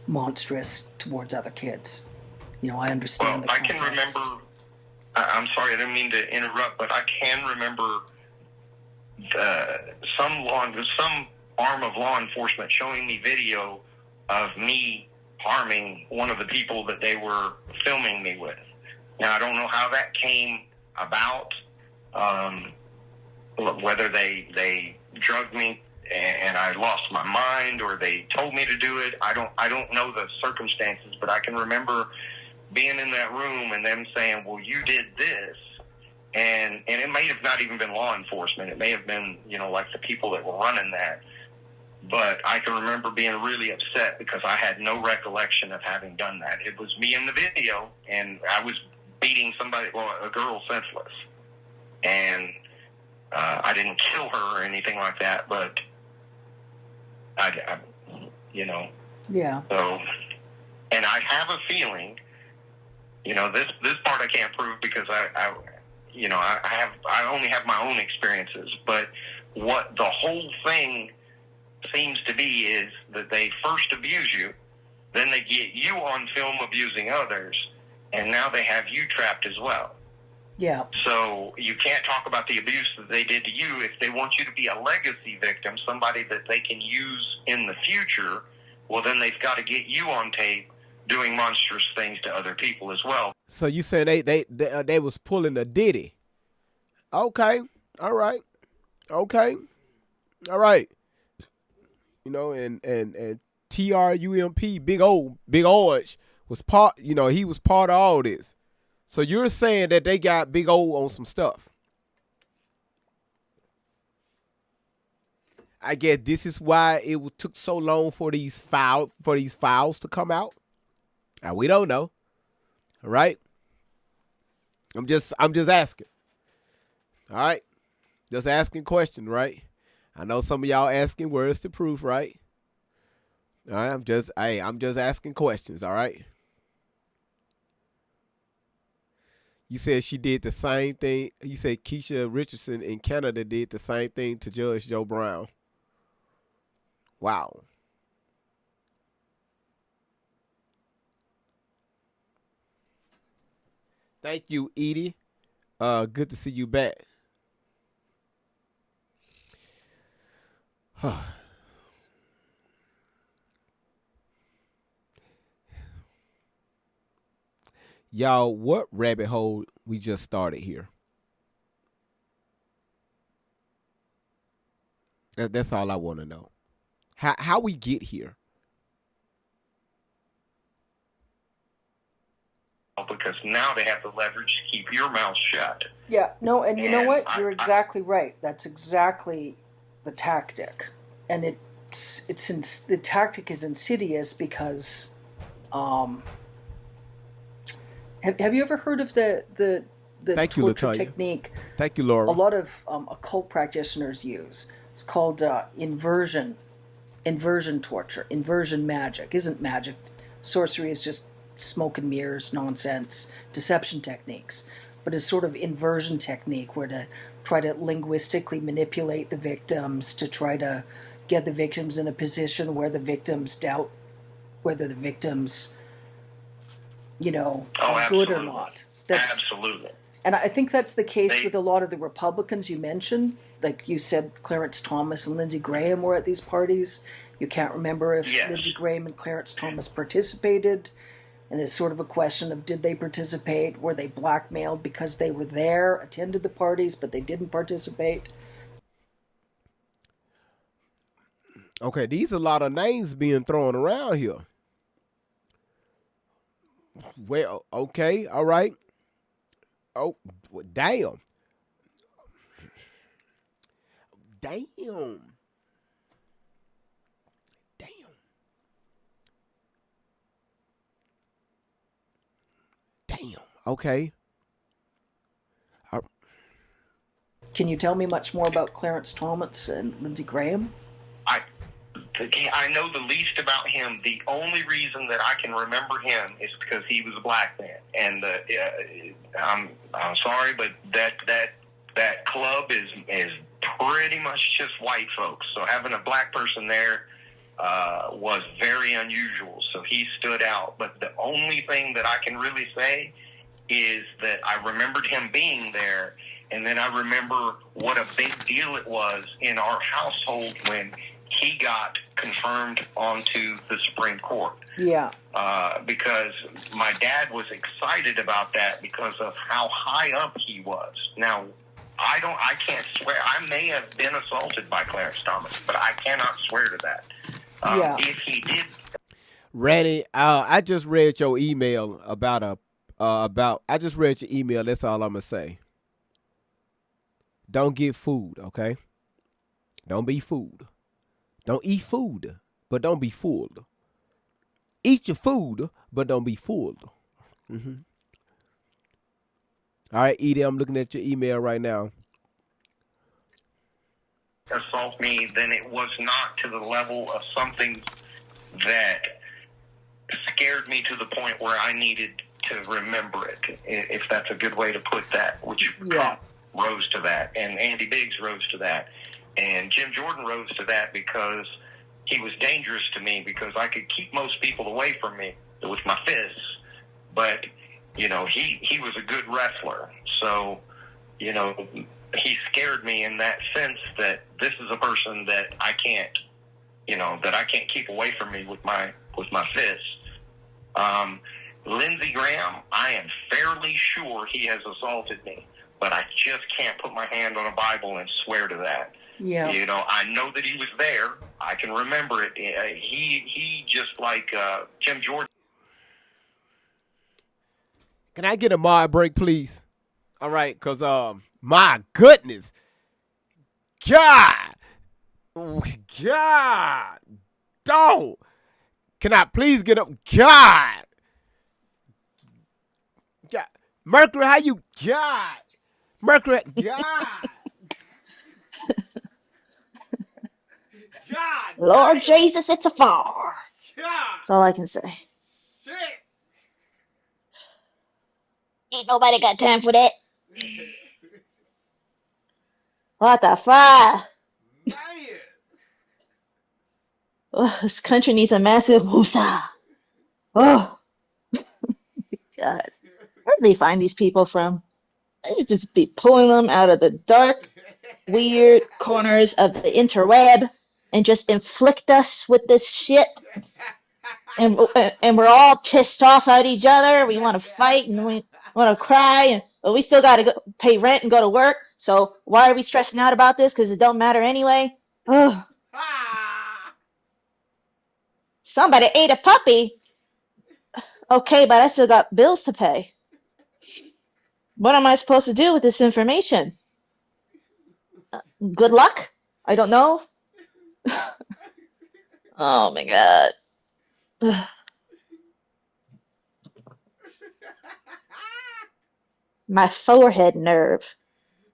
monstrous towards other kids. I understand the context. I can remember. I'm sorry, I didn't mean to interrupt, but I can remember some arm of law enforcement showing me video of me harming one of the people that they were filming me with. Now, I don't know how that came about, whether they drugged me and I lost my mind, or they told me to do it. I don't know the circumstances, but I can remember being in that room and them saying, well, you did this. And it may have not even been law enforcement. It may have been, like the people that were running that. But I can remember being really upset because I had no recollection of having done that. It was me in the video, and I was beating a girl senseless. And I didn't kill her or anything like that, but I. Yeah. So, and I have a feeling, this part I can't prove because I only have my own experiences, but what the whole thing seems to be is that they first abuse you, then they get you on film abusing others, and now they have you trapped as well. Yeah. So you can't talk about the abuse that they did to you. If they want you to be a legacy victim, somebody that they can use in the future, well, then they've got to get you on tape doing monstrous things to other people as well. So you said they was pulling a Diddy. Okay. All right. Okay. All right. And TRUMP, Big Orange was part, he was part of all this. So you're saying that they got Big O on some stuff. I guess this is why it took so long for these files to come out. Now, we don't know. All right? I'm just asking. All right? Just asking questions, right? I know some of y'all asking where's the proof, right? All right, I'm just asking questions, all right? You said she did the same thing. You said Keisha Richardson in Canada did the same thing to Judge Joe Brown. Wow. Thank you, Edie. Good to see you back. Y'all, what rabbit hole we just started here? That's all I want to know. How we get here? because now they have the leverage to keep your mouth shut. Yeah, no, and you know And what? You're exactly right. That's exactly the tactic, and the tactic is insidious because, um, have you ever heard of the Thank you, torture Latonya. technique Thank you, a Laura. lot of occult practitioners use? It's called inversion torture, inversion magic. Isn't magic? Sorcery is just smoke and mirrors nonsense, deception techniques. But it's sort of inversion technique where to try to linguistically manipulate the victims to try to get the victims in a position where the victims doubt whether the victims, are good or absolutely. not. That's Absolutely. And I think that's the case They, with a lot of the Republicans you mentioned. Like you said, Clarence Thomas and Lindsey Graham were at these parties. You can't remember if yes. Lindsey Graham and Clarence Thomas participated. And it's sort of a question of did they participate? Were they blackmailed because they were there, attended the parties, but they didn't participate? Okay, these are a lot of names being thrown around here. Well, okay, all right. Oh, damn. Damn. Damn. Damn. Okay. Can you tell me much more about Clarence Thomas and Lindsey Graham? I know the least about him. The only reason that I can remember him is because he was a black man, and I'm sorry, but that club is pretty much just white folks. So having a black person there was very unusual. So he stood out. But the only thing that I can really say is that I remembered him being there, and then I remember what a big deal it was in our household when he got confirmed onto the Supreme Court. Yeah. Because my dad was excited about that because of how high up he was. Now, I can't swear. I may have been assaulted by Clarence Thomas, but I cannot swear to that. Yeah. If he did. Randy, I just read your email I just read your email. That's all I'm going to say. Don't get food, okay? Don't be fooled. Don't eat food, but don't be fooled. Eat your food, but don't be fooled. Mm-hmm. All right, Edie, I'm looking at your email right now. Assault me, then it was not to the level of something that scared me to the point where I needed to remember it, if that's a good way to put that, which Trump rose to that, and Andy Biggs rose to that. And Jim Jordan rose to that because he was dangerous to me because I could keep most people away from me with my fists. But, he was a good wrestler. So, he scared me in that sense that this is a person that I can't keep away from me with my fists. Lindsey Graham, I am fairly sure he has assaulted me, but I just can't put my hand on a Bible and swear to that. Yeah. I know that he was there. I can remember it. He just like Jim Jordan. Can I get a mod break, please? All right, because, my goodness. God. Don't. Can I please get up? God. Mercury, how you? God. Mercury, God. God, Lord Jesus, it's a far. God. That's all I can say. Shit. Ain't nobody got time for that. What the fuck? Man. Oh, this country needs a massive woosah. Oh, God. Where do they find these people from? They should just be pulling them out of the dark, weird corners of the interweb and just inflict us with this shit. And we're all pissed off at each other. We want to fight and we want to cry, but we still got to go pay rent and go to work. So why are we stressing out about this? Because it don't matter anyway. Oh, Ah! somebody ate a puppy. Okay, but I still got bills to pay. What am I supposed to do with this information? Good luck? I don't know. Oh my God. My forehead nerve,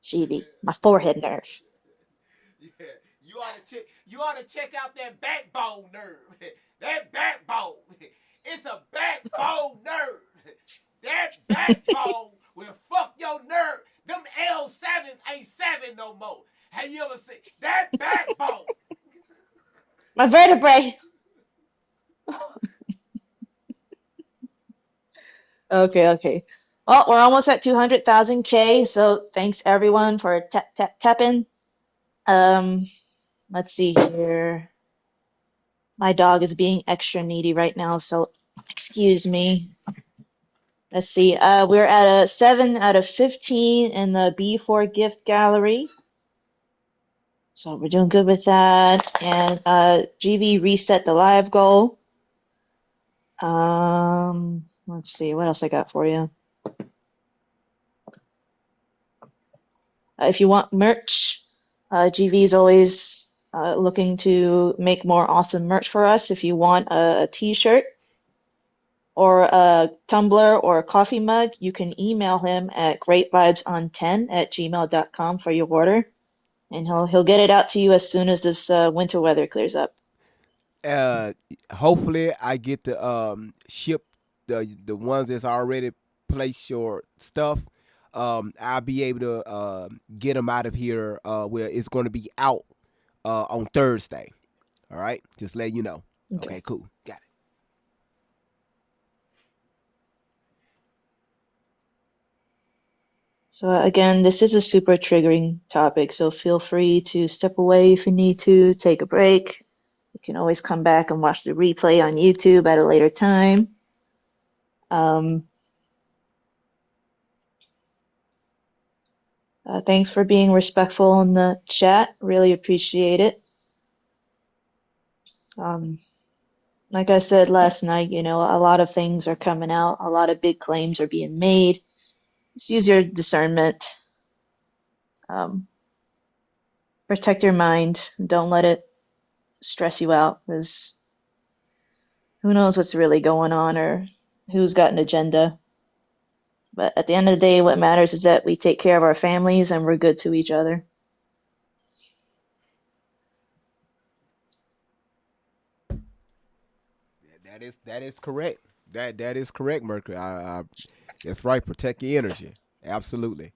GB. My forehead nerve. Yeah, you ought to check out that backbone nerve. That backbone. It's a backbone nerve. That backbone will fuck your nerve. Them L7s ain't 7 no more. Have you ever seen that backbone? My vertebrae. Okay, okay. Well, we're almost at 200,000 K, so thanks everyone for tapping. Um, let's see here. My dog is being extra needy right now, so excuse me. Let's see. We're at a 7 out of 15 in the B4 gift gallery. So we're doing good with that. And GV reset the live goal. Let's see, what else I got for you? If you want merch, GV is always looking to make more awesome merch for us. If you want a t-shirt or a tumbler or a coffee mug, you can email him at greatvibeson10@gmail.com for your order, and he'll get it out to you as soon as this winter weather clears up. Hopefully I get to ship the ones that's already placed your stuff. I'll be able to get them out of here where it's going to be out on Thursday. All right, just let you know. Okay. Okay, cool, got it. So again, this is a super triggering topic, so feel free to step away if you need to, take a break. You can always come back and watch the replay on YouTube at a later time. Thanks for being respectful in the chat. Really appreciate it. Like I said last night, a lot of things are coming out. A lot of big claims are being made. Just use your discernment. Protect your mind. Don't let it stress you out, because who knows what's really going on or who's got an agenda. But at the end of the day, what matters is that we take care of our families and we're good to each other. That is correct. That is correct, Mercury. That's right. Protect your energy. Absolutely,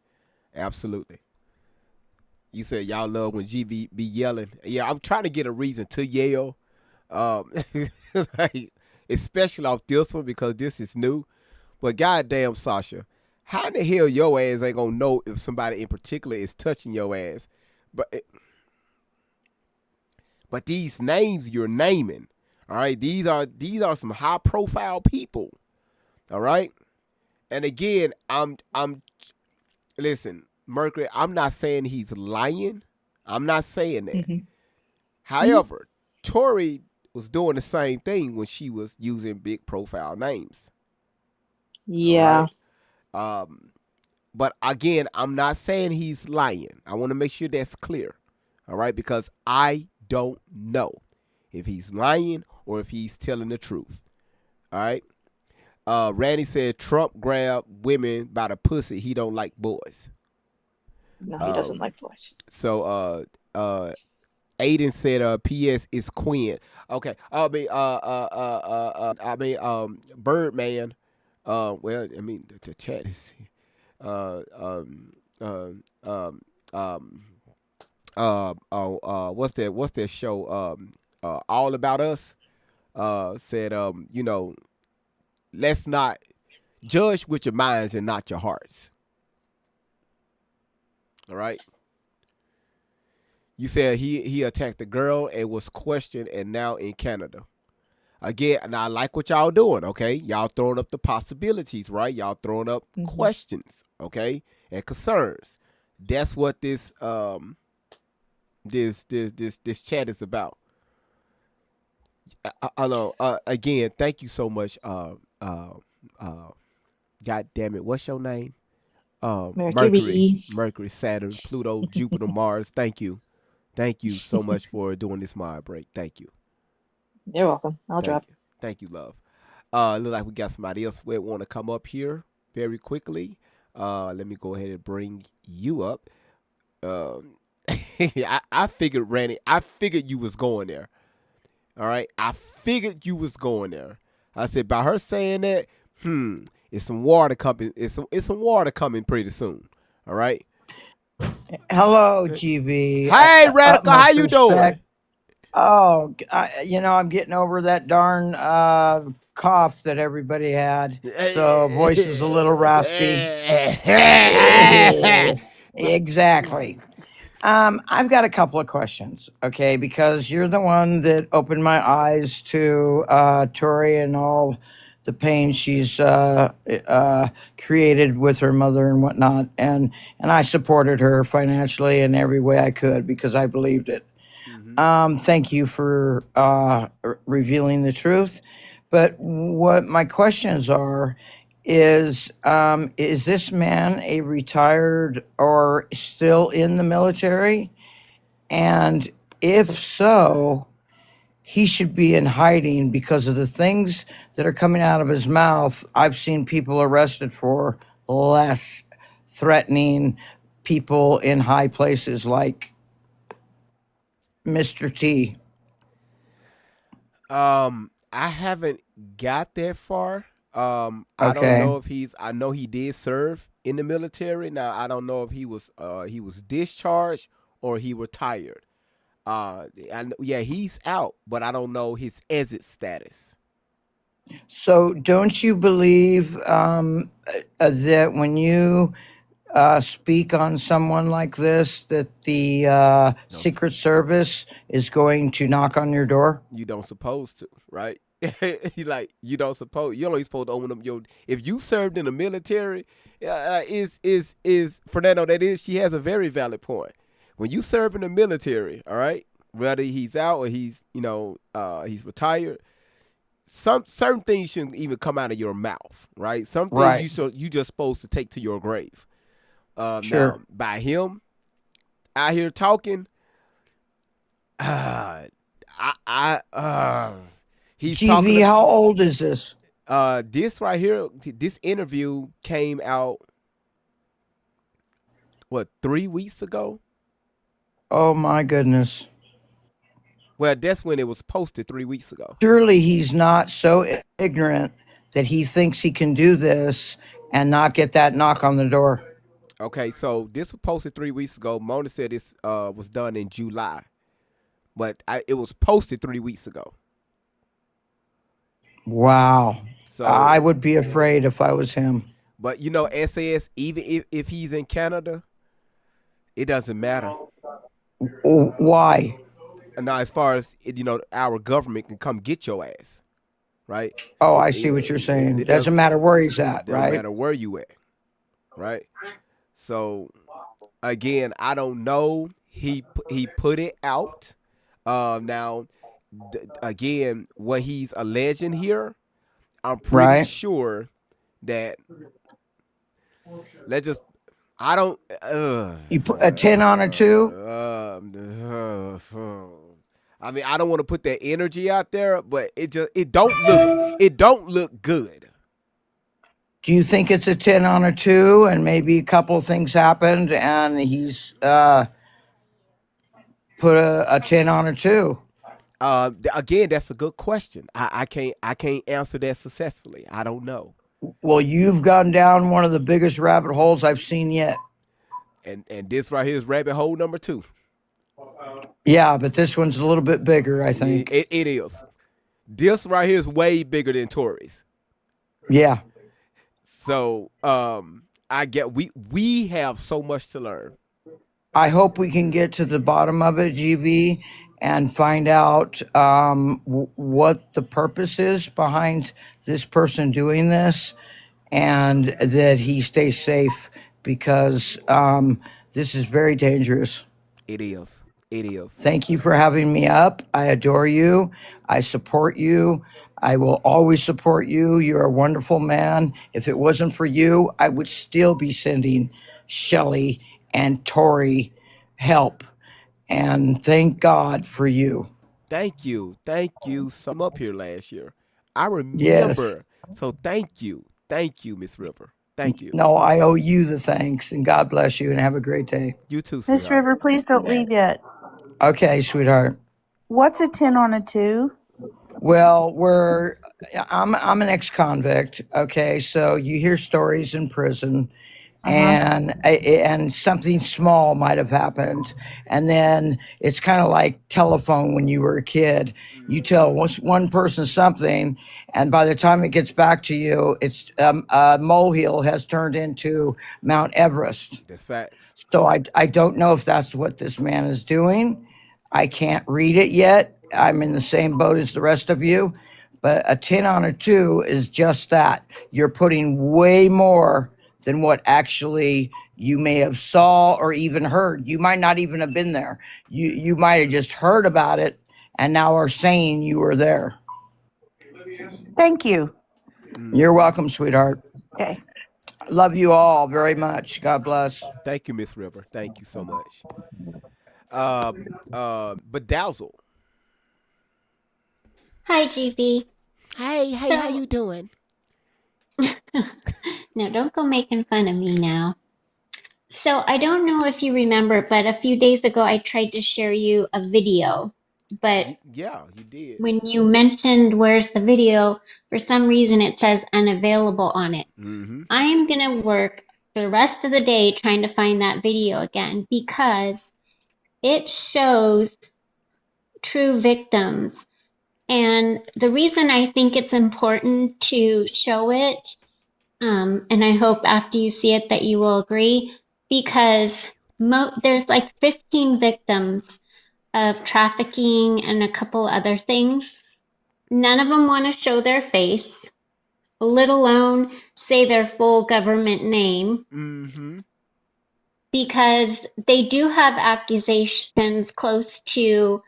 absolutely. You said y'all love when GB be yelling. Yeah, I'm trying to get a reason to yell, um, like, especially off this one because this is new. But goddamn, Sasha, how in the hell your ass ain't gonna know if somebody in particular is touching your ass? But but these names you're naming, all right, these are some high profile people, all right. And again, I'm listen, Mercury. I'm not saying he's lying. I'm not saying that. Hmm. However, Tori was doing the same thing when she was using big profile names. All Yeah. right. Um, but again, I'm not saying he's lying. I want to make sure that's clear. All right, because I don't know if he's lying or if he's telling the truth. All right. Randy said Trump grabbed women by the pussy. He don't like boys. No, he doesn't Um, like boys. so Aiden said, "P.S. is Quinn." Okay. Birdman. Well, I mean, the chat is. Uh, um, um, um, um, what's that? What's that show? All About Us. Said, let's not judge with your minds and not your hearts. All right. You said he attacked the girl and was questioned and now in Canada. Again, and I like what y'all doing, okay? Y'all throwing up the possibilities, right? Y'all throwing up Hmm. questions, okay? And concerns. That's what this this chat is about. I know. Again, thank you so much. Uh, God damn it, what's your name? Mercury, Mercury. Mercury, Saturn, Pluto, Jupiter, Mars. Thank you so much for doing this mod break. Thank you, You're welcome. I'll drop. thank you, love. Look like we got somebody else that want to come up here very quickly. Let me go ahead and bring you up. Um, I figured, Randy. I figured you was going there. All right, I figured you was going there. I said by her saying that, it's some water coming. It's some water coming pretty soon. All right. Hello, GV. Hey, Radical, how Utmost you respect. doing? Oh, I'm getting over that darn cough that everybody had. So voice is a little raspy. Exactly. I've got a couple of questions, okay? Because you're the one that opened my eyes to Tori and all the pain she's created with her mother and whatnot, and I supported her financially in every way I could because I believed it. Thank you for revealing the truth. But what my questions are is this man a retired or still in the military? And if so, he should be in hiding because of the things that are coming out of his mouth. I've seen people arrested for less, threatening people in high places like Mr. T. I haven't got that far. I don't Okay. know if he's. I know he did serve in the military. Now I don't know if he was discharged or he retired. Yeah, he's out, but I don't know his exit status. So don't you believe that when you speak on someone like this, that the Don't Secret Service is going to knock on your door? You don't supposed to, right? You don't suppose you only supposed to open up your if you served in the military. Is Fernando, that is, she has a very valid point. When you serve in the military, all right, whether he's out or he's retired, some certain things shouldn't even come out of your mouth, right? Some things Right. you just supposed to take to your grave. Sure. Now by him out here talking, uh, he's talking. GV, how old is this? This right here, this interview came out what 3 weeks ago. Oh my goodness. Well, that's when it was posted 3 weeks ago. Surely he's not so ignorant that he thinks he can do this and not get that knock on the door. Okay, so this was posted 3 weeks ago. Mona said this was done in July, but it was posted 3 weeks ago. Wow. So, I would be afraid if I was him. but SAS, even if he's in Canada, it doesn't matter. Why? Now, as far as our government can come get your ass, right? Oh, I see what you're saying. It Doesn't matter where he's at, Doesn't right? matter where you at, right? So again, I don't know. He put it out. Now, again, what he's alleging here, I'm pretty Right. sure that let's just. I don't. You put a 10 on a 2? I mean, I don't want to put that energy out there, but it don't look good. Do you think it's a 10 on a 2 and maybe a couple of things happened and he's put a 10 on a 2? Again, that's a good question. I can't answer that successfully. I don't know. Well, you've gone down one of the biggest rabbit holes I've seen yet. And this right here is rabbit hole number 2. Yeah, but this one's a little bit bigger, I think. It is. This right here is way bigger than Tory's. Yeah. So I get we have so much to learn. I hope we can get to the bottom of it, GV, and find out what the purpose is behind this person doing this, and that he stays safe because this is very dangerous. It is. It is. Thank you for having me up. I adore you. I support you. I will always support you. You're a wonderful man. If it wasn't for you, I would still be sending Shelly and Tori help. And thank God for you. Thank you. Thank you. Up here last year. I Yes. remember. So thank you. Thank you, Miss River. Thank you. No, I owe you the thanks. And God bless you and have a great day. You too, Miss sweetheart. River, please don't leave yet. Okay, sweetheart. What's a 10 on a 2? Well, I'm an ex-convict, okay? So you hear stories in prison Uh-huh. and something small might have happened, and then it's kind of like telephone when you were a kid. You tell one person something, and by the time it gets back to you, it's a molehill has turned into Mount Everest. That's facts. So I don't know if that's what this man is doing. I can't read it yet. I'm in the same boat as the rest of you. But a 10 on a 2 is just that. You're putting way more than what actually you may have saw or even heard. You might not even have been there. You might have just heard about it and now are saying you were there. Thank you. You're welcome, sweetheart. Okay. Love you all very much. God bless. Thank you, Miss River. Thank you so much. Bedazzle. Hi, GB. Hey, how So, you doing? no, don't go making fun of me now. So, I don't know if you remember, but a few days ago I tried to share you a video. But Yeah, you did. when you mentioned where's the video, for some reason it says unavailable on it. Mm-hmm. I am going to work the rest of the day trying to find that video again because it shows true victims. And the reason I think it's important to show it, and I hope after you see it that you will agree, because there's like 15 victims of trafficking and a couple other things. None of them want to show their face, let alone say their full government name, Mm-hmm. because they do have accusations close to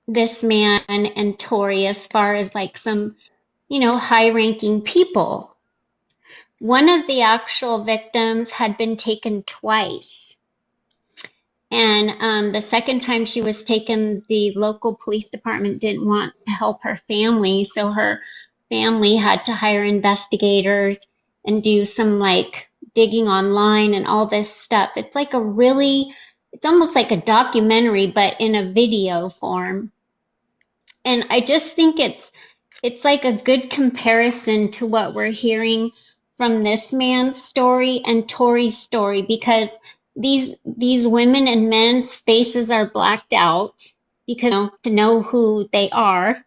this man and Tory as far as like some, high ranking people. One of the actual victims had been taken twice. And the second time she was taken, the local police department didn't want to help her family. So her family had to hire investigators and do some like digging online and all this stuff. It's like it's almost like a documentary, but in a video form. And I just think it's like a good comparison to what we're hearing from this man's story and Tori's story, because these women and men's faces are blacked out because to know who they are.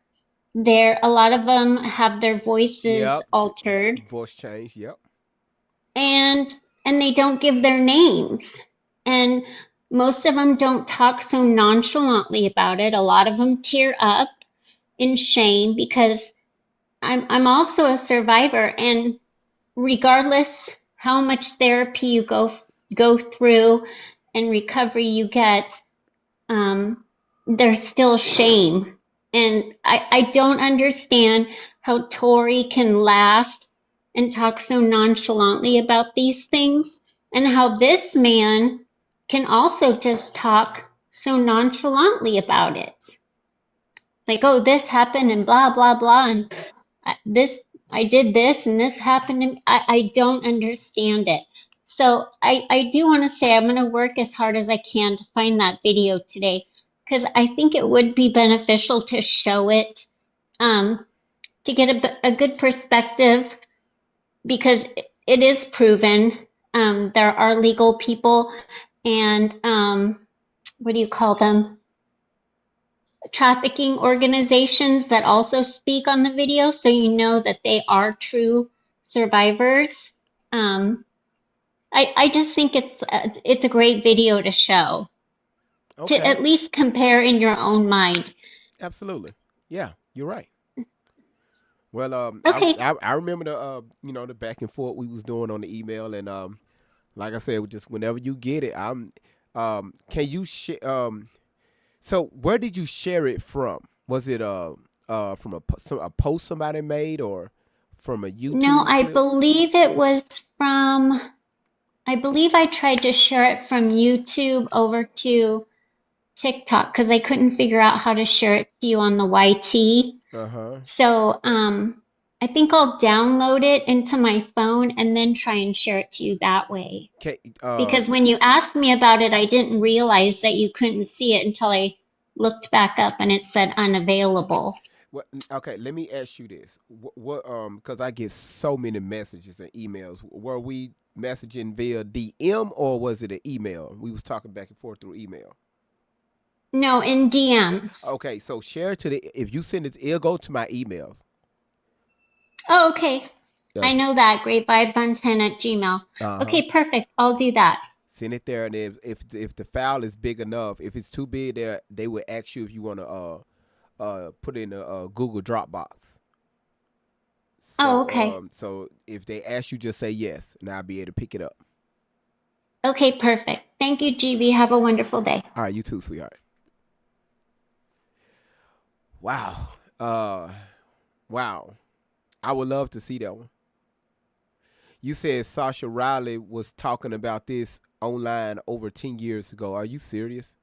A lot of them have their voices Yep. altered, Voice change. Yep. and they don't give their names. And most of them don't talk so nonchalantly about it. A lot of them tear up in shame because I'm also a survivor, and regardless how much therapy you go through and recovery you get, there's still shame. And I don't understand how Tori can laugh and talk so nonchalantly about these things, and how this man can also just talk so nonchalantly about it. Like, oh, this happened and blah, blah, blah. And this, I did this and this happened. And I don't understand it. So I do want to say I'm going to work as hard as I can to find that video today, because I think it would be beneficial to show it, to get a good perspective, because it is proven. There are legal people and what do you call them? Trafficking organizations that also speak on the video, so you know that they are true survivors. I just think it's a great video to show, to Okay. at least compare in your own mind. Absolutely. Yeah, you're right. Well, Okay. I remember the back and forth we was doing on the email, and like I said, just whenever you get it, I'm Can you share? So where did you share it from? Was it from a post somebody made or from a No, YouTube clip? I believe I tried to share it from YouTube over to TikTok because I couldn't figure out how to share it to you on the YT. Uh huh. So I think I'll download it into my phone and then try and share it to you that way. Okay. Because when you asked me about it, I didn't realize that you couldn't see it until I looked back up and it said unavailable. Okay. Let me ask you this. Because I get so many messages and emails. Were we messaging via DM or was it an email? We was talking back and forth through email. No, in DMs. Okay. So share it to the. If you send it, it'll go to my emails. Oh, okay. I Yes. know that. Greatvibes10@gmail. Uh huh. Okay, perfect. I'll do that. Send it there, and if the file is big enough, if it's too big, they will ask you if you want to put it in a Google Dropbox. Oh, So okay. so if they ask you, just say yes, and I'll be able to pick it up. Okay, perfect. Thank you, GB. Have a wonderful day. All right, you too, sweetheart. Wow. Wow. I would love to see that one. You said Sasha Riley was talking about this online over 10 years ago. Are you serious?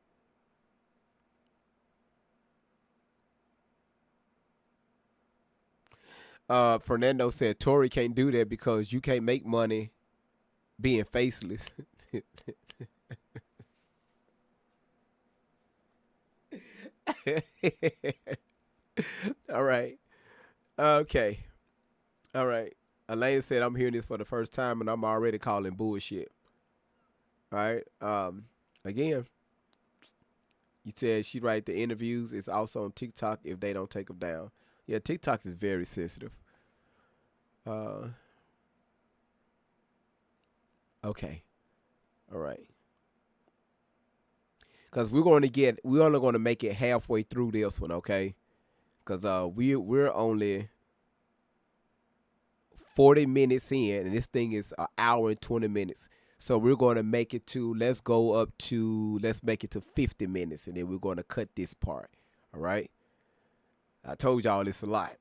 Fernando said Tori can't do that because you can't make money being faceless. All right. Okay. All right. Elaine said I'm hearing this for the first time and I'm already calling bullshit. All right. Again, you said she write the interviews. It's also on TikTok if they don't take them down. Yeah, TikTok is very sensitive. Uh, okay. All right. Because we're only going to make it halfway through this one, okay? Because we're only 40 minutes in, and this thing is an hour and 20 minutes. So we're going to make it to, let's make it to 50 minutes, and then we're going to cut this part. All right? I told y'all it's a lot.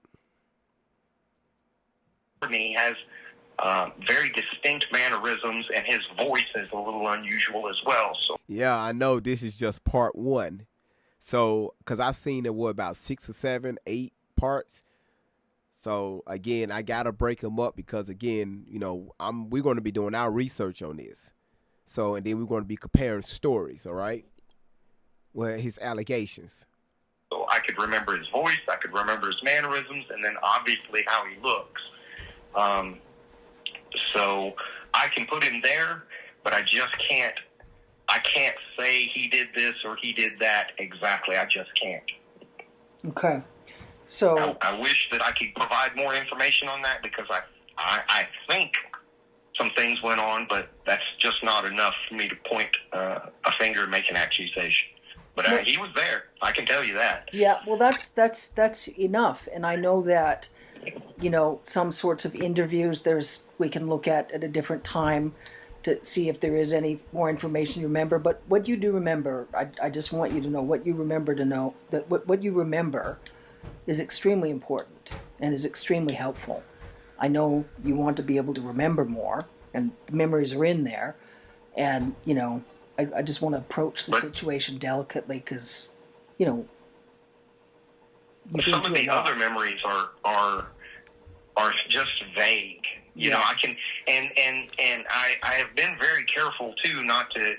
He has very distinct mannerisms, and his voice is a little unusual as well. So Yeah, I know this is just part one. So, because I've seen it, about 6 or 7, 8 parts. So again, I gotta break them up because again, we're going to be doing our research on this. So and then we're going to be comparing stories. All right, well, his allegations. So I could remember his voice, I could remember his mannerisms, and then obviously how he looks. So I can put him there, but I just can't. I can't say he did this or he did that exactly. I just can't. Okay. So I wish that I could provide more information on that because I think some things went on, but that's just not enough for me to point a finger and make an accusation. But he was there. I can tell you that. yeah, well, that's enough, and I know that some sorts of interviews we can look at a different time to see if there is any more information you remember. But what you do remember, I just want you to know what you remember to know that what you remember is extremely important and is extremely helpful. I know you want to be able to remember more, and the memories are in there. And, I just want to approach the situation delicately because, you've been some of through a the lot. other memories are just vague. You know, I can and I have been very careful too not to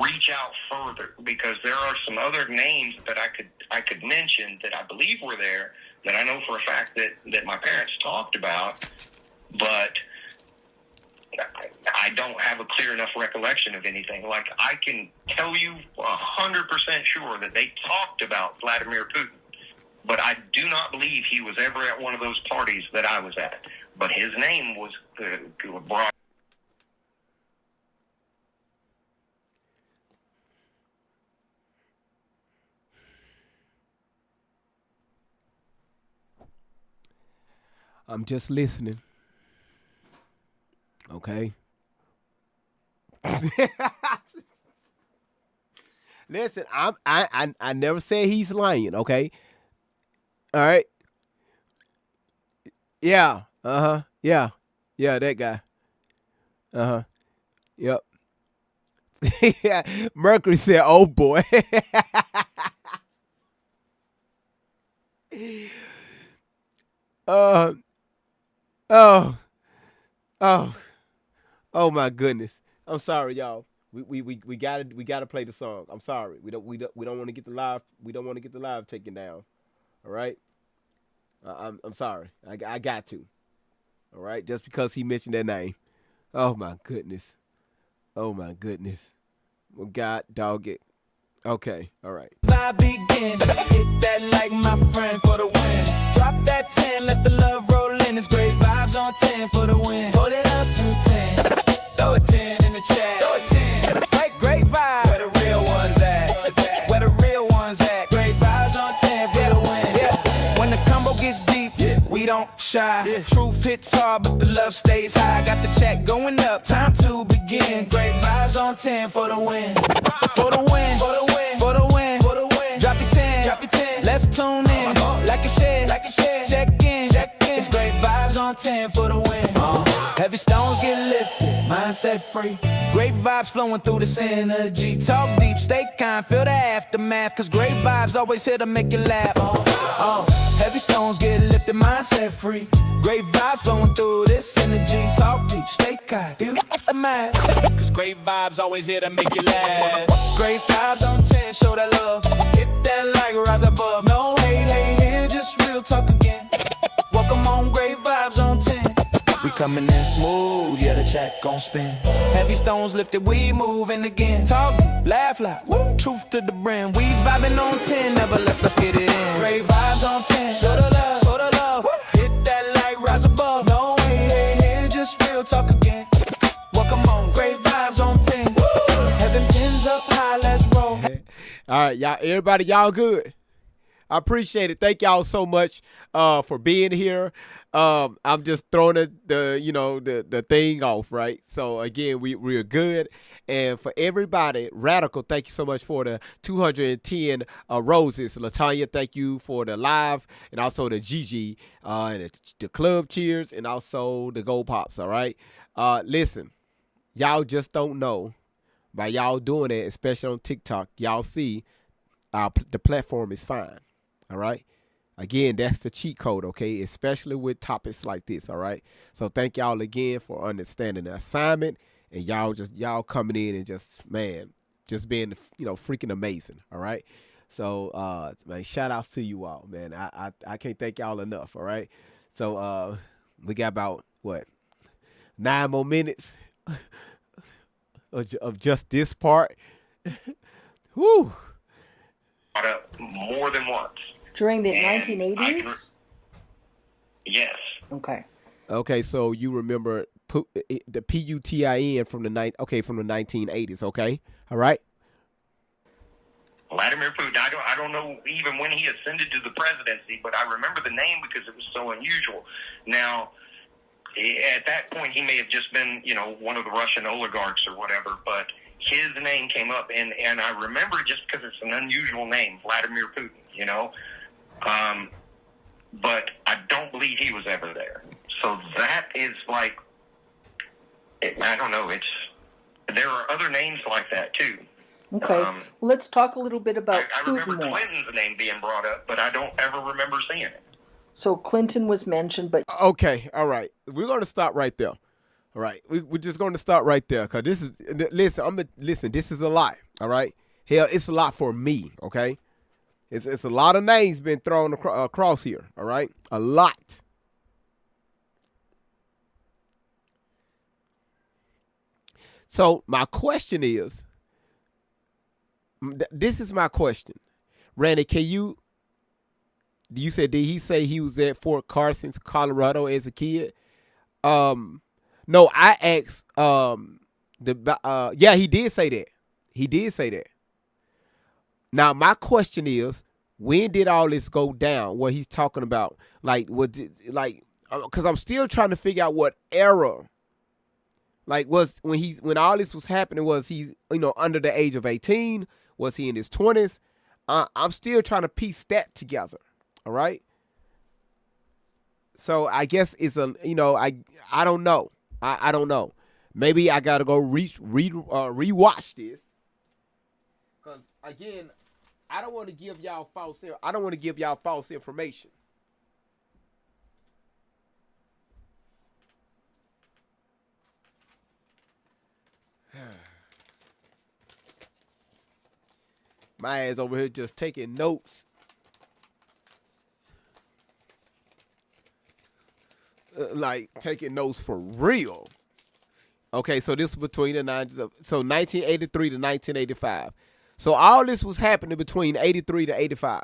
reach out further because there are some other names that I could mention that I believe were there that I know for a fact that my parents talked about, but I don't have a clear enough recollection of anything. Like I can tell you 100% sure that they talked about Vladimir Putin, but I do not believe he was ever at one of those parties that I was at. But his name was brought. I'm just listening. Okay. Listen, I never said he's lying. Okay, all right. Yeah. Yeah. Yeah. That guy. Yep. Yeah. Mercury said, "Oh boy." uh. Oh. Oh. Oh my goodness. I'm sorry, y'all. We gotta play the song. I'm sorry. We don't want to get the live. We don't want to get the live taken down. All right. I'm sorry. I got to. All right. Just because he mentioned that name. Oh my goodness. Oh my goodness. Well, God dog it. Okay. All right. I begin. Hit that like my friend for the win. Drop that 10, let the love roll in. It's great vibes on 10 for the win. Hold it up to 10. Throw a 10 in the chat. Throw a 10. It's like great vibes. Where the real ones at? Where the real ones at? Great vibes on 10 for the win. Yeah. When the combo gets deep, we don't shy. Truth hits hard, but the love stays high. Got the check going up. Time to begin. Great vibes on 10 for the win. For the win. For the win. For the win. For the win. Drop your 10. Drop your 10. Let's tune in. Like a share. Like a share. Check in. Check in. It's great vibes on 10 for the win. Heavy stones get lifted. Mindset free. Great vibes flowing through the synergy. Talk deep. Stay kind. Feel the aftermath. Cause great vibes always here to make you laugh. Heavy stones get lifted. Mindset free. Great vibes flowing through this energy. Talk deep. Stay kind. Feel the aftermath. Cause great vibes always here to make you laugh. Great vibes on 10, show that love. Hit that like rise above. No hate, here, just real talk again. Welcome on, great vibes on 10. We coming in smooth, yeah, the check gon' spin. Heavy stones lifted, we moving again. Talk deep, laugh loud, woo, truth to the brim. We vibing on 10, never let's get it in. Great vibes on 10, show the love, woo. Hit that like rise above. No hate, here, just real talk again. Welcome on, great vibes on 10. Have them 10s up high, let's roll. All right, y'all. Everybody, y'all good. I appreciate it. Thank y'all so much for being here. I'm just throwing the thing off, right? So again, we're good. And for everybody, Radical, thank you so much for the 210 roses. Latanya, thank you for the live, and also the GG, and the club cheers, and also the gold pops. All right. Listen, y'all just don't know. By y'all doing it, especially on TikTok, y'all see the platform is fine. All right. Again, that's the cheat code, okay? Especially with topics like this, all right? So thank y'all again for understanding the assignment, and y'all coming in and just being freaking amazing, all right? So man, shout outs to you all, man. I can't thank y'all enough, all right? So we got about 9 more minutes of just this part. Whew. More than once. During the And 1980s? Yes. Okay. Okay, so you remember the PUTIN from the 1980s, okay? All right? Vladimir Putin. I don't know even when he ascended to the presidency, but I remember the name because it was so unusual. Now, at that point, he may have just been, one of the Russian oligarchs or whatever, but his name came up, and I remember just because it's an unusual name, Vladimir Putin, but I don't believe he was ever there. So that is like, I don't know, there are other names like that too. Okay. Well, let's talk a little bit about I Putin remember more. Clinton's name being brought up, but I don't ever remember seeing it. So Clinton was mentioned, but Okay, all right. We're going to stop right there. All right. We're just going to start right there because this is, listen, this is a lot, all right? Hell, it's a lot for me, okay? It's a lot of names been thrown across here, all right? A lot. So my question is, this is my question. Randy, you said, did he say he was at Fort Carson, Colorado as a kid? No, I asked, yeah, he did say that. He did say that. Now, my question is, when did all this go down? What he's talking about, because I'm still trying to figure out what era Like, was when all this was happening, was he, under the age of 18? Was he in his 20s? I'm still trying to piece that together. All right. So I guess it's I don't know. I don't know. Maybe I gotta go rewatch this, because again, I don't want to give y'all false information. My ass over here just taking notes. Like taking notes for real. Okay, so this was between the 90s, so 1983 to 1985. So all this was happening between 83 to 85.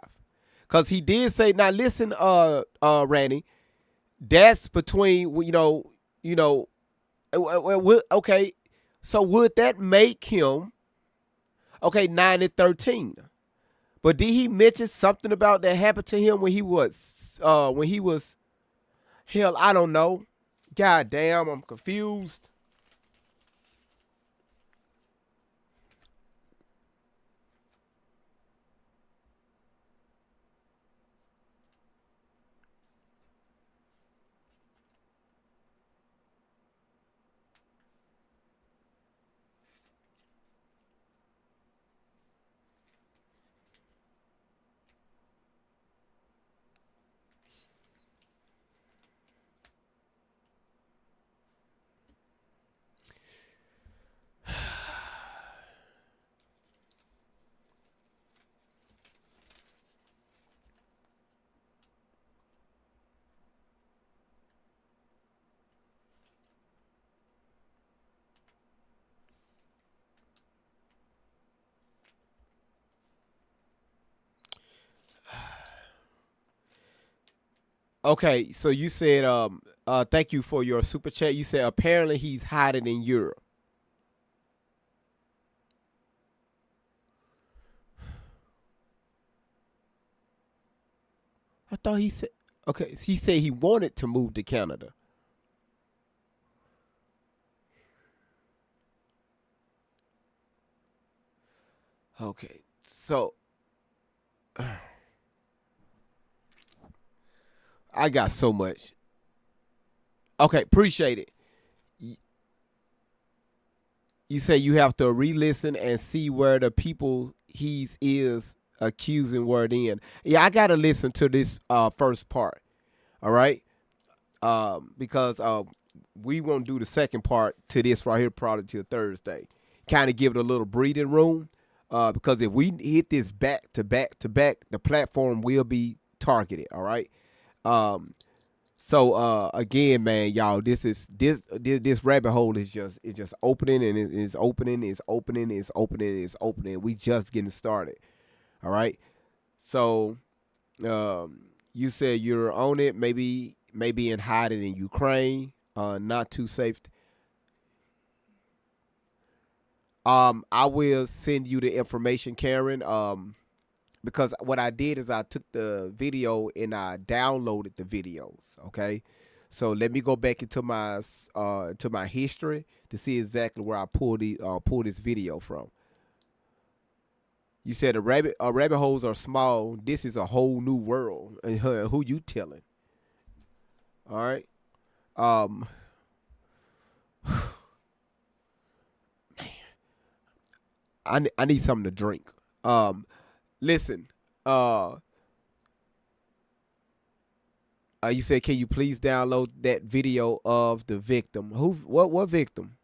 Cause he did say, now listen, Randy, that's between, okay, so would that make him, okay, 9 and 13? But did he mention something about that happened to him when he was, hell, I don't know. God damn, I'm confused. Okay, so you said thank you for your super chat. You said apparently he's hiding in Europe. I thought he said, okay, he said he wanted to move to Canada. Okay, so I got so much. Okay, appreciate it. You say you have to re-listen and see where the people he is accusing word in. Yeah, I gotta listen to this first part. All right, because we won't do the second part to this right here probably till Thursday. Kind of give it a little breathing room, because if we hit this back to back to back, the platform will be targeted. All right. So again, man, y'all, this rabbit hole is just opening, and it's opening, it's opening, it's opening, it's opening. We just getting started. All right. So you said you're on it, maybe in hiding in Ukraine, not too safe. I will send you the information, Karen. Because what I did is I took the video and I downloaded the videos. Okay, so let me go back into my history to see exactly where I pulled this video from. You said the rabbit holes are small. This is a whole new world. Who you telling? All right. I need something to drink. Listen. You said, can you please download that video of the victim? What victim?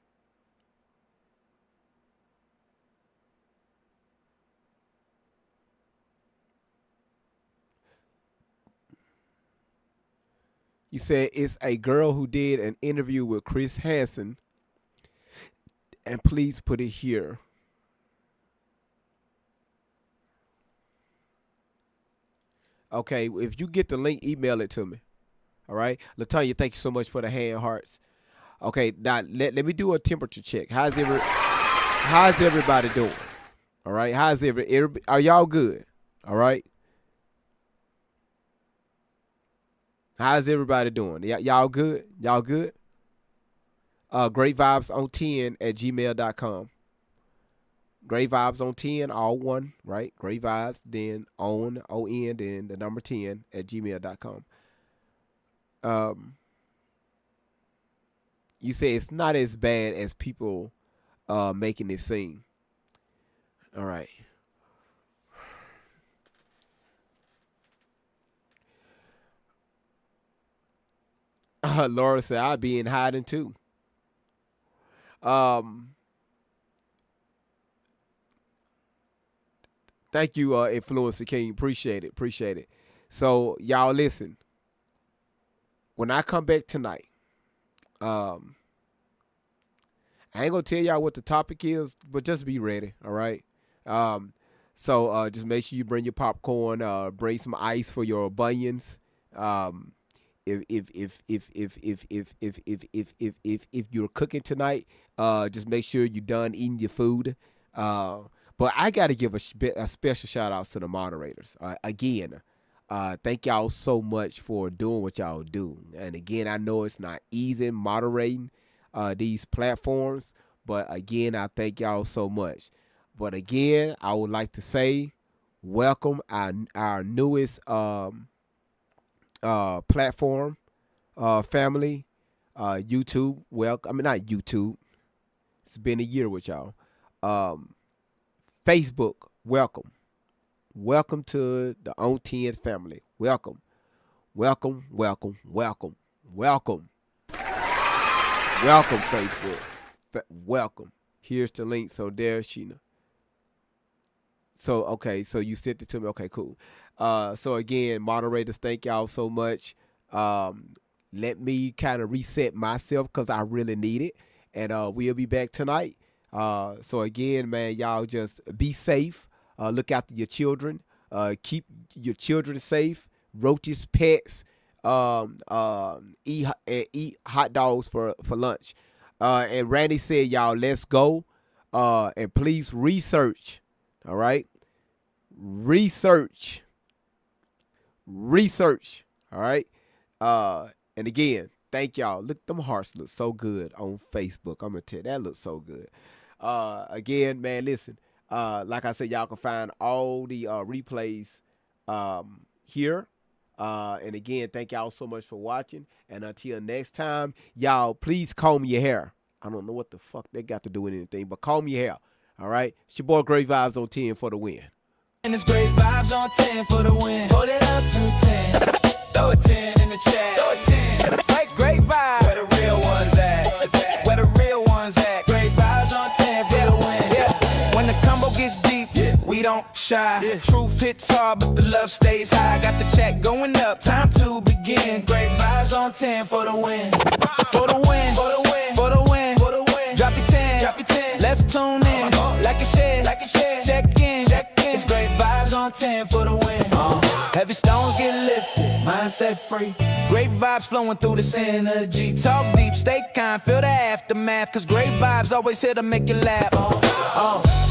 You said it's a girl who did an interview with Chris Hansen, and please put it here. Okay, if you get the link, email it to me. All right, Latanya, thank you so much for the hand hearts. Okay, now let me do a temperature check. How's everybody doing? All right, are y'all good? All right, how's everybody doing? Y'all good? Y'all good? greatvibes10@gmail.com. Great Vibes on 10, all one, right? Great Vibes, then on, then the number 10 at gmail.com. You say it's not as bad as people making it seem. All right. Laura said, I'd be in hiding too. Thank you, Influencer King. Appreciate it. So, y'all listen. When I come back tonight, I ain't gonna tell y'all what the topic is, but just be ready, all right? So just make sure you bring your popcorn, bring some ice for your bunions. If you're cooking tonight, just make sure you're done eating your food. But I got to give a special shout out to the moderators. Again, thank y'all so much for doing what y'all do. And again, I know it's not easy moderating these platforms, but again, I thank y'all so much. But again, I would like to say welcome our newest platform family, YouTube. Not YouTube. It's been a year with y'all. Facebook, welcome. Welcome to the On 10 family. Welcome, Facebook. Welcome. Here's the link. So there's Sheena. So, okay, so you sent it to me. Okay, cool. So again, moderators, thank y'all so much. Let me kind of reset myself because I really need it. And we'll be back tonight. So again, man, y'all just be safe. Look after your children. Keep your children safe. Roaches, pets. Eat hot dogs for lunch. And Randy said, y'all, let's go. And please research. All right. Research. All right. And again, thank y'all. Look, them hearts look so good on Facebook. I'm gonna tell you, that looks so good. Again, man, listen. Like I said, y'all can find all the replays here. And again, thank y'all so much for watching. And until next time, y'all, please comb your hair. I don't know what the fuck they got to do with anything, but comb your hair. All right? It's your boy Great Vibes on 10 for the win. And it's Great Vibes on 10 for the win. Hold it up to 10. Throw a 10 in the chat. Throw a 10. Like Great Vibes. Where the real ones at? Where the real ones at? Great Vibes on 10 for the win. Yeah. When the combo gets deep, we don't shy. Truth hits hard, but the love stays high. Got the chat going up. Time to begin. Great Vibes on 10 for the win. For the win. For the win. For the win. For the win. Drop your 10. Drop your 10. Let's tune in. Like a share. Like a share. Check in. Check in. It's Great Vibes on 10 for the win. Heavy stones get lifted. Mindset free. Great vibes flowing through this energy. Talk deep, stay kind, feel the aftermath. Cause great vibes always here to make you laugh.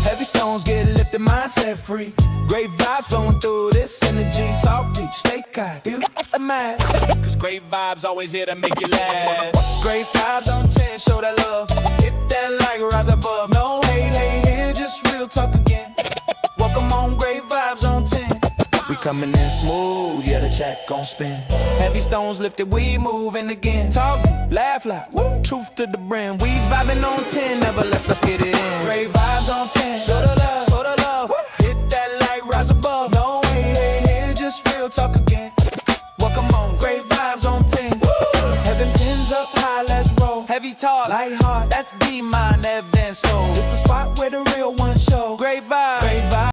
Heavy stones get lifted, mindset free. Great vibes flowing through this energy. Talk deep, stay kind, feel the aftermath. Cause great vibes always here to make you laugh. Great vibes on 10, show that love. Hit that like, rise above. No hate here, just real talk again. Welcome on Great Vibes on 10. We coming in smooth, yeah, the chat gon' spin. Heavy stones lifted, we moving again. Talk deep, laugh loud, woo. Truth to the brim. We vibing on 10, never let's get it in. Great Vibes on 10, show the love, woo. Hit that light, rise above. No hate here, just real talk again. Welcome on Great Vibes on 10. Woo. Heaven 10's up high, let's roll. Heavy talk, light heart, that's V-Mind, Evan Soul. It's the spot